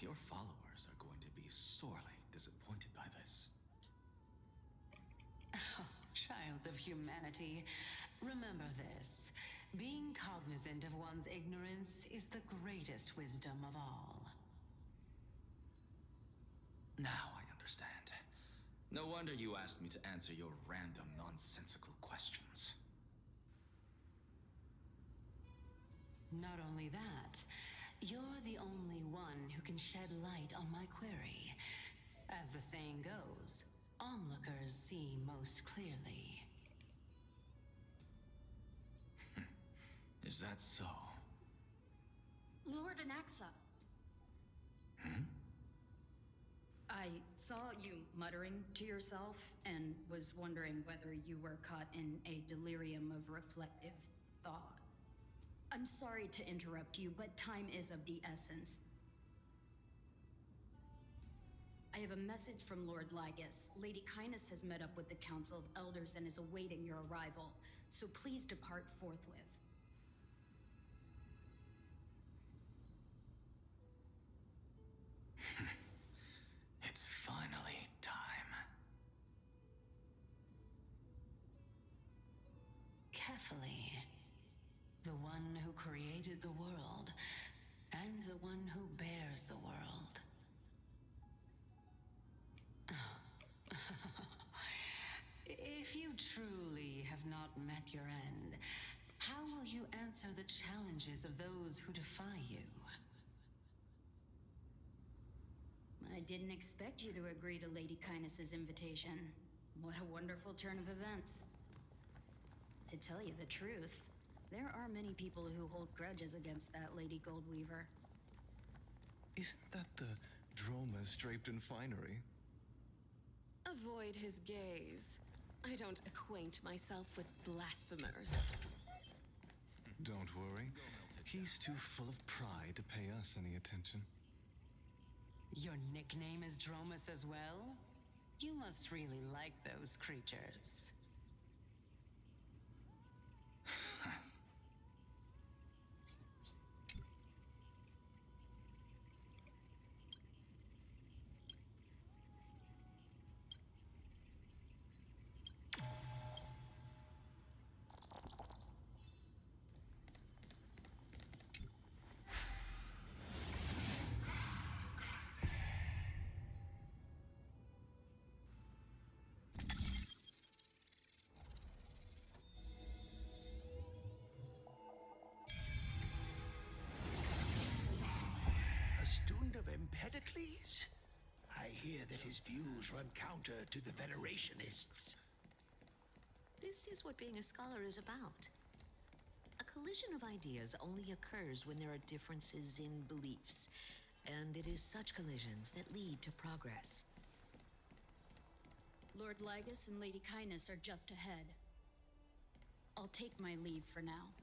Your followers are going to be sorely disappointed by this. Child of humanity, remember this. Being cognizant of one's ignorance is the greatest wisdom of all. Now I understand. No wonder you asked me to answer your random, nonsensical questions. Not only that, you're the only one who can shed light on my query. As the saying goes, onlookers see most clearly. Is that so? Lord Anaxa. I saw you muttering to yourself and was wondering whether you were caught in a delirium of reflective thought. I'm sorry to interrupt you, but time is of the essence. I have a message from Lord Lygus. Lady Kindness has met up with the Council of Elders and is awaiting your arrival, so please depart forthwith. It's finally time. Carefully. The one who created the world, and the one who bears the world. If you truly have not met your end, how will you answer the challenges of those who defy you? I didn't expect you to agree to Lady Kindness's invitation. What a wonderful turn of events. To tell you the truth, there are many people who hold grudges against that Lady Goldweaver. Isn't that the Dromas draped in finery? Avoid his gaze. I don't acquaint myself with blasphemers. Don't worry. He's too full of pride to pay us any attention. Your nickname is Dromas as well? You must really like those creatures. A student of Empedocles? I hear that his views run counter to the Venerationists. This is what being a scholar is about. A collision of ideas only occurs when there are differences in beliefs, and it is such collisions that lead to progress. Lord Lygus and Lady Kindness are just ahead. I'll take my leave for now.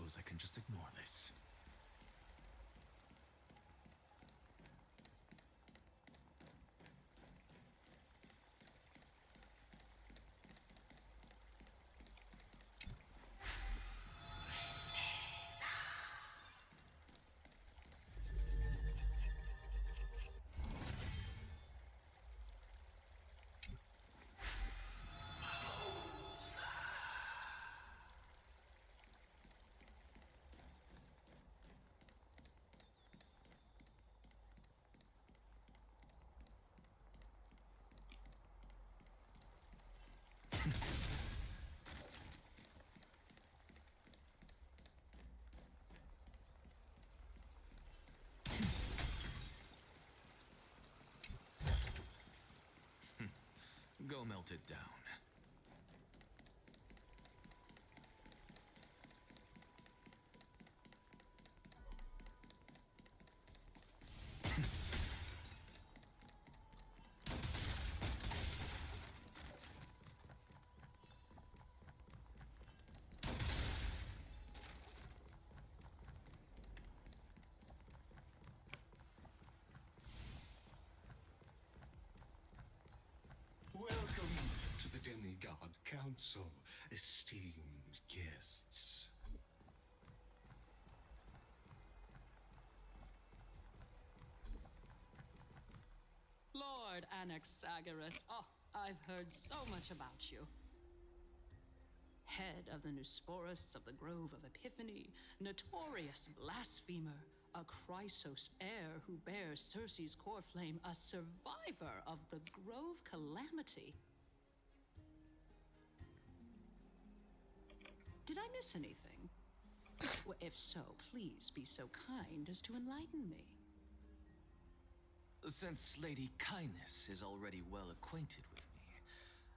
suppose I can just ignore this. Go melt it down. Welcome to the Demigod Council, esteemed guests. Lord Anaxagoras, oh, I've heard so much about you. Head of the Nusporists of the Grove of Epiphany, notorious blasphemer, a Chrysos heir who bears Circe's core flame, a survivor of the Grove Calamity. Did I miss anything? Well, if so, please be so kind as to enlighten me. Since Lady Kindness is already well acquainted with me,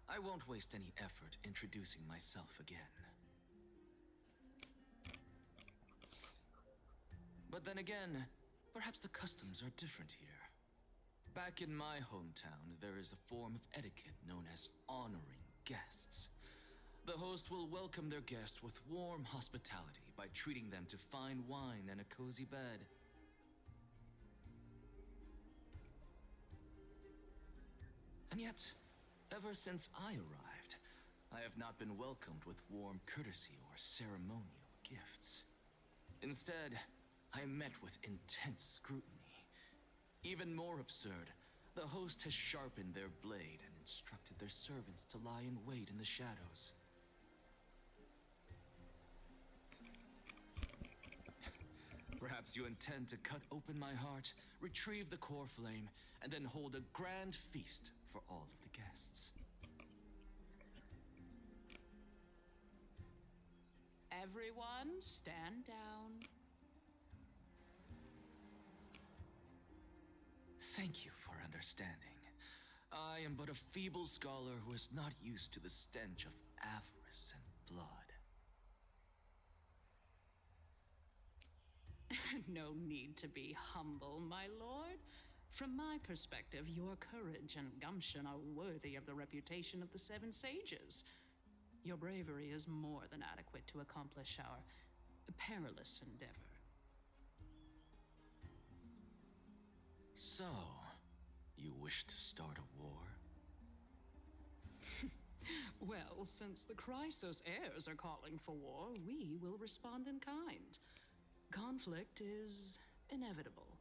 I won't waste any effort introducing myself again. But then again, perhaps the customs are different here. Back in my hometown, there is a form of etiquette known as honoring guests. The host will welcome their guest with warm hospitality by treating them to fine wine and a cozy bed. And yet, ever since I arrived, I have not been welcomed with warm courtesy or ceremonial gifts. Instead, I am met with intense scrutiny. Even more absurd, the host has sharpened their blade and instructed their servants to lie in wait in the shadows. Perhaps you intend to cut open my heart, retrieve the core flame, and then hold a grand feast for all of the guests. Everyone, stand down. Thank you for understanding. I am but a feeble scholar who is not used to the stench of avarice and blood. No need to be humble, my lord. From my perspective, your courage and gumption are worthy of the reputation of the Seven Sages. Your bravery is more than adequate to accomplish our perilous endeavor. So, you wish to start a war? Well, since the Chrysos heirs are calling for war, we will respond in kind. Conflict is inevitable.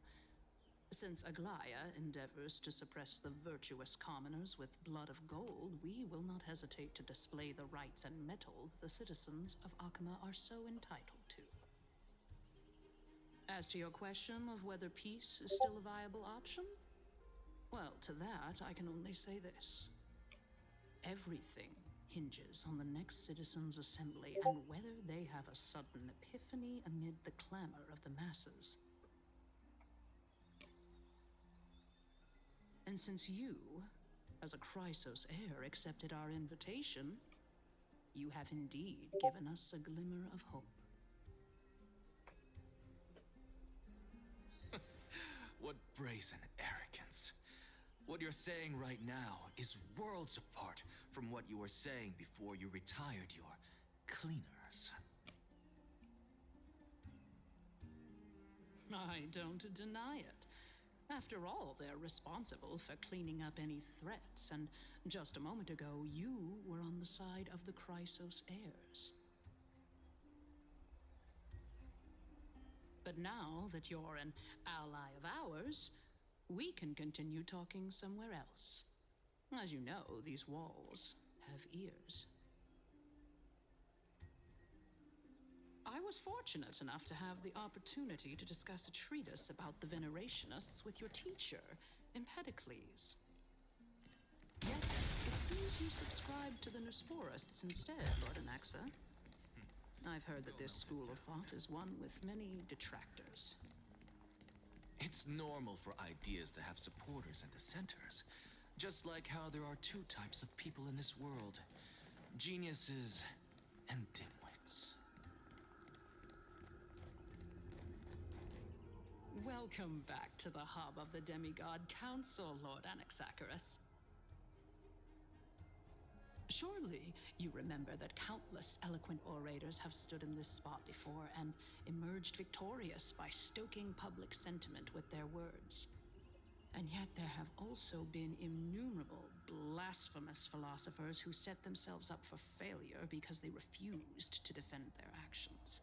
Since Aglaya endeavors to suppress the virtuous commoners with blood of gold, we will not hesitate to display the rights and mettle the citizens of Akama are so entitled to. As to your question of whether peace is still a viable option, well, to that I can only say this. Everything hinges on the next citizens' assembly and whether they have a sudden epiphany amid the clamor of the masses. And since you, as a Chrysos heir, accepted our invitation, you have indeed given us a glimmer of hope. What brazen arrogance. What you're saying right now is worlds apart from what you were saying before you retired your cleaners. I don't deny it. After all, they're responsible for cleaning up any threats, and just a moment ago, you were on the side of the Chrysos heirs. But now that you're an ally of ours, we can continue talking somewhere else. As you know, these walls have ears. I was fortunate enough to have the opportunity to discuss a treatise about the Venerationists with your teacher, Empedocles. Yet, it seems you subscribe to the Nusporists instead, Lord Anaxa. I've heard that this school of thought is one with many detractors. It's normal for ideas to have supporters and dissenters, just like how there are two types of people in this world: geniuses and dimwits. Welcome back to the hub of the Demigod Council, Lord Anaxagoras. Surely you remember that countless eloquent orators have stood in this spot before and emerged victorious by stoking public sentiment with their words. And yet there have also been innumerable blasphemous philosophers who set themselves up for failure because they refused to defend their actions.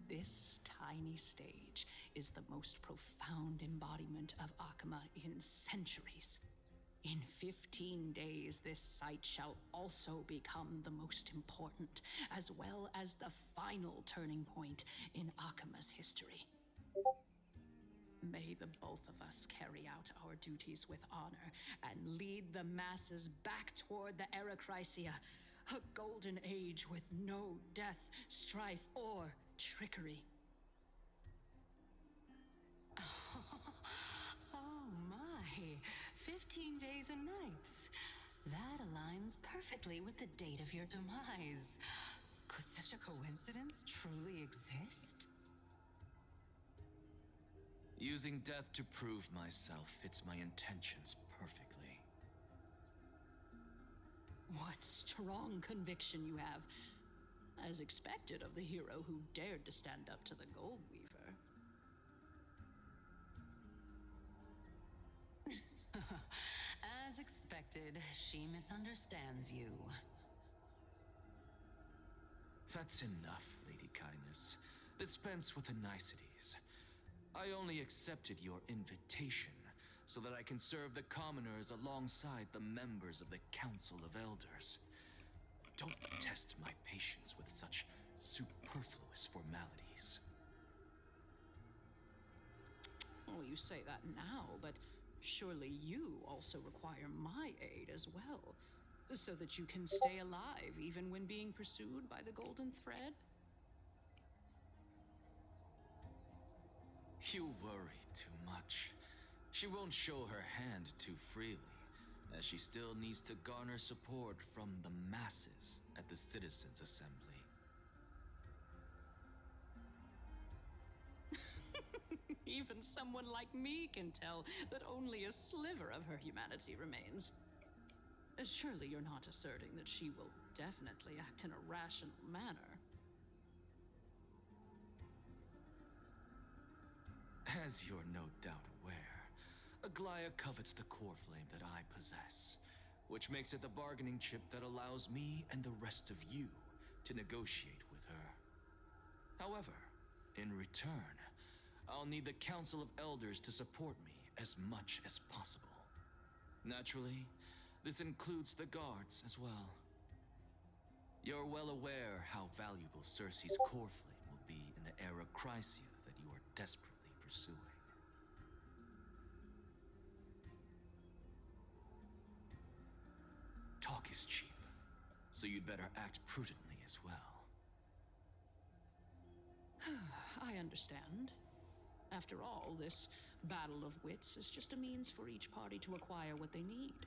This tiny stage is the most profound embodiment of Akama in centuries. In 15 days, this site shall also become the most important, as well as the final turning point in Akama's history. May the both of us carry out our duties with honor and lead the masses back toward the Erechrysia, a golden age with no death, strife, or trickery. Oh my, 15 days and nights. That aligns perfectly with the date of your demise. Could such a coincidence truly exist? Using death to prove myself fits my intentions perfectly. What strong conviction you have, as expected of the hero who dared to stand up to the Gold Weaver. As expected, she misunderstands you. That's enough, Lady Kindness. Dispense with the niceties. I only accepted your invitation so that I can serve the commoners alongside the members of the Council of Elders. Don't test my patience with such superfluous formalities. Well, you say that now, but surely you also require my aid as well, so that you can stay alive even when being pursued by the Golden Thread? You worry too much. She won't show her hand too freely, as she still needs to garner support from the masses at the Citizens' Assembly. Even someone like me can tell that only a sliver of her humanity remains. Surely you're not asserting that she will definitely act in a rational manner. As you're no doubt aware, Aglaya covets the core flame that I possess, which makes it the bargaining chip that allows me and the rest of you to negotiate with her. However, in return, I'll need the Council of Elders to support me as much as possible. Naturally, this includes the guards as well. You're well aware how valuable Cersei's core flame will be in the Erechrysia that you are desperately pursuing. Talk is cheap, so you'd better act prudently as well. I understand. After all, this battle of wits is just a means for each party to acquire what they need.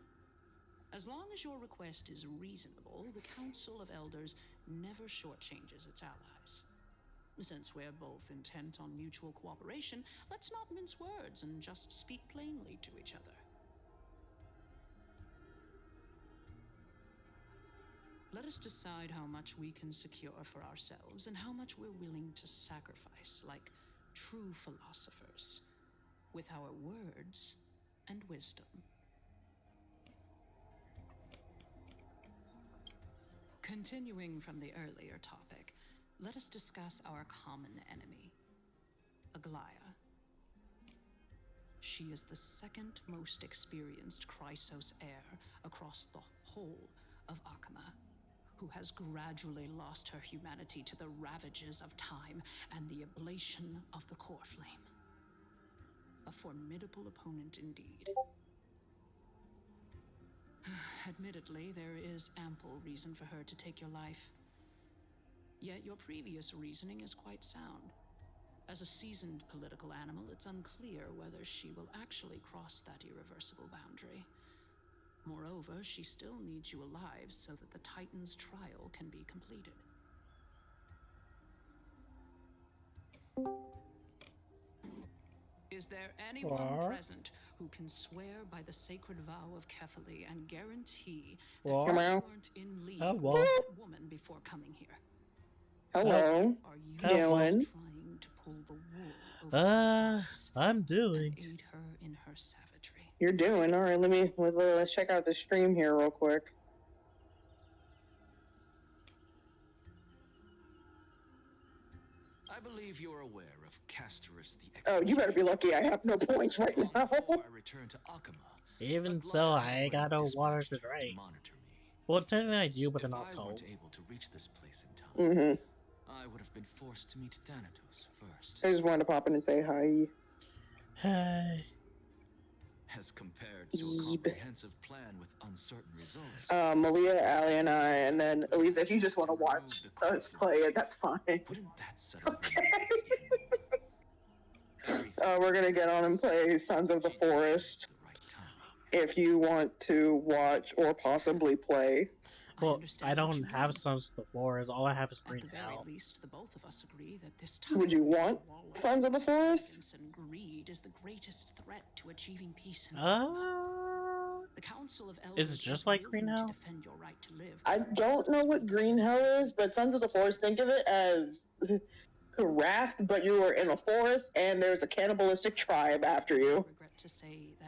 As long as your request is reasonable, the Council of Elders never shortchanges its allies. Since we're both intent on mutual cooperation, let's not mince words and just speak plainly to each other. Let us decide how much we can secure for ourselves and how much we're willing to sacrifice, like true philosophers, with our words and wisdom. Continuing from the earlier topic, let us discuss our common enemy, Aglaya. She is the second most experienced Chrysos heir across the whole of Akama, who has gradually lost her humanity to the ravages of time and the ablation of the core flame. A formidable opponent indeed. Admittedly, there is ample reason for her to take your life. Yet your previous reasoning is quite sound. As a seasoned political animal, it's unclear whether she will actually cross that irreversible boundary. Moreover, she still needs you alive so that the Titan's trial can be completed. Is there anyone present who can swear by the sacred vow of Kefali and guarantee that you weren't in league with that woman before coming here? Hello. Are you Doing? trying to pull the wool over her eyes I'm doing. and aid her in her savagery? You're doing all right. Let's check out the stream here real quick. I believe you're aware of Castorus the Oh, you better be lucky I have no points right now. I return to Akama. Even so, I got no water to drink. Well, technically I do, but they're not If I cold. weren't able to reach this place in time, I would have been forced to meet Thanatos first. I just wanted to pop in and say hi. Hey. As compared to a comprehensive plan with uncertain results. Malia, Ali, and I, and then Elisa, if you just want to watch us play it, that's fine. Wouldn't that set up we're gonna get on and play Sons of the Forest. If you want to watch or possibly play. Well, I don't have Sons of the Forest. All I have is Green At the Hell. very least, the both of us agree that this Would you want Sons of the Forest? and greed is the greatest threat to achieving peace in the Council of Elders Is it just like Green Hell? defend your right to live. I don't know what Green Hell is, but Sons of the Forest, think of it as the raft, but you are in a forest and there's a cannibalistic tribe after you.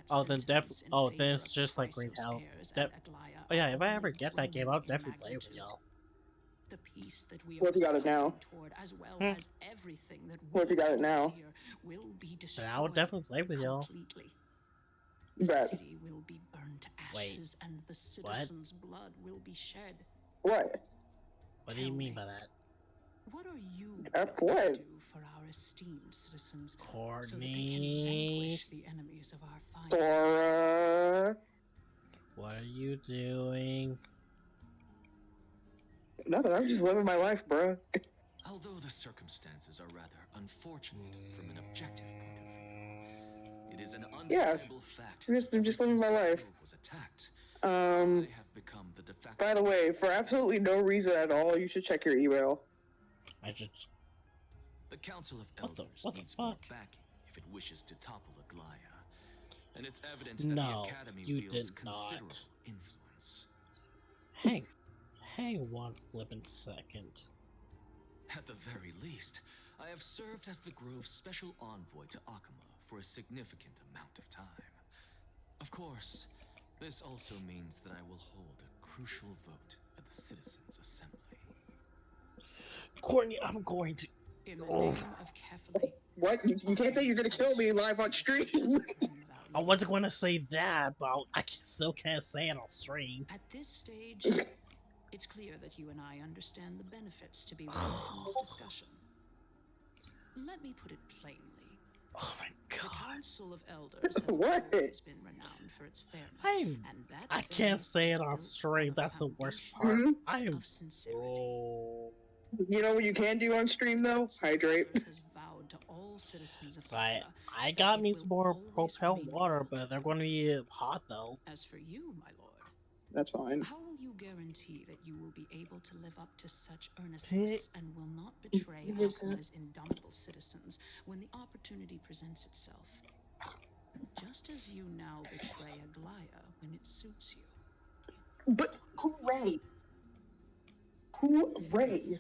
Oh, then then it's just like Green Hell. Oh yeah, if I ever get that game, I'll definitely play with y'all. The peace that we What if you got it now? toward, as well as everything that What if you got it now? will be Then I would definitely play with y'all. Bet. City will be burned to ashes and the citizens' blood will be shed. What? What do you mean by that? What are you what? going to do for our esteemed citizens Courtney. so that they can vanquish the enemies of our fight? Dora. What are you doing? Nothing, I'm just living my life, bro. Although the circumstances are rather unfortunate from an objective point of view, it is an undeniable fact. I'm just living my life. Was attacked. Um, have become the de facto. By the way, for absolutely no reason at all, you should check your email. I should. The Council of Elders needs more backing if it wishes to topple Aglaya, and it's evident that the Academy wields considerable influence. Hang one flippin' second. At the very least, I have served as the Grove's special envoy to Akama for a significant amount of time. Of course, this also means that I will hold a crucial vote at the Citizens' Assembly. Courtney, I'm going to. In the name of Kefali. What? You can't say you're gonna kill me live on stream. I wasn't going to say that, but I still can't say it on stream. At this stage, it's clear that you and I understand the benefits to be reaped from this discussion. Let me put it plainly. Oh my god. The Council of Elders has always been renowned for its fairness. I can't say it on stream. That's the worst part. I am. Oh. You know what you can do on stream though? Hydrate. I got me some more propel water, but they're going to be hot though. As for you, my lord, that's fine. How will you guarantee that you will be able to live up to such earnestness and will not betray Akama's indomitable citizens when the opportunity presents itself? Just as you now betray Aglaya when it suits you. But hooray! Hooray!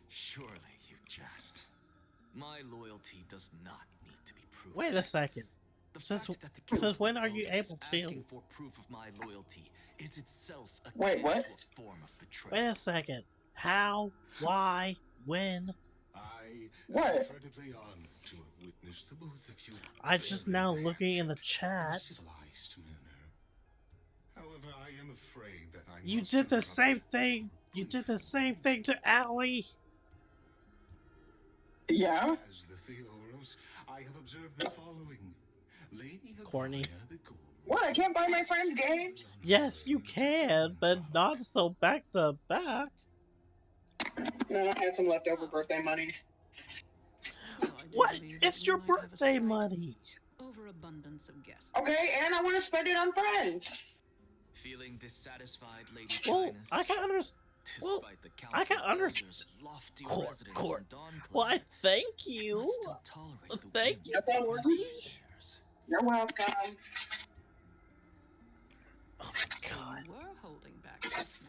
Surely you jest. My loyalty does not need to be proven. Wait a second. The Since fact that the Council when of are you Elders able is to? asking for proof of my loyalty is itself Wait, akin what? to a form of betrayal. Wait a second. How? Why? When? I What? am incredibly honored to have witnessed the both of you. I just now looking in the chat. Civilized manner. However, I am afraid that I You must did the interrupt same thing. You did the same thing to Allie. Yeah? As the Theoros, I have observed the following. Lady Corny. Aglaya the Gold. What? I can't buy my friends games? Yes, you can, but not so back to back. No, I had some leftover birthday money. What? It's your birthday money. Overabundance of guests. Okay, and I want to spend it on friends. Feeling dissatisfied, Lady Well, Kynus? I can understand. Well, Despite the I can Council of understand. Elders' lofty Court. residence on Dawncloud, Well, I thank you. must still tolerate the Thank whims you, of the Corey. Questers. You're welcome. Oh my So god. you were holding back just now.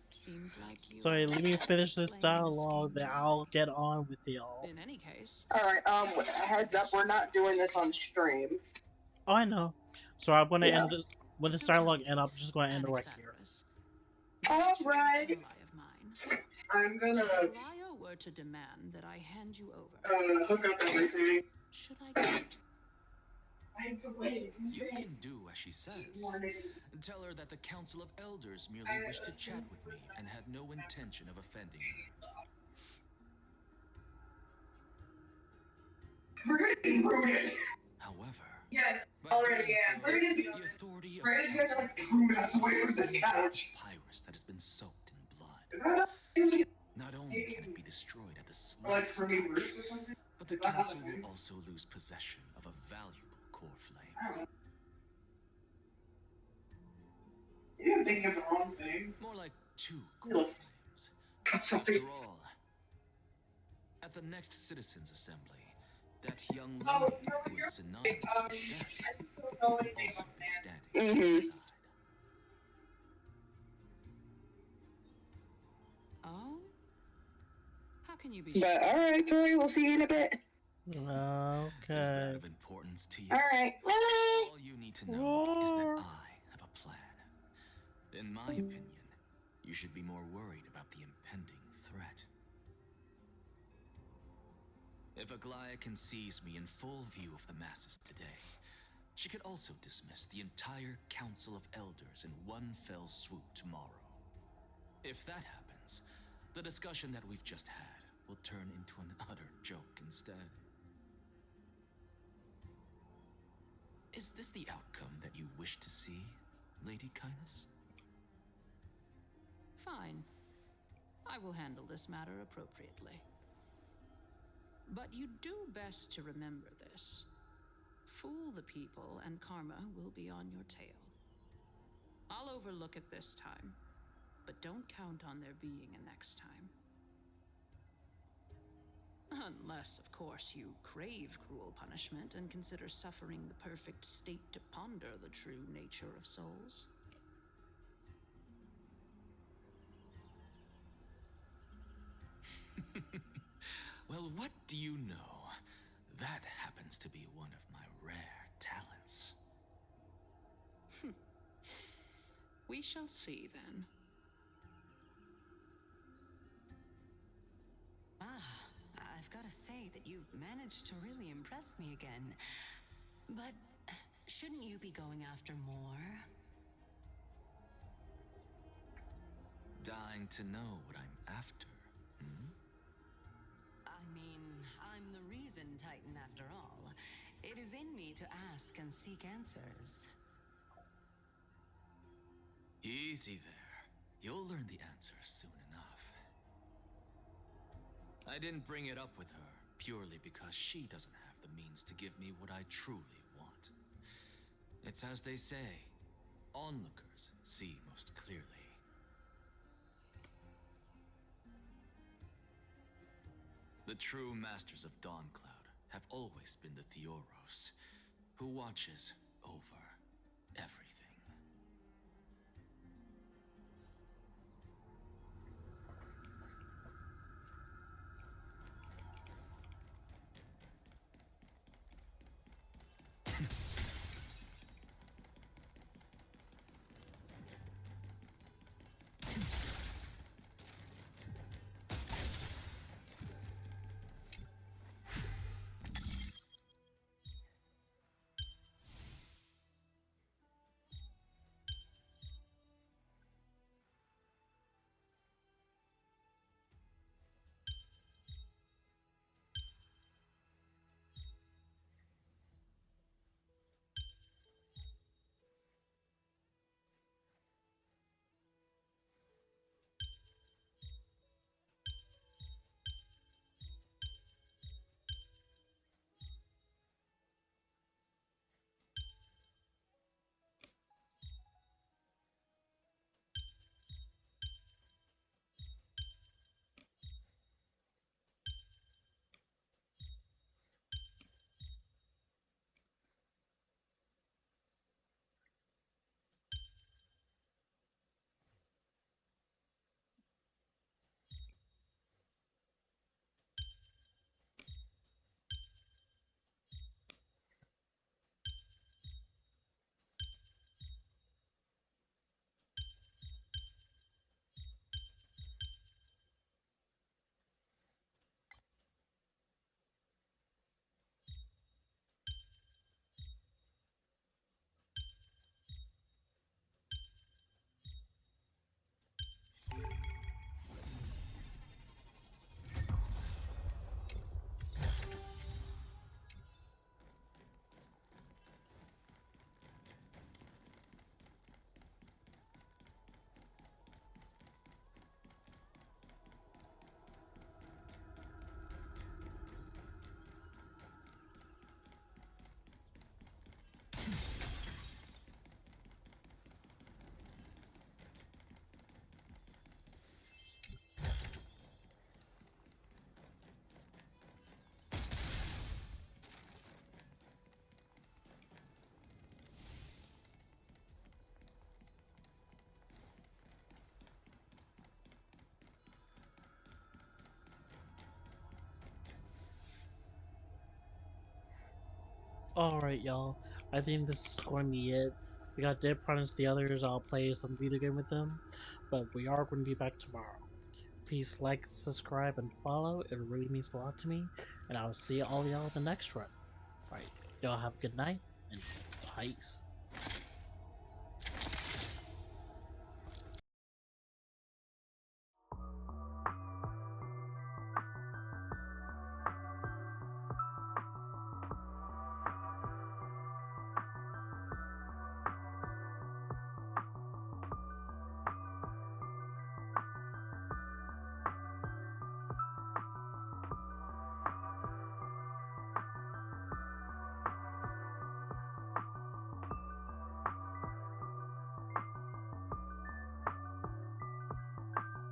Seems like you. Sorry, let me finish this playing this dialogue, game then I'll get on with y'all. In any case. Alright, heads up, we're not doing this on stream. Oh, I know. So I'm gonna Yeah. end this when this dialogue ends. I'm just gonna end it right here. Alright. I'm gonna If Lio were to demand that I hand you over, hook up everything. should I do it? You can do as she says. Tell her that the Council of Elders merely wished to chat with me and had no intention of offending her. We're gonna be rooted. However, Yes, by already doing am. so, We're gonna be the authority of We're the gonna Council get of like Elders away from this is couch. a papyrus that has been soaked in blood. Is that Not only can it be destroyed at the like slightest for me touch, roots or something? but the Is that how Council they will do? also lose possession of a valuable core flame. You're thinking of the wrong thing. More like two core Look. flames. After all, at the next Citizens' Assembly, that young lady who is synonymous with death will also be standing Mhm. beside. Oh? How can you be But alright, Tori, we'll see you in a bit. Is that Okay. of importance to you? Alright, bye. All you need to know is that I have a plan. In my opinion, you should be more worried about the impending threat. If Aglaya can seize me in full view of the masses today, she could also dismiss the entire Council of Elders in one fell swoop tomorrow. If that happens, the discussion that we've just had will turn into an utter joke instead. Is this the outcome that you wish to see, Lady Kynus? Fine. I will handle this matter appropriately. But you do best to remember this. Fool the people and karma will be on your tail. I'll overlook it this time, but don't count on there being a next time. Unless, of course, you crave cruel punishment and consider suffering the perfect state to ponder the true nature of souls. Well, what do you know? That happens to be one of my rare talents. We shall see then. I've got to say that you've managed to really impress me again. But shouldn't you be going after more? Dying to know what I'm after, hmm? I mean, I'm the reason Titan after all. It is in me to ask and seek answers. Easy there. You'll learn the answers soon enough. I didn't bring it up with her purely because she doesn't have the means to give me what I truly want. It's as they say, onlookers see most clearly. The true masters of Dawncloud have always been the Theoros, who watches over everything. Alright, y'all. I think this is going to be it. We got Dead Promise the others. I'll play some video game with them. But we are going to be back tomorrow. Please like, subscribe, and follow. It really means a lot to me. And I'll see all y'all in the next run. Alright, y'all have a good night, and peace.